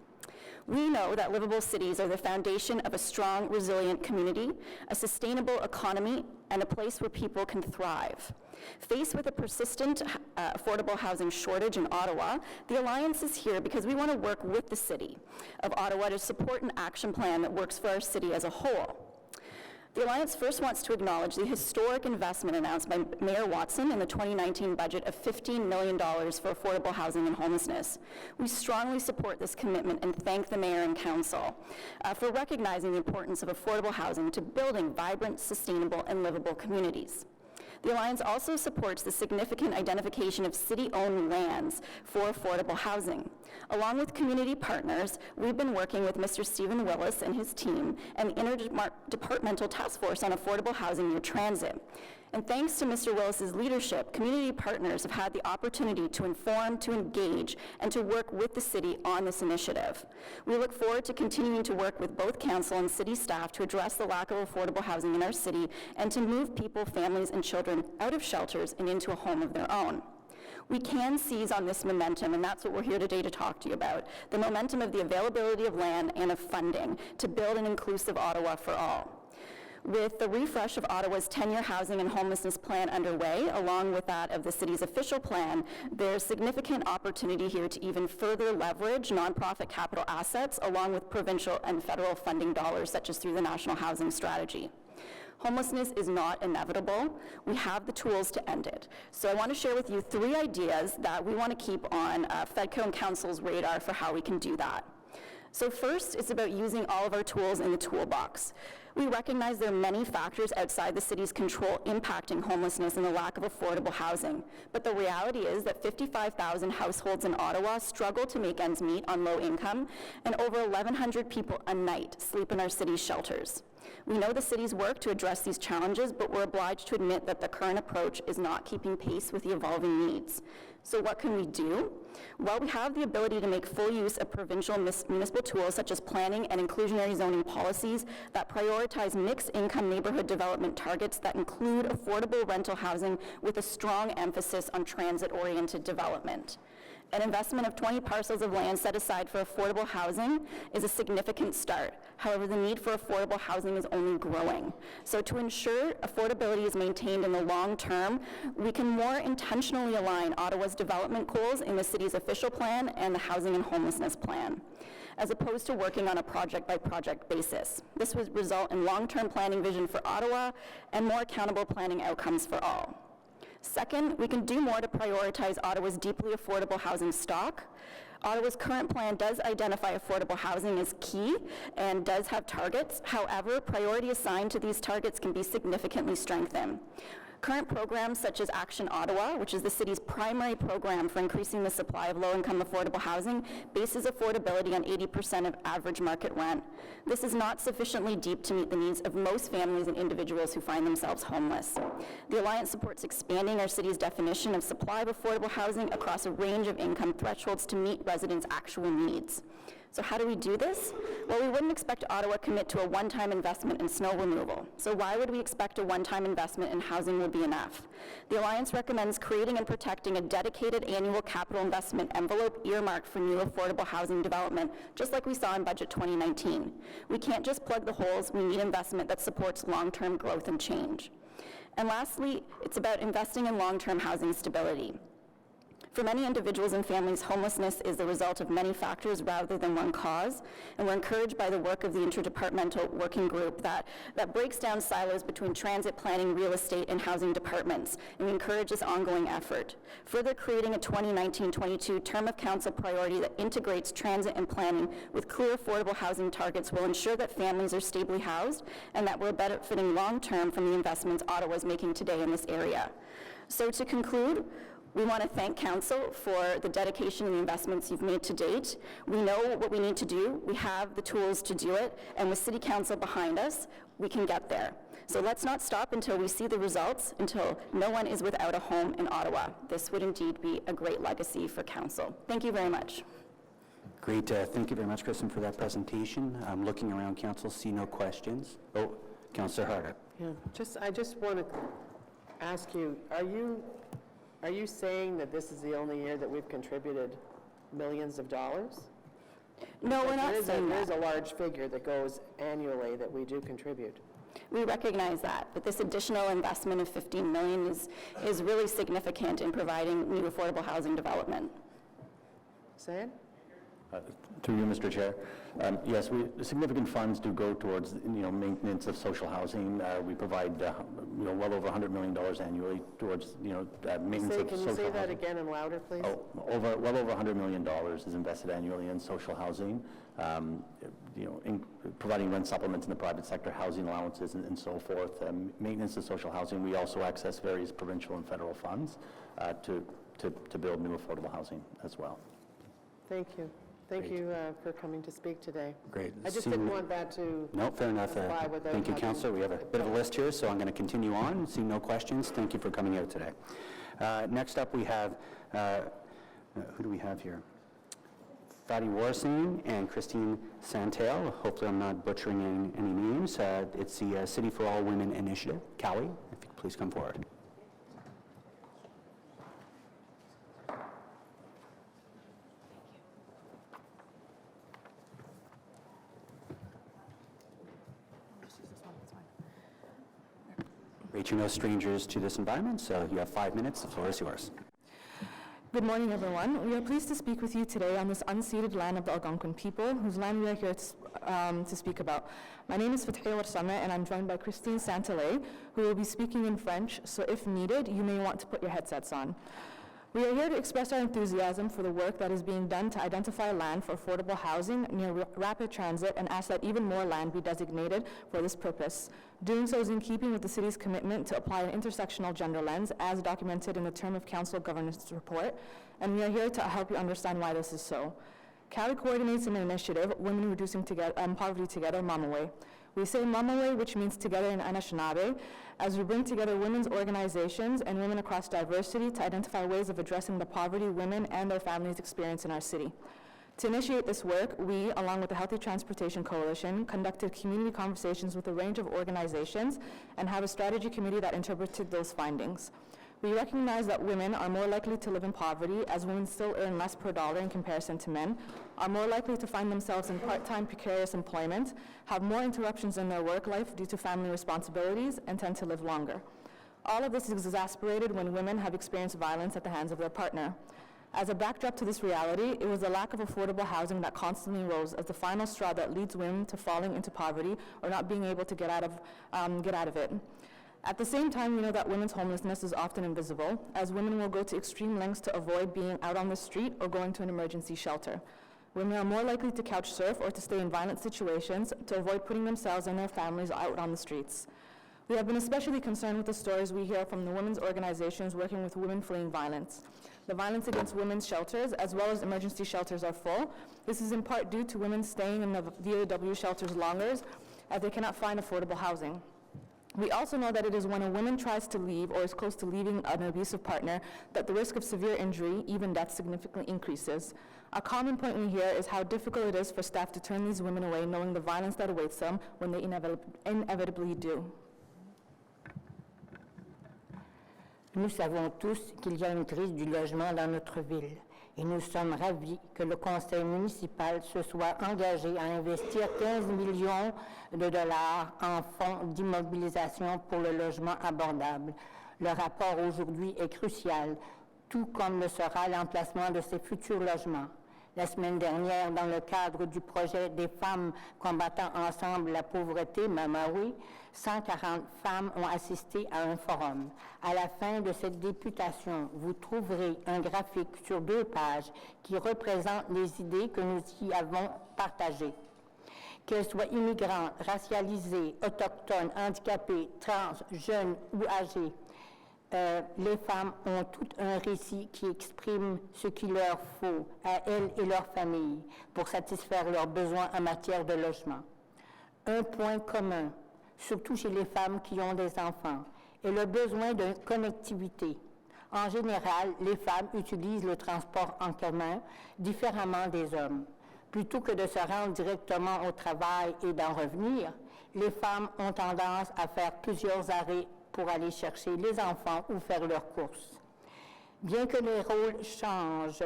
We know that livable cities are the foundation of a strong, resilient community, a sustainable economy, and a place where people can thrive. Faced with a persistent affordable housing shortage in Ottawa, the Alliance is here because we want to work with the City of Ottawa to support an action plan that works for our city as a whole. The Alliance first wants to acknowledge the historic investment announced by Mayor Watson in the 2019 budget of $15 million for affordable housing and homelessness. We strongly support this commitment and thank the Mayor and Council for recognizing the importance of affordable housing to building vibrant, sustainable, and livable communities. The Alliance also supports the significant identification of city-owned lands for affordable housing. Along with community partners, we've been working with Mr. Stephen Willis and his team and the Interdepartmental Task Force on Affordable Housing near Transit. And thanks to Mr. Willis's leadership, community partners have had the opportunity to inform, to engage, and to work with the city on this initiative. We look forward to continuing to work with both council and city staff to address the lack of affordable housing in our city and to move people, families, and children out of shelters and into a home of their own. We can seize on this momentum, and that's what we're here today to talk to you about, the momentum of the availability of land and of funding to build an inclusive Ottawa for all. With the refresh of Ottawa's 10-year housing and homelessness plan underway, along with that of the city's official plan, there's significant opportunity here to even further leverage nonprofit capital assets, along with provincial and federal funding dollars, such as through the National Housing Strategy. Homelessness is not inevitable. We have the tools to end it. So I want to share with you 3 ideas that we want to keep on FEDCO and Council's radar for how we can do that. So first, it's about using all of our tools in the toolbox. We recognize there are many factors outside the city's control impacting homelessness and the lack of affordable housing. But the reality is that 55,000 households in Ottawa struggle to make ends meet on low income, and over 1,100 people a night sleep in our city's shelters. We know the city's work to address these challenges, but we're obliged to admit that the current approach is not keeping pace with the evolving needs. So what can we do? Well, we have the ability to make full use of provincial municipal tools such as planning and inclusionary zoning policies that prioritize mixed income neighborhood development targets that include affordable rental housing with a strong emphasis on transit-oriented development. An investment of 20 parcels of land set aside for affordable housing is a significant start. However, the need for affordable housing is only growing. So to ensure affordability is maintained in the long term, we can more intentionally align Ottawa's development goals in the city's official plan and the housing and homelessness plan, as opposed to working on a project-by-project basis. This would result in long-term planning vision for Ottawa and more accountable planning outcomes for all. Second, we can do more to prioritize Ottawa's deeply affordable housing stock. Ottawa's current plan does identify affordable housing as key and does have targets. However, priority assigned to these targets can be significantly strengthened. Current programs such as Action Ottawa, which is the city's primary program for increasing the supply of low-income affordable housing, bases affordability on 80% of average market rent. This is not sufficiently deep to meet the needs of most families and individuals who find themselves homeless. The Alliance supports expanding our city's definition of supply of affordable housing across a range of income thresholds to meet residents' actual needs. So how do we do this? Well, we wouldn't expect Ottawa to commit to a one-time investment in snow removal. So why would we expect a one-time investment in housing will be enough? The Alliance recommends creating and protecting a dedicated annual capital investment envelope earmarked for new affordable housing development, just like we saw in Budget 2019. We can't just plug the holes, we need investment that supports long-term growth and change. And lastly, it's about investing in long-term housing stability. For many individuals and families, homelessness is the result of many factors rather than one cause, and we're encouraged by the work of the interdepartmental working group that breaks down silos between transit planning, real estate, and housing departments, and we encourage this ongoing effort. Further creating a 2019-22 term of council priority that integrates transit and planning with clear affordable housing targets will ensure that families are stably housed and that we're benefiting long-term from the investments Ottawa is making today in this area. So to conclude, we want to thank Council for the dedication and the investments you've made to date. We know what we need to do. We have the tools to do it. And with City Council behind us, we can get there. So let's not stop until we see the results, until no one is without a home in Ottawa. This would indeed be a great legacy for Council. Thank you very much. Great. Thank you very much, Kristen, for that presentation. I'm looking around Council, see no questions. Oh, Councillor Harder. Yeah, I just want to ask you, are you saying that this is the only year that we've contributed millions of dollars? No, we're not saying There is that. a large figure that goes annually that we do contribute. We recognize that, but this additional investment of $15 million is really significant in providing new affordable housing development. Say it? To you, Mr. Chair. Yes, significant funds do go towards, maintenance of social housing. We provide, well over $100 million annually towards, maintenance of social housing. Can you say that again and louder, please? Well over $100 million is invested annually in social housing, providing rent supplements in the private sector, housing allowances, and so forth. Maintenance of social housing. We also access various provincial and federal funds to build new affordable housing as well. Thank you. Thank you for coming to speak today. Great. I just didn't want that to... No, fair enough. apply without Thank you, having- Councillor. We have a bit of a list here, so I'm going to continue on. Seeing no questions, thank you for coming out today. Next up, we have, who do we have here? Fadi Warasing and Christine Santel. Hopefully I'm not butchering any names. It's the City for All Women Initiative. Callie, if you could please come forward. Great, you're no strangers to this environment, so you have 5 minutes. The floor is yours. Good morning, everyone. We are pleased to speak with you today on this unceded land of the Algonquin people, whose land we are here to speak about. My name is Fathiya Warsame, and I'm joined by Christine Santelay, who will be speaking in French, so if needed, you may want to put your headsets on. We are here to express our enthusiasm for the work that is being done to identify land for affordable housing near rapid transit and ask that even more land be designated for this purpose. Doing so is in keeping with the city's commitment to apply an intersectional gender lens as documented in the Term of Council Governance Report, and we are here to help you understand why this is so. Cali coordinates an initiative, Women Reducing Poverty Together, Mamaway. We say Mamaway, which means together in Anishinaabe, as we bring together women's organizations and women across diversity to identify ways of addressing the poverty women and their families experience in our city. To initiate this work, we, along with the Healthy Transportation Coalition, conducted community conversations with a range of organizations and have a strategy committee that interpreted those findings. We recognize that women are more likely to live in poverty, as women still earn less per dollar in comparison to men, are more likely to find themselves in part-time precarious employment, have more interruptions in their work life due to family responsibilities, and tend to live longer. All of this is exacerbated when women have experienced violence at the hands of their partner. As a backdrop to this reality, it was the lack of affordable housing that constantly rose as the final straw that leads women to falling into poverty or not being able to get out of it. At the same time, we know that women's homelessness is often invisible, as women will go to extreme lengths to avoid being out on the street or going to an emergency shelter. Women are more likely to couch surf or to stay in violent situations to avoid putting themselves and their families out on the streets. We have been especially concerned with the stories we hear from the women's organizations working with women fleeing violence. The violence against women's shelters, as well as emergency shelters, are full. This is in part due to women staying in the VAW shelters longer, as they cannot find affordable housing. We also know that it is when a woman tries to leave or is close to leaving an abusive partner that the risk of severe injury, even death, significantly increases. A common point we hear is how difficult it is for staff to turn these women away, knowing the violence that awaits them when they inevitably do. Nous savons tous qu'il y a une crise du logement dans notre ville et nous sommes ravis que le conseil municipal se soit engagé à investir 15 millions de dollars en fonds d'immobilisation pour le logement abordable. Le rapport aujourd'hui est crucial, tout comme le sera l'emplacement de ces futurs logements. La semaine dernière, dans le cadre du projet des femmes combattant ensemble la pauvreté, Mamawi, 140 femmes ont assisté à un forum. À la fin de cette députation, vous trouverez un graphique sur 2 pages qui représente les idées que nous y avons partagées. Qu'elles soient immigrantes, racialisées, autochtones, handicapées, trans, jeunes ou âgées, les femmes ont tout un récit qui exprime ce qu'il leur faut à elles et leurs familles pour satisfaire leurs besoins en matière de logement. Un point commun, surtout chez les femmes qui ont des enfants, est le besoin de connectivité. En général, les femmes utilisent le transport en commun différemment des hommes. Plutôt que de se rendre directement au travail et d'en revenir, les femmes ont tendance à faire plusieurs arrêts pour aller chercher les enfants ou faire leurs courses. Bien que les rôles changent,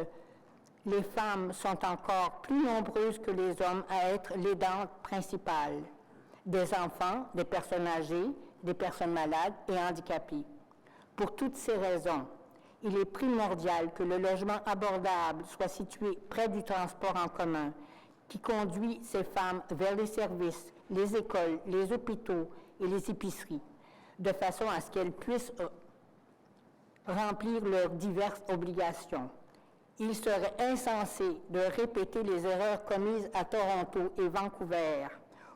les femmes sont encore plus nombreuses que les hommes à être l'aidantes principales des enfants, des personnes âgées, des personnes malades et handicapées. Pour toutes ces raisons, il est primordial que le logement abordable soit situé près du transport en commun, qui conduit ces femmes vers les services, les écoles, les hôpitaux et les épiceries, de façon à ce qu'elles puissent remplir leurs diverses obligations. Il serait insensé de répéter les erreurs commises à Toronto et Vancouver,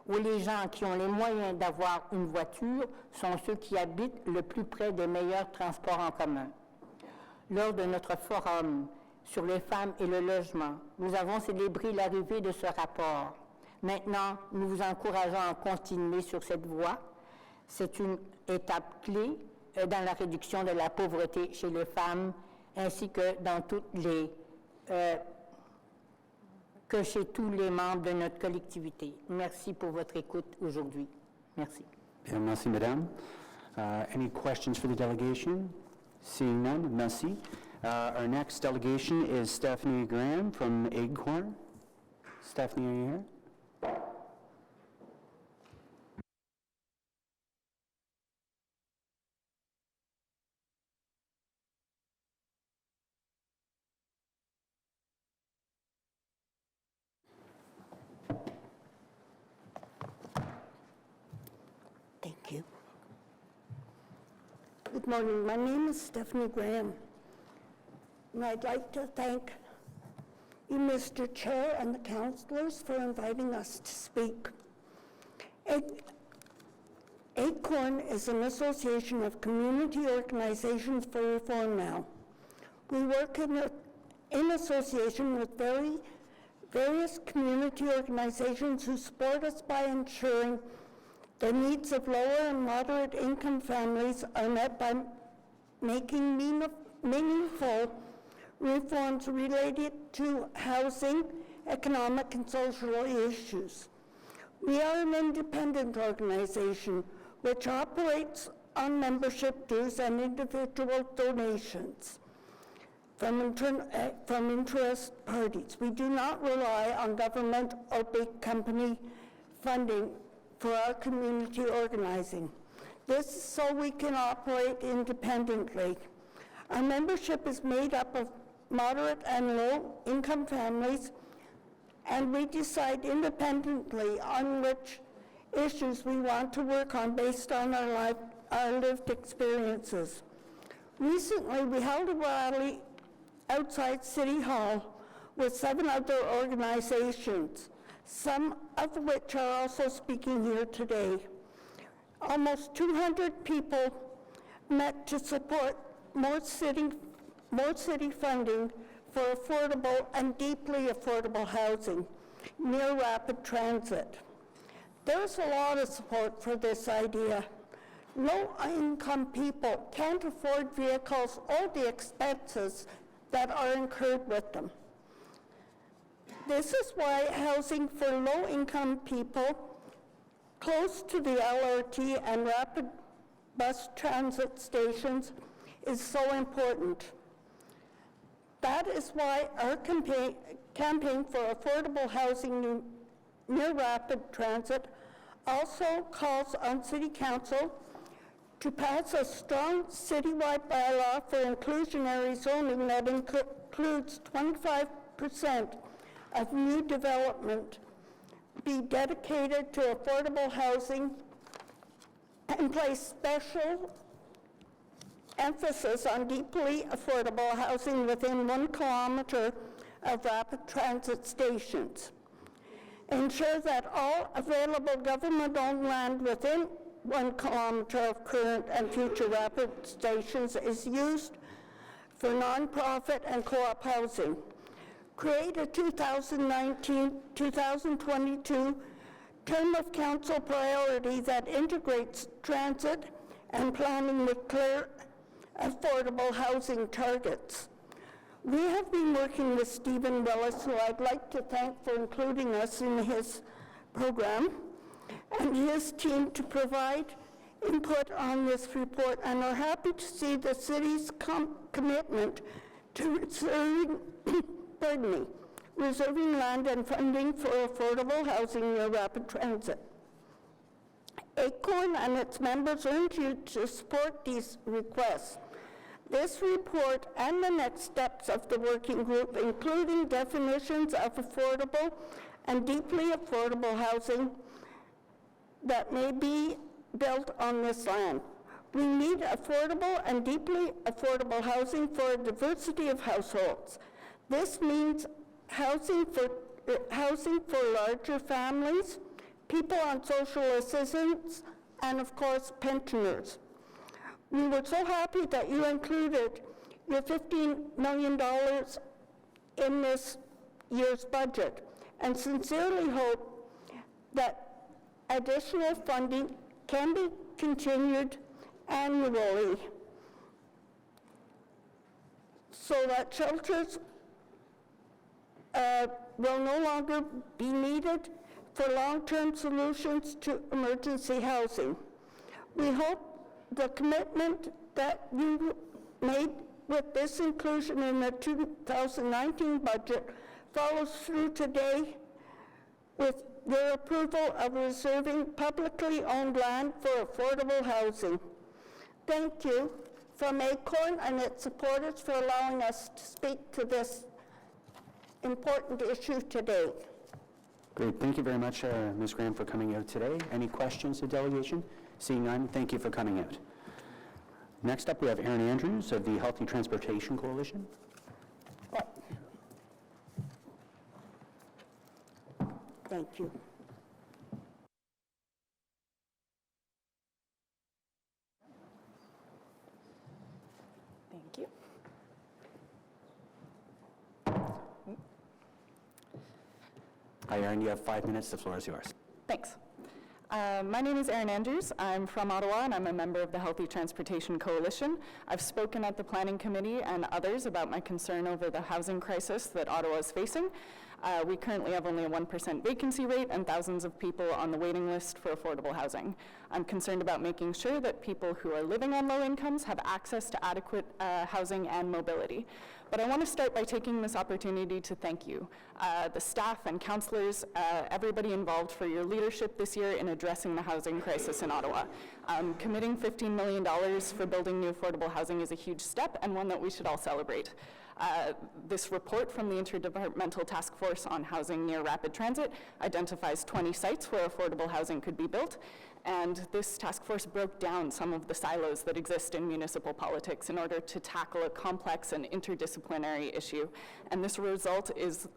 où les gens qui ont les moyens d'avoir une voiture sont ceux qui habitent le plus près des meilleurs transports en commun. Lors de notre forum sur les femmes et le logement, nous avons célébré l'arrivée de ce rapport. Maintenant, nous vous encourageons à continuer sur cette voie. C'est une étape clé dans la réduction de la pauvreté chez les femmes, ainsi que dans que chez tous les membres de notre collectivité. Merci pour votre écoute aujourd'hui. Merci. Bien, merci, Madame. Any questions for the delegation? Seeing none, merci. Our next delegation is Stephanie Graham from Acorn. Stephanie, are you here? Thank you. Good morning. My name is Stephanie Graham, and I'd like to thank you, Mr. Chair, and the councillors for inviting us to speak. ACORN is an association of community organizations for reform now. We work in association with various community organizations who support us by ensuring the needs of lower and moderate income families are met by making meaningful reforms related to housing, economic, and social issues. We are an independent organization which operates on membership dues and individual donations from interest parties. We do not rely on government or big company funding for our community organizing. This is so we can operate independently. Our membership is made up of moderate and low-income families, and we decide independently on which issues we want to work on based on our lived experiences. Recently, we held a rally outside City Hall with 7 other organizations, some of which are also speaking here today. almost 200 people met to support more city funding for affordable and deeply affordable housing near rapid transit. There's a lot of support for this idea. Low-income people can't afford vehicles or the expenses that are incurred with them. This is why housing for low-income people close to the LRT and rapid bus transit stations is so important. That is why our campaign for affordable housing near rapid transit also calls on City Council to pass a strong citywide bylaw for inclusionary zoning that includes 25% of new development be dedicated to affordable housing and place special emphasis on deeply affordable housing within 1 kilometer of rapid transit stations. Ensure that all available government-owned land within 1 kilometer of current and future rapid stations is used for nonprofit and co-op housing. Create a 2019-2022 term of council priority that integrates transit and planning with clear, affordable housing targets. We have been working with Stephen Willis, who I'd like to thank for including us in his program, and his team to provide input on this report, and are happy to see the city's commitment to reserving land and funding for affordable housing near rapid transit. ACORN and its members urge you to support these requests. This report and the next steps of the working group, including definitions of affordable and deeply affordable housing that may be built on this land. We need affordable and deeply affordable housing for a diversity of households. This means housing for larger families, people on social assistance, and of course, pensioners. We were so happy that you included your $15 million in this year's budget, and sincerely hope that additional funding can be continued annually so that shelters will no longer be needed for long-term solutions to emergency housing. We hope the commitment that you made with this inclusion in the 2019 budget follows through today with their approval of reserving publicly owned land for affordable housing. Thank you from ACORN and its supporters for allowing us to speak to this important issue today. Great. Thank you very much, Ms. Graham, for coming out today. Any questions to delegation? Seeing none, thank you for coming out. Next up, we have Erin Andrews of the Healthy Transportation Coalition. Thank you. Thank you. Hi, Erin, you have 5 minutes. The floor is yours. Thanks. My name is Erin Andrews. I'm from Ottawa, and I'm a member of the Healthy Transportation Coalition. I've spoken at the Planning Committee and others about my concern over the housing crisis that Ottawa is facing. We currently have only a 1% vacancy rate and thousands of people on the waiting list for affordable housing. I'm concerned about making sure that people who are living on low incomes have access to adequate housing and mobility. But I want to start by taking this opportunity to thank you, the staff and councillors, everybody involved for your leadership this year in addressing the housing crisis in Ottawa. Committing $15 million for building new affordable housing is a huge step and one that we should all celebrate. This report from the Interdepartmental Task Force on Housing Near Rapid Transit identifies 20 sites where affordable housing could be built, And this task force broke down some of the silos that exist in municipal politics in order to tackle a complex and interdisciplinary issue. And this report is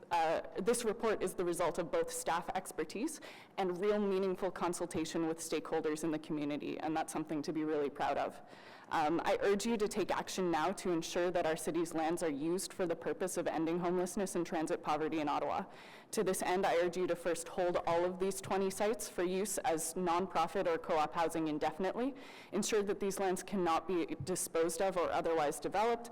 the result of both staff expertise and real meaningful consultation with stakeholders in the community, and that's something to be really proud of. I urge you to take action now to ensure that our city's lands are used for the purpose of ending homelessness and transit poverty in Ottawa. To this end, I urge you to first hold all of these 20 sites for use as nonprofit or co-op housing indefinitely, ensure that these lands cannot be disposed of or otherwise developed,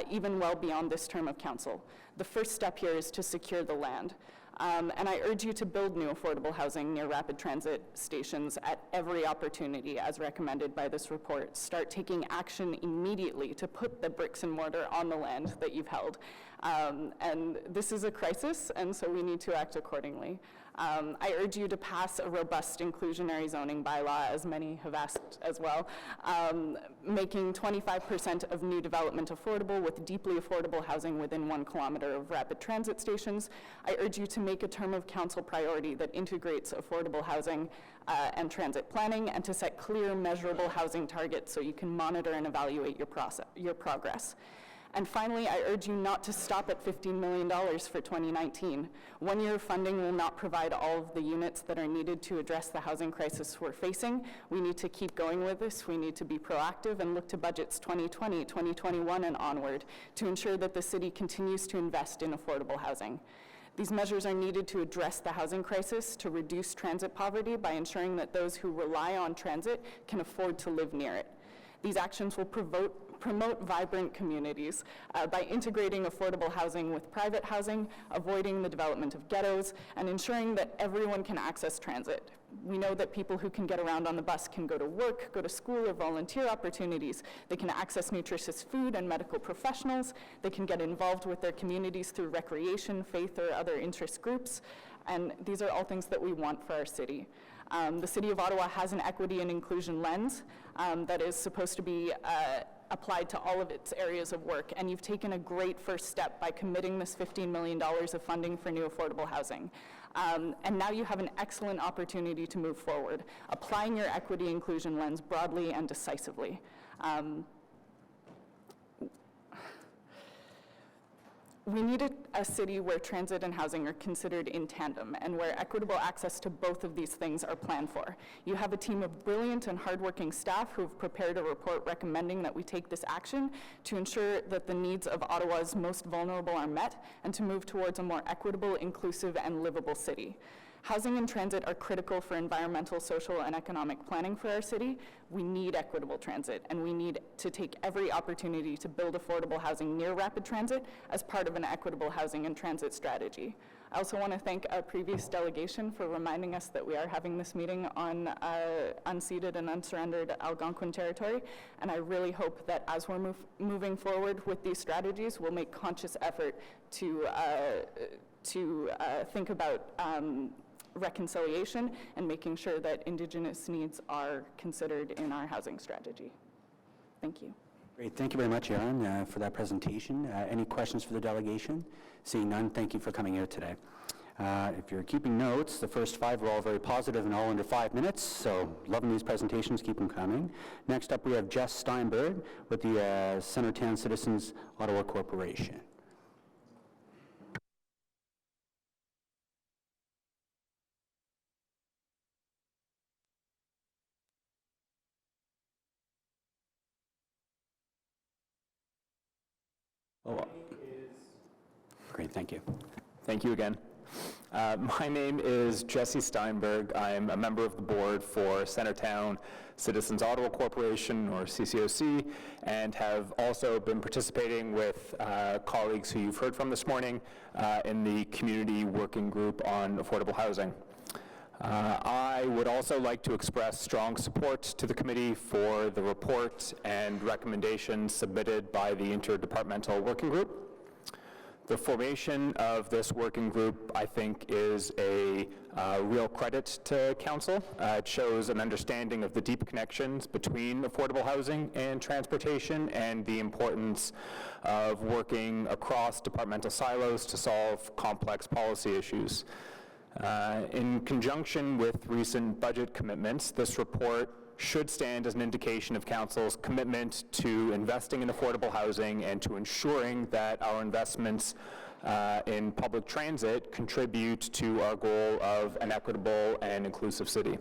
even well beyond this term of council. The first step here is to secure the land. And I urge you to build new affordable housing near rapid transit stations at every opportunity as recommended by this report. Start taking action immediately to put the bricks and mortar on the land that you've held. And this is a crisis, and so we need to act accordingly. I urge you to pass a robust inclusionary zoning bylaw, as many have asked as well, making 25% of new development affordable with deeply affordable housing within 1 kilometer of rapid transit stations. I urge you to make a term of council priority that integrates affordable housing and transit planning, and to set clear, measurable housing targets so you can monitor and evaluate your progress. And finally, I urge you not to stop at $15 million for 2019. 1 year of funding will not provide all of the units that are needed to address the housing crisis we're facing. We need to keep going with this. We need to be proactive and look to budgets 2020, 2021, and onward to ensure that the city continues to invest in affordable housing. These measures are needed to address the housing crisis, to reduce transit poverty by ensuring that those who rely on transit can afford to live near it. These actions will promote vibrant communities by integrating affordable housing with private housing, avoiding the development of ghettos, and ensuring that everyone can access transit. We know that people who can get around on the bus can go to work, go to school, or volunteer opportunities. They can access nutritious food and medical professionals. They can get involved with their communities through recreation, faith, or other interest groups. And these are all things that we want for our city. The City of Ottawa has an equity and inclusion lens that is supposed to be applied to all of its areas of work, and you've taken a great first step by committing this $15 million of funding for new affordable housing. And now you have an excellent opportunity to move forward, applying your equity inclusion lens broadly and decisively. We need a city where transit and housing are considered in tandem, and where equitable access to both of these things are planned for. You have a team of brilliant and hardworking staff who have prepared a report recommending that we take this action to ensure that the needs of Ottawa's most vulnerable are met, and to move towards a more equitable, inclusive, and livable city. Housing and transit are critical for environmental, social, and economic planning for our city. We need equitable transit, and we need to take every opportunity to build affordable housing near rapid transit as part of an equitable housing and transit strategy. I also want to thank our previous delegation for reminding us that we are having this meeting on unceded and unsurrendered Algonquin territory, and I really hope that as we're moving forward with these strategies, we'll make conscious effort to think about reconciliation and making sure that Indigenous needs are considered in our housing strategy. Thank you. Great, thank you very much, Erin, for that presentation. Any questions for the delegation? Seeing none, thank you for coming here today. If you're keeping notes, the first 5 were all very positive and all under 5 minutes, so loving these presentations, keep them coming. Next up, we have Jess Steinberg with the Centertown Citizens Ottawa Corporation. Great, thank you. Thank you again. My name is Jesse Steinberg. I'm a member of the board for Centertown Citizens Ottawa Corporation, or CCOC, and have also been participating with colleagues who you've heard from this morning in the community working group on affordable housing. I would also like to express strong support to the committee for the report and recommendations submitted by the Interdepartmental Working Group. The formation of this working group, I think, is a real credit to Council. It shows an understanding of the deep connections between affordable housing and transportation, and the importance of working across departmental silos to solve complex policy issues. In conjunction with recent budget commitments, this report should stand as an indication of Council's commitment to investing in affordable housing and to ensuring that our investments in public transit contribute to our goal of an equitable and inclusive city.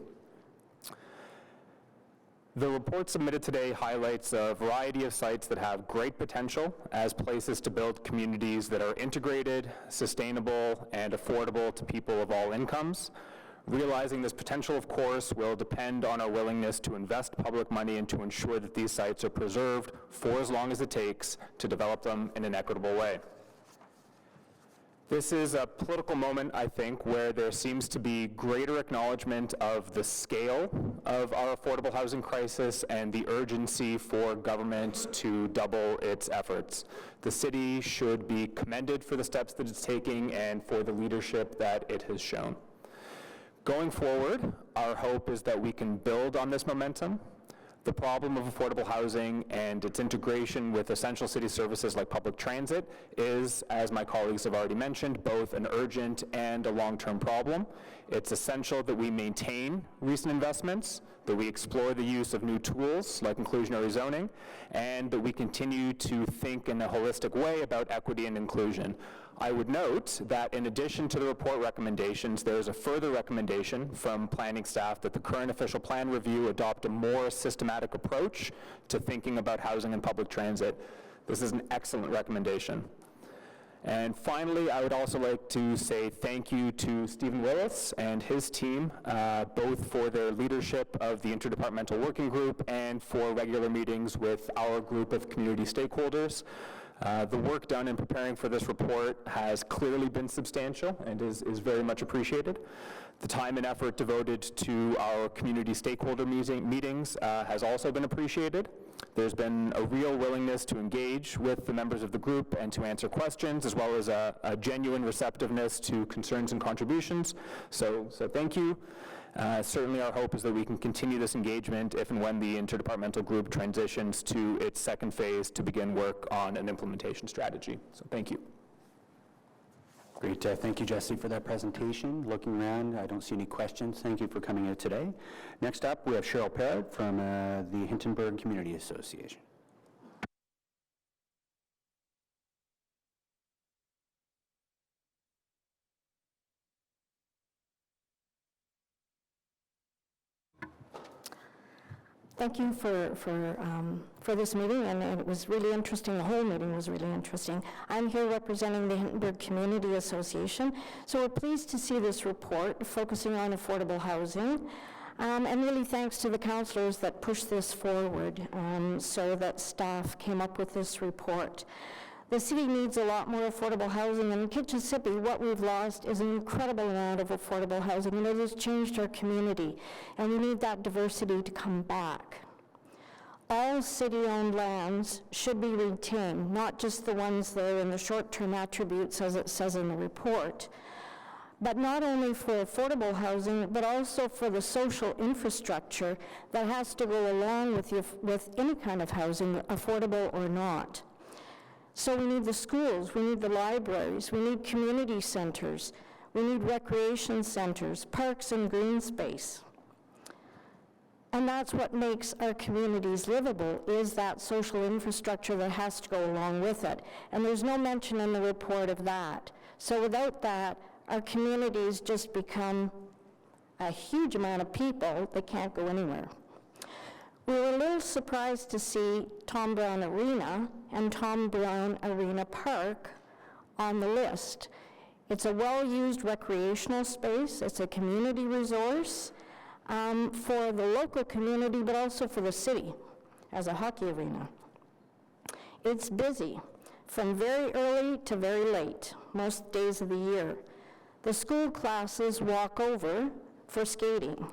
The report submitted today highlights a variety of sites that have great potential as places to build communities that are integrated, sustainable, and affordable to people of all incomes. Realizing this potential, of course, will depend on our willingness to invest public money and to ensure that these sites are preserved for as long as it takes to develop them in an equitable way. This is a political moment, I think, where there seems to be greater acknowledgement of the scale of our affordable housing crisis and the urgency for government to double its efforts. The city should be commended for the steps that it's taking and for the leadership that it has shown. Going forward, our hope is that we can build on this momentum. The problem of affordable housing and its integration with essential city services like public transit is, as my colleagues have already mentioned, both an urgent and a long-term problem. It's essential that we maintain recent investments, that we explore the use of new tools like inclusionary zoning, and that we continue to think in a holistic way about equity and inclusion. I would note that in addition to the report recommendations, there is a further recommendation from planning staff that the current official plan review adopt a more systematic approach to thinking about housing and public transit. This is an excellent recommendation. And finally, I would also like to say thank you to Stephen Willis and his team, both for their leadership of the Interdepartmental Working Group and for regular meetings with our group of community stakeholders. The work done in preparing for this report has clearly been substantial and is very much appreciated. The time and effort devoted to our community stakeholder meetings has also been appreciated. There's been a real willingness to engage with the members of the group and to answer questions, as well as a genuine receptiveness to concerns and contributions. So thank you. Certainly our hope is that we can continue this engagement if and when the interdepartmental group transitions to its second phase to begin work on an implementation strategy. So thank you. Great. Thank you, Jesse, for that presentation. Looking around, I don't see any questions. Thank you for coming out today. Next up, we have Cheryl Parrott from the Hintonburg Community Association. Thank you for this meeting, and it was really interesting. The whole meeting was really interesting. I'm here representing the Hintonburg Community Association, so we're pleased to see this report focusing on affordable housing, and really thanks to the councillors that pushed this forward so that staff came up with this report. The city needs a lot more affordable housing, and in Kitchissippi, what we've lost is an incredible amount of affordable housing, and it has changed our community, and we need that diversity to come back. All city-owned lands should be retained, not just the ones that are in the short-term attributes, as it says in the report, but not only for affordable housing, but also for the social infrastructure that has to go along with any kind of housing, affordable or not. So we need the schools, we need the libraries, we need community centers, we need recreation centers, parks and green space. And that's what makes our communities livable, is that social infrastructure that has to go along with it. And there's no mention in the report of that. So without that, our communities just become a huge amount of people that can't go anywhere. We were a little surprised to see Tom Brown Arena and Tom Brown Arena Park on the list. It's a well-used recreational space. It's a community resource for the local community, but also for the city as a hockey arena. It's busy from very early to very late, most days of the year. The school classes walk over for skating.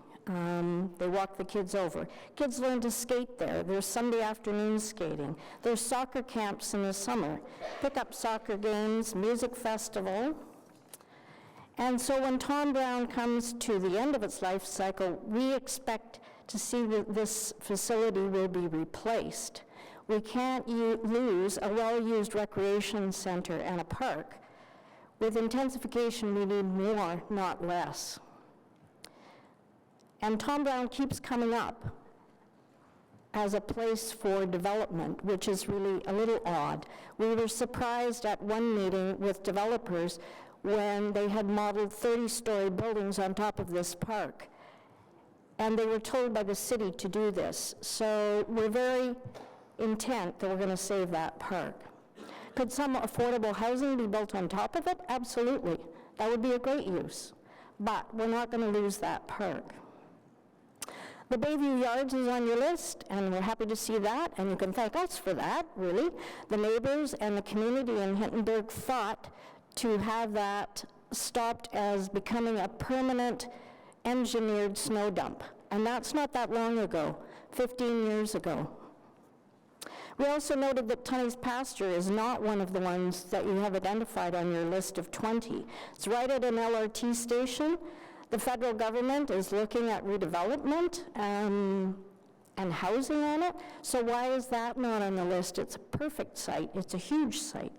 They walk the kids over. Kids learn to skate there. There's Sunday afternoon skating. There's soccer camps in the summer, pick-up soccer games, music festival. And so when Tom Brown comes to the end of its life cycle, we expect to see that this facility will be replaced. We can't lose a well-used recreation center and a park With intensification, we need more, not less. And Tom Brown keeps coming up as a place for development, which is really a little odd. We were surprised at one meeting with developers when they had modeled 30-story buildings on top of this park. And they were told by the city to do this. So we're very intent that we're going to save that park. Could some affordable housing be built on top of it? Absolutely. That would be a great use. But we're not going to lose that park. The Bayview Yards is on your list, and we're happy to see that, and you can thank us for that, really. The neighbors and the community in Hintonburg fought to have that stopped as becoming a permanent engineered snow dump. And that's not that long ago, 15 years ago. We also noted that Tunney's Pasture is not one of the ones that you have identified on your list of 20. It's right at an LRT station. The federal government is looking at redevelopment and housing on it. So why is that not on the list? It's a perfect site. It's a huge site.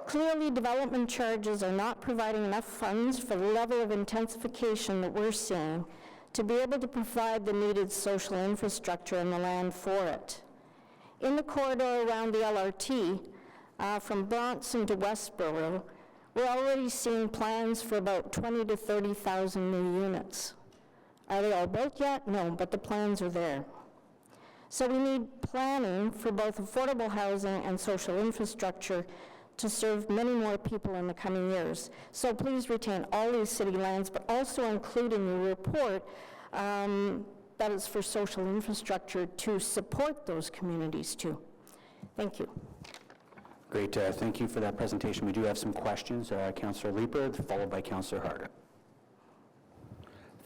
Clearly, development charges are not providing enough funds for the level of intensification that we're seeing to be able to provide the needed social infrastructure and the land for it. In the corridor around the LRT, from Bronson to Westboro, we're already seeing plans for about 20 to 30,000 new units. Are they all built yet? No, but the plans are there. So we need planning for both affordable housing and social infrastructure to serve many more people in the coming years. So please retain all these city lands, but also include in your report that is for social infrastructure to support those communities too. Thank you. Great, thank you for that presentation. We do have some questions. Councillor Leeper, followed by Councillor Harder.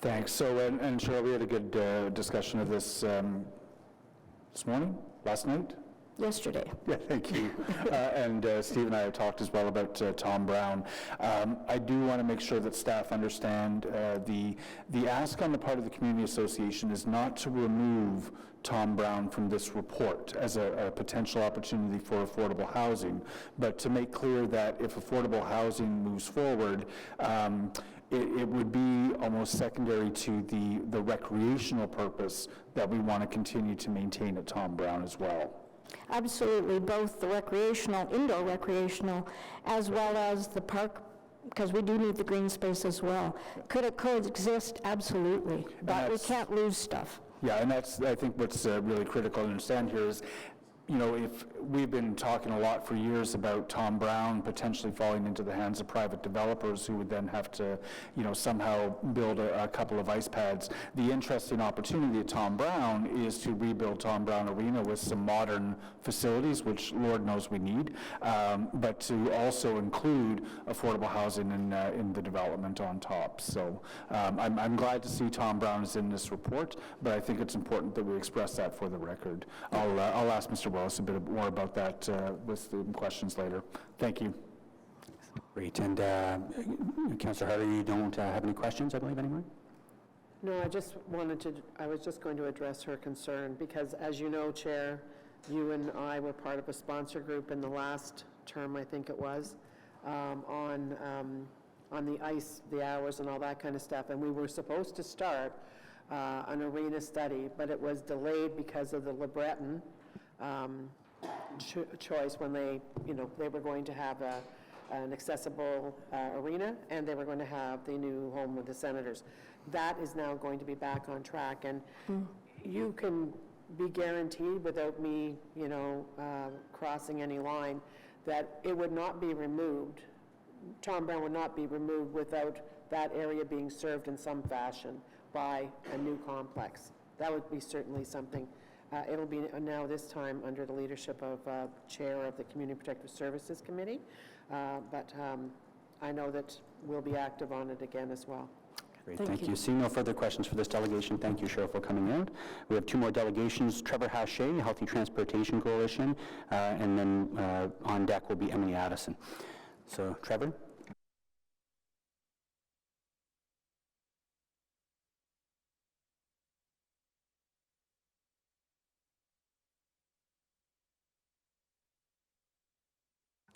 Thanks. So, and Cheryl, we had a good discussion of this this morning, last night? Yesterday. Yeah, thank you. And Steve and I have talked as well about Tom Brown. I do want to make sure that staff understand the ask on the part of the Community Association is not to remove Tom Brown from this report as a potential opportunity for affordable housing, but to make clear that if affordable housing moves forward, it would be almost secondary to the recreational purpose that we want to continue to maintain at Tom Brown as well. Absolutely, both the recreational, indoor recreational, as well as the park, because we do need the green space as well. Could it coexist? Absolutely, but we can't lose stuff. Yeah, and that's, I think, what's really critical to understand here is, you know, if we've been talking a lot for years about Tom Brown potentially falling into the hands of private developers who would then have to, you know, somehow build a couple of ice pads. The interesting opportunity at Tom Brown is to rebuild Tom Brown Arena with some modern facilities, which Lord knows we need, but to also include affordable housing in the development on top. So I'm glad to see Tom Brown is in this report, but I think it's important that we express that for the record. I'll ask Mr. Willis a bit more about that with the questions later. Thank you. Great, and Councillor Harder, you don't have any questions, I believe, anymore? No, I was just going to address her concern, because as you know, Chair, you and I were part of a sponsor group in the last term, I think it was, on the ice, the hours and all that kind of stuff, and we were supposed to start an arena study, but it was delayed because of the LeBreton choice when they were going to have an accessible arena, and they were going to have the new home with the Senators. That is now going to be back on track, and you can be guaranteed without me, crossing any line, that it would not be removed. Tom Brown would not be removed without that area being served in some fashion by a new complex. That would be certainly something. It'll be now this time under the leadership of Chair of the Community Protective Services Committee, but I know that we'll be active on it again as well. Great, thank you. Seeing no further questions for this delegation, thank you, Cheryl, for coming out. We have two more delegations, Trevor Hache, Healthy Transportation Coalition, and then on deck will be Emily Addison. So, Trevor?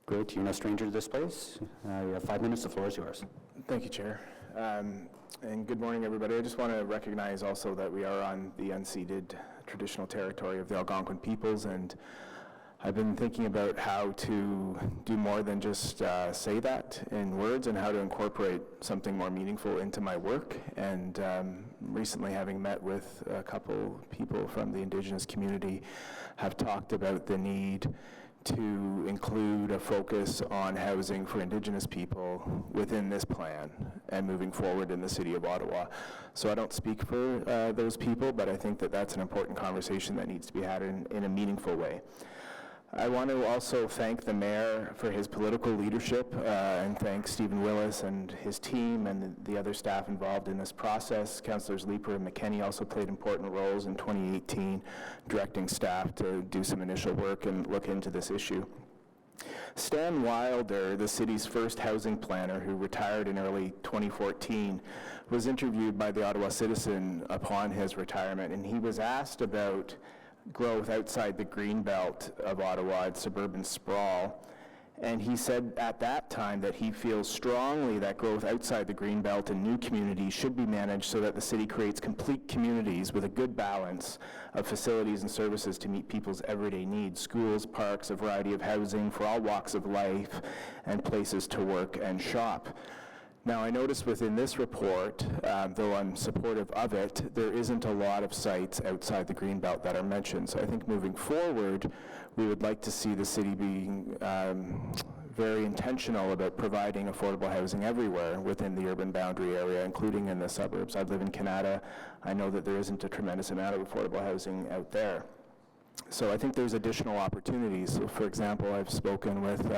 Great, you're no stranger to this place. You have 5 minutes, the floor is yours. Thank you, Chair. And good morning, everybody. I just want to recognize also that we are on the unceded traditional territory of the Algonquin peoples, and I've been thinking about how to do more than just say that in words and how to incorporate something more meaningful into my work. And recently, having met with a couple people from the Indigenous community, have talked about the need to include a focus on housing for Indigenous people within this plan and moving forward in the City of Ottawa. So I don't speak for those people, but I think that that's an important conversation that needs to be had in a meaningful way. I want to also thank the Mayor for his political leadership and thank Stephen Willis and his team and the other staff involved in this process. Councillors Leeper and McKenney also played important roles in 2018, directing staff to do some initial work and look into this issue. Stan Wilder, the city's first housing planner who retired in early 2014, was interviewed by the Ottawa Citizen upon his retirement, and he was asked about growth outside the Greenbelt of Ottawa and suburban sprawl. And he said at that time that he feels strongly that growth outside the Greenbelt and new communities should be managed so that the city creates complete communities with a good balance of facilities and services to meet people's everyday needs: schools, parks, a variety of housing for all walks of life, and places to work and shop. Now, I noticed within this report, though I'm supportive of it, there isn't a lot of sites outside the Greenbelt that are mentioned. So I think moving forward, we would like to see the city being very intentional about providing affordable housing everywhere within the urban boundary area, including in the suburbs. I live in Canada. I know that there isn't a tremendous amount of affordable housing out there. So I think there's additional opportunities. So for example, I've spoken with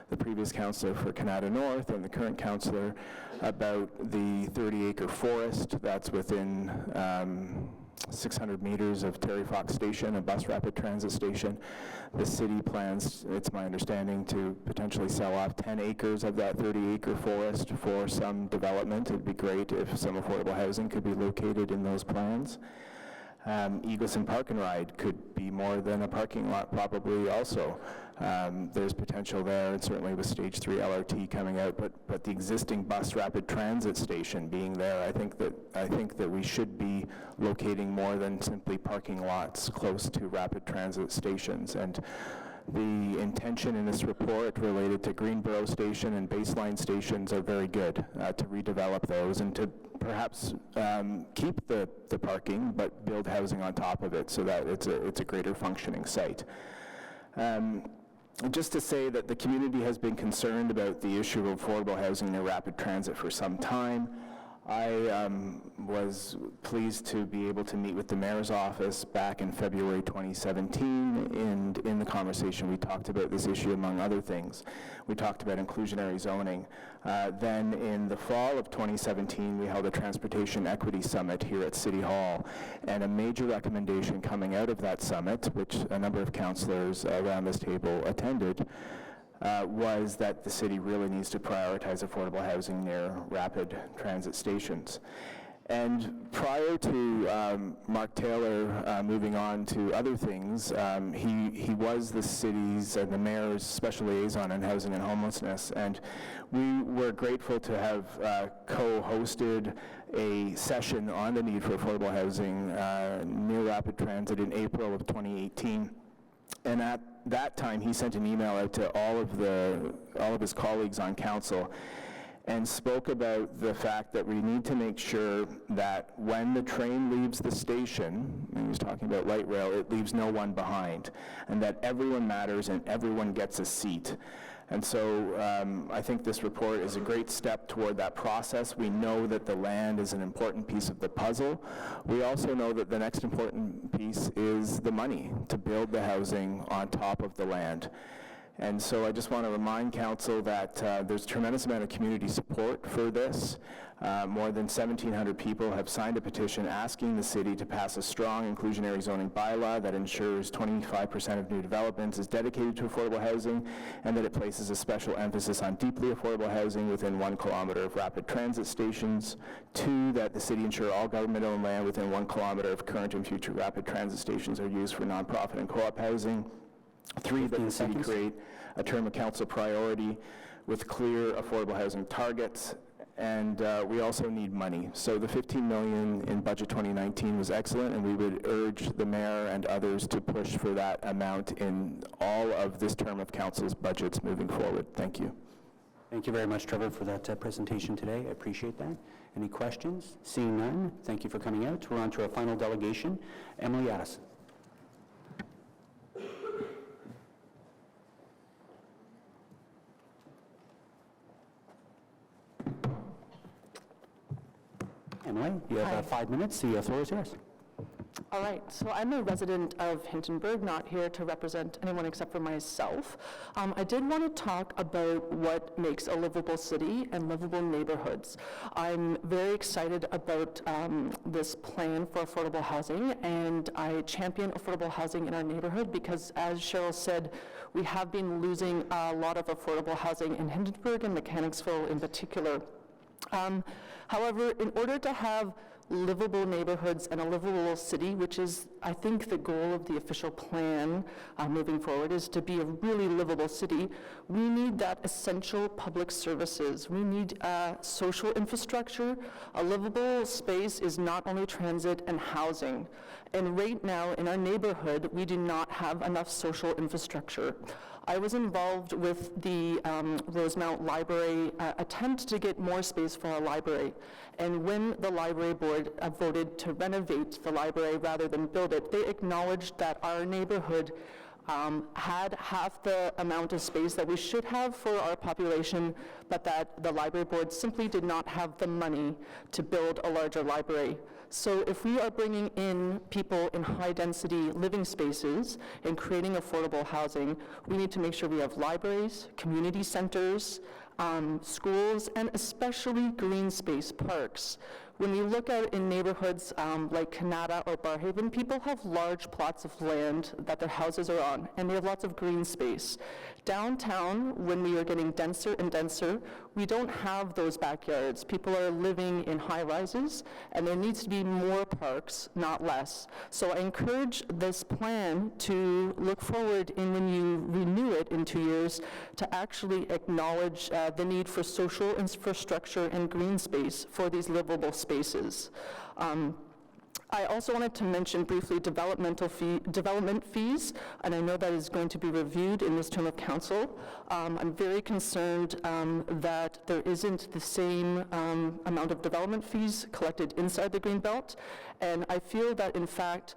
the previous councillor for Canada North and the current councillor about the 30-acre forest that's within 600 meters of Terry Fox Station, a bus rapid transit station. The city plans, it's my understanding, to potentially sell off 10 acres of that 30-acre forest for some development. It'd be great if some affordable housing could be located in those plans. Eagleson Park and Ride could be more than a parking lot probably also. There's potential there, and certainly with Stage 3 LRT coming out, but the existing bus rapid transit station being there, I think that we should be locating more than simply parking lots close to rapid transit stations. And the intention in this report related to Greenboro Station and Baseline stations are very good, to redevelop those and to perhaps keep the parking but build housing on top of it so that it's a greater functioning site. Just to say that the community has been concerned about the issue of affordable housing near rapid transit for some time. I was pleased to be able to meet with the mayor's office back in February 2017, and in the conversation we talked about this issue among other things. We talked about inclusionary zoning. Then in the fall of 2017, we held a Transportation Equity Summit here at City Hall, and a major recommendation coming out of that summit, which a number of councillors around this table attended, was that the city really needs to prioritize affordable housing near rapid transit stations. And prior to Mark Taylor moving on to other things, he was the city's and the mayor's special liaison on housing and homelessness, and we were grateful to have co-hosted a session on the need for affordable housing near rapid transit in April of 2018. And at that time, he sent an email out to all of his colleagues on council and spoke about the fact that we need to make sure that when the train leaves the station, and he was talking about light rail, it leaves no one behind, and that everyone matters and everyone gets a seat. And so I think this report is a great step toward that process. We know that the land is an important piece of the puzzle. We also know that the next important piece is the money to build the housing on top of the land. And so I just want to remind council that there's a tremendous amount of community support for this. More than 1,700 people have signed a petition asking the city to pass a strong inclusionary zoning bylaw that ensures 25% of new developments is dedicated to affordable housing, and that it places a special emphasis on deeply affordable housing within 1 kilometer of rapid transit stations. 2, that the city ensure all government-owned land within 1 kilometer of current and future rapid transit stations are used for nonprofit and co-op housing. 3, that the city create a term of council priority with clear affordable housing targets, and we also need money. So the $15 million in budget 2019 was excellent, and we would urge the mayor and others to push for that amount in all of this term of council's budgets moving forward. Thank you. Thank you very much, Trevor, for that presentation today. I appreciate that. Any questions? Seeing none, thank you for coming out. We're on to our final delegation. Emily Addison. Emily, you have 5 minutes. The floor is yours. All right, so I'm a resident of Hintonburg, not here to represent anyone except for myself. I did want to talk about what makes a livable city and livable neighborhoods. I'm very excited about this plan for affordable housing, and I champion affordable housing in our neighborhood because, as Cheryl said, we have been losing a lot of affordable housing in Hintonburg and Mechanicsville in particular. However, in order to have livable neighborhoods and a livable city, which is, I think, the goal of the official plan moving forward, is to be a really livable city, we need that essential public services. We need social infrastructure. A livable space is not only transit and housing. And right now, in our neighborhood, we do not have enough social infrastructure. I was involved with the Rosemount Library attempt to get more space for our library. And when the library board voted to renovate the library rather than build it, they acknowledged that our neighborhood had half the amount of space that we should have for our population, but that the library board simply did not have the money to build a larger library. So if we are bringing in people in high-density living spaces and creating affordable housing, we need to make sure we have libraries, community centers, schools, and especially green space parks. When we look out in neighborhoods like Canada or Barhaven, people have large plots of land that their houses are on, and they have lots of green space. Downtown, when we are getting denser and denser, we don't have those backyards. People are living in high-rises, and there needs to be more parks, not less. So I encourage this plan to look forward in when you renew it in 2 years to actually acknowledge the need for social infrastructure and green space for these livable spaces. I also wanted to mention briefly development fees, and I know that is going to be reviewed in this term of council. I'm very concerned that there isn't the same amount of development fees collected inside the Greenbelt, and I feel that, in fact,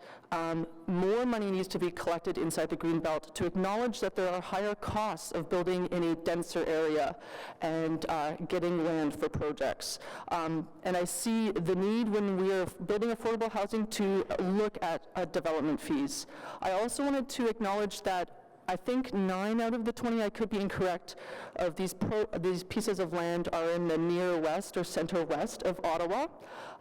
more money needs to be collected inside the Greenbelt to acknowledge that there are higher costs of building in a denser area and getting land for projects. And I see the need when we are building affordable housing to look at development fees. I also wanted to acknowledge that I think 9 out of the 20, I could be incorrect, of these pieces of land are in the near west or center west of Ottawa.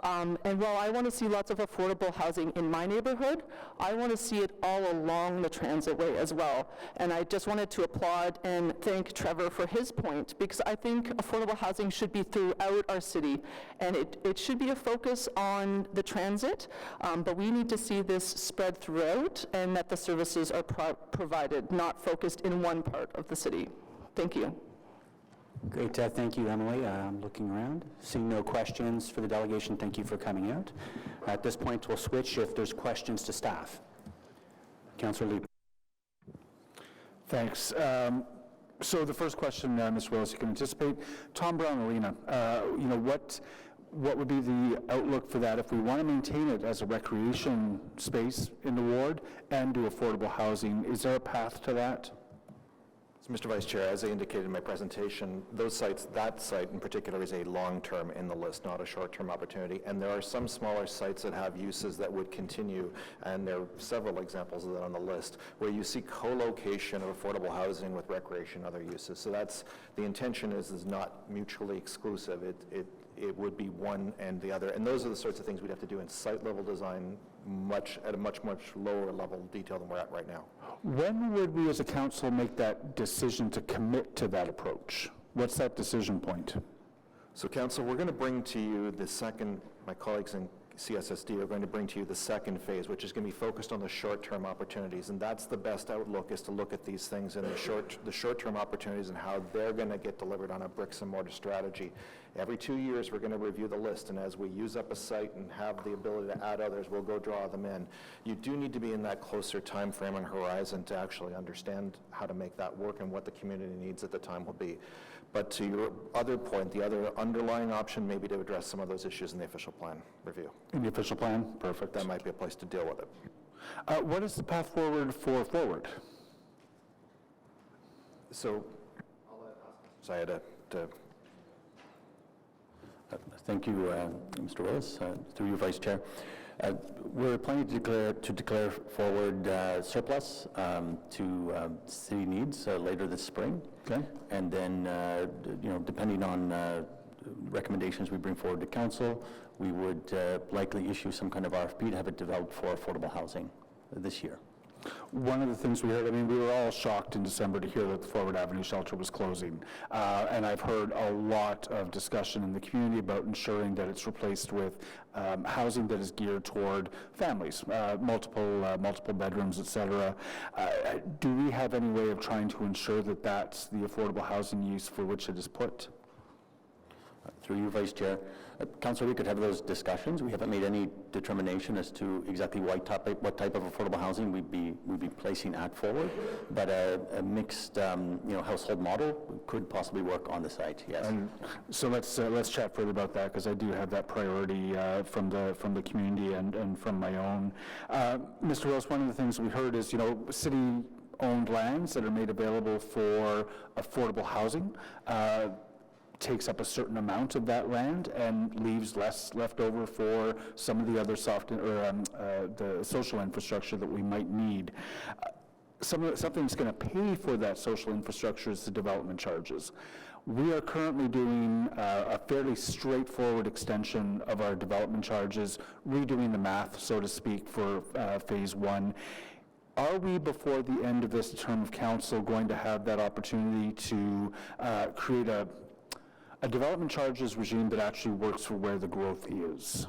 And while I want to see lots of affordable housing in my neighborhood, I want to see it all along the transitway as well. And I just wanted to applaud and thank Trevor for his point, because I think affordable housing should be throughout our city. And it should be a focus on the transit, but we need to see this spread throughout and that the services are provided, not focused in one part of the city. Thank you. Great, thank you, Emily. I'm looking around. Seeing no questions for the delegation, thank you for coming out. At this point, we'll switch if there's questions to staff. Councillor Lee. Thanks. So the first question, Ms. Willis, you can anticipate. Tom Brown Arena, what would be the outlook for that if we want to maintain it as a recreation space in the ward and do affordable housing? Is there a path to that? So, Mr. Vice Chair, as I indicated in my presentation, those sites, that site in particular is a long-term in the list, not a short-term opportunity. And there are some smaller sites that have uses that would continue, and there are several examples of that on the list, where you see co-location of affordable housing with recreation and other uses. So that's, the intention is not mutually exclusive. It would be one and the other. And those are the sorts of things we'd have to do in site-level design at a much lower level of detail than we're at right now. When would we as a council make that decision to commit to that approach? What's that decision point? So, Council, we're going to bring to you my colleagues CSSD are going to bring to you the second phase, which is going to be focused on the short-term opportunities. And that's the best outlook, is to look at these things in the short-term opportunities and how they're going to get delivered on a bricks and mortar strategy. Every 2 years, we're going to review the list, and as we use up a site and have the ability to add others, we'll go draw them in. You do need to be in that closer time frame and horizon to actually understand how to make that work and what the community needs at the time will be. But to your other point, the other underlying option may be to address some of those issues in the official plan review. In the official plan? Perfect. That might be a place to deal with it. What is the path forward for Forward? So, I had to Thank you, Mr. Willis. Through you, Vice Chair. We're planning to declare Forward surplus to city needs later this spring. Okay. And then, depending on recommendations we bring forward to council, we would likely issue some kind of RFP to have it developed for affordable housing this year. One of the things we heard, I mean, we were all shocked in December to hear that the Forward Avenue shelter was closing. And I've heard a lot of discussion in the community about ensuring that it's replaced with housing that is geared toward families, multiple bedrooms, et cetera. Do we have any way of trying to ensure that that's the affordable housing use for which it is put? Through you, Vice Chair. Councillor, we could have those discussions. We haven't made any determination as to exactly what type of affordable housing we'd be placing at Forward, but a mixed household model could possibly work on the site, yes. And so let's chat further about that, because I do have that priority from the community and from my own. Mr. Willis, one of the things we heard is, city-owned lands that are made available for affordable housing takes up a certain amount of that land and leaves less left over for some of the other the social infrastructure that we might need. Something that's going to pay for that social infrastructure is the development charges. We are currently doing a fairly straightforward extension of our development charges, redoing the math, so to speak, for phase one. Are we, before the end of this term of council, going to have that opportunity to create a development charges regime that actually works for where the growth is?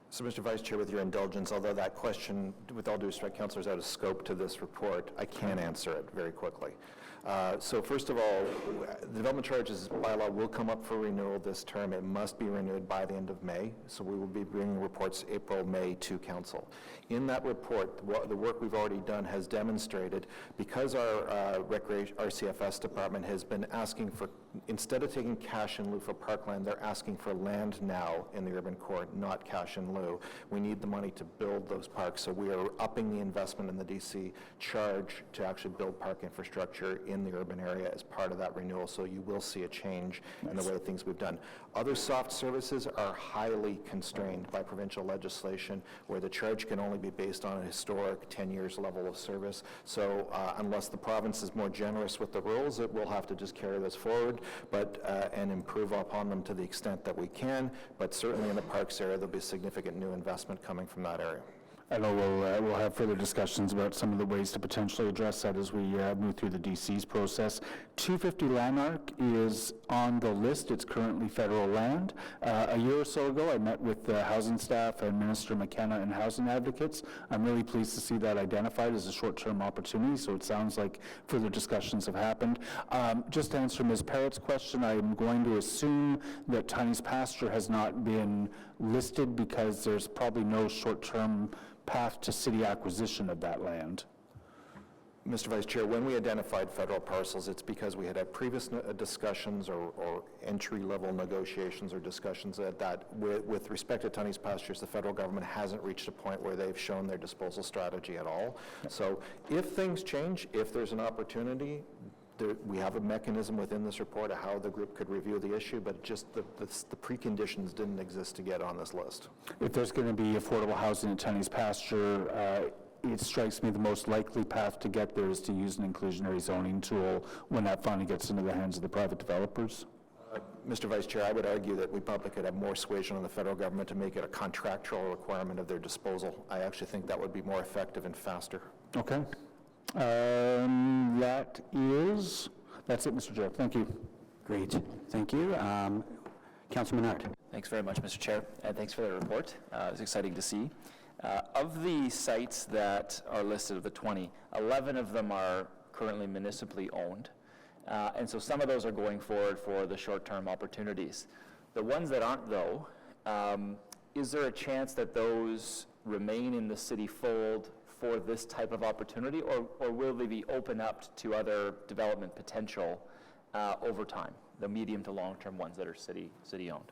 So, Mr. Vice Chair, with your indulgence, although that question, with all due respect, Councillor, is out of scope to this report, I can answer it very quickly. So first of all, the development charges bylaw will come up for renewal this term. It must be renewed by the end of May, so we will be bringing reports April, May to council. In that report, the work we've already done has demonstrated, because our CFS department has been asking for, instead of taking cash in lieu for parkland, they're asking for land now in the urban core, not cash in lieu. We need the money to build those parks, so we are upping the investment in the DC charge to actually build park infrastructure in the urban area as part of that renewal, so you will see a change in the way things we've done. Other soft services are highly constrained by provincial legislation, where the charge can only be based on a historic 10 years level of service. So unless the province is more generous with the rules, it will have to just carry this forward, but and improve upon them to the extent that we can. But certainly in the parks area, there'll be significant new investment coming from that area. I know we'll have further discussions about some of the ways to potentially address that as we move through the DC's process. 250 Lanark is on the list. It's currently federal land. A year or so ago, I met with the housing staff and Minister McKenna and housing advocates. I'm really pleased to see that identified as a short-term opportunity, so it sounds like further discussions have happened. Just to answer Ms. Parrott's question, I'm going to assume that Tiny's Pasture has not been listed because there's probably no short-term path to city acquisition of that land. Mr. Vice Chair, when we identified federal parcels, it's because we had had previous discussions or entry-level negotiations or discussions that with respect to Tiny's Pastures, the federal government hasn't reached a point where they've shown their disposal strategy at all. So if things change, if there's an opportunity, we have a mechanism within this report of how the group could review the issue, but just the preconditions didn't exist to get on this list. If there's going to be affordable housing at Tiny's Pasture, it strikes me the most likely path to get there is to use an inclusionary zoning tool when that finally gets into the hands of the private developers. Mr. Vice Chair, I would argue that we probably could have more suasion on the federal government to make it a contractual requirement of their disposal. I actually think that would be more effective and faster. Okay. That's it, Mr. Chair. Thank you. Great, thank you. Councilor Menard. Thanks very much, Mr. Chair, and thanks for the report. It was exciting to see. Of the sites that are listed of the 20, 11 of them are currently municipally owned. And so some of those are going forward for the short-term opportunities. The ones that aren't, though, is there a chance that those remain in the city fold for this type of opportunity, or will they be open up to other development potential over time, the medium to long-term ones that are city-owned?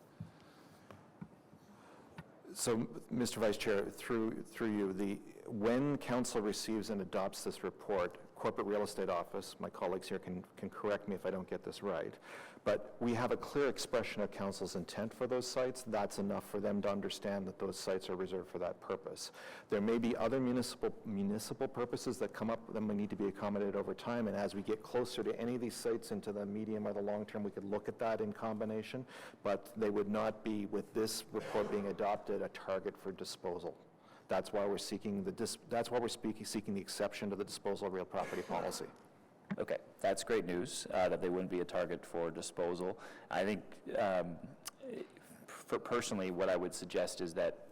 So, Mr. Vice Chair, through you, when council receives and adopts this report, Corporate Real Estate Office, my colleagues here can correct me if I don't get this right, but we have a clear expression of council's intent for those sites. That's enough for them to understand that those sites are reserved for that purpose. There may be other municipal purposes that come up that may need to be accommodated over time, and as we get closer to any of these sites into the medium or the long term, we could look at that in combination, but they would not be, with this report being adopted, a target for disposal. That's why we're seeking seeking the exception to the disposal of real property policy. Okay, that's great news, that they wouldn't be a target for disposal. I think, for personally, what I would suggest is that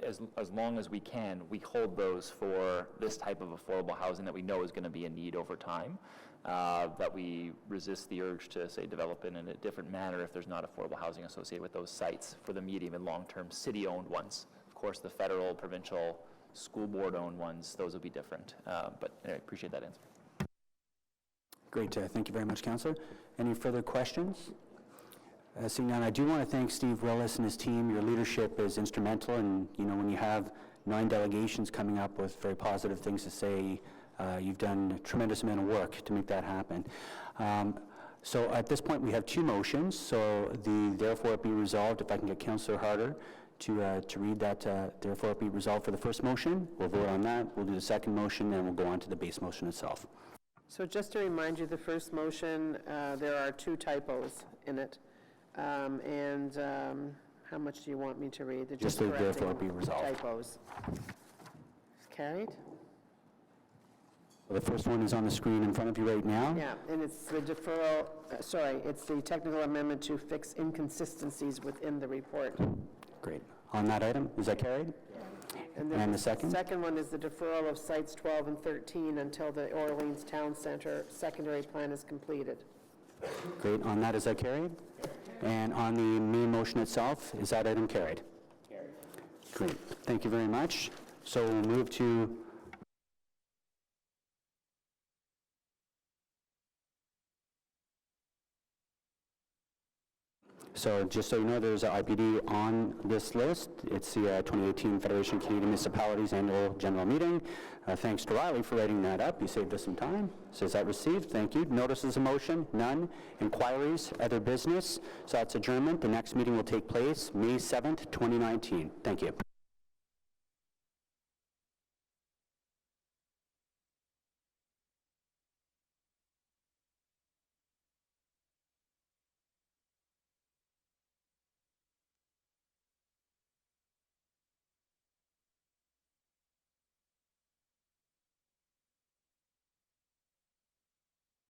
as long as we can, we hold those for this type of affordable housing that we know is going to be a need over time, that we resist the urge to, say, develop it in a different manner if there's not affordable housing associated with those sites for the medium and long-term city-owned ones. Of course, the federal, provincial, school board-owned ones, those will be different. But anyway, appreciate that answer. Great, thank you very much, Councillor. Any further questions? Seeing none, I do want to thank Steve Willis and his team. Your leadership is instrumental, and when you have 9 delegations coming up with very positive things to say, you've done a tremendous amount of work to make that happen. So at this point, we have 2 motions. So therefore it be resolved, if I can get Councillor Harder to read that, therefore it be resolved for the first motion. We'll vote on that. We'll do the second motion, and we'll go on to the base motion itself. So just to remind you, the first motion, there are 2 typos in it. How much do you want me to read? They're Just correcting therefore be resolved. typos. Carried? The first one is on the screen in front of you right now. Yeah, and it's the deferral, it's the technical amendment to fix inconsistencies within the report. Great. On that item, is that carried? And the second? The second one is the deferral of sites 12 and 13 until the Orleans Town Center secondary plan is completed. Great. On that, is that carried? And on the main motion itself, is that item carried? Carried. Great. Thank you very much. So we'll move to So just so you know, there's an IPD on this list. It's the 2018 Federation of Canadian Municipalities Annual General Meeting. Thanks to Riley for writing that up. You saved us some time. So is that received? Thank you. Notices of motion? None. Inquiries? Other business? So that's adjournment. The next meeting will take place May 7th, 2019. Thank you.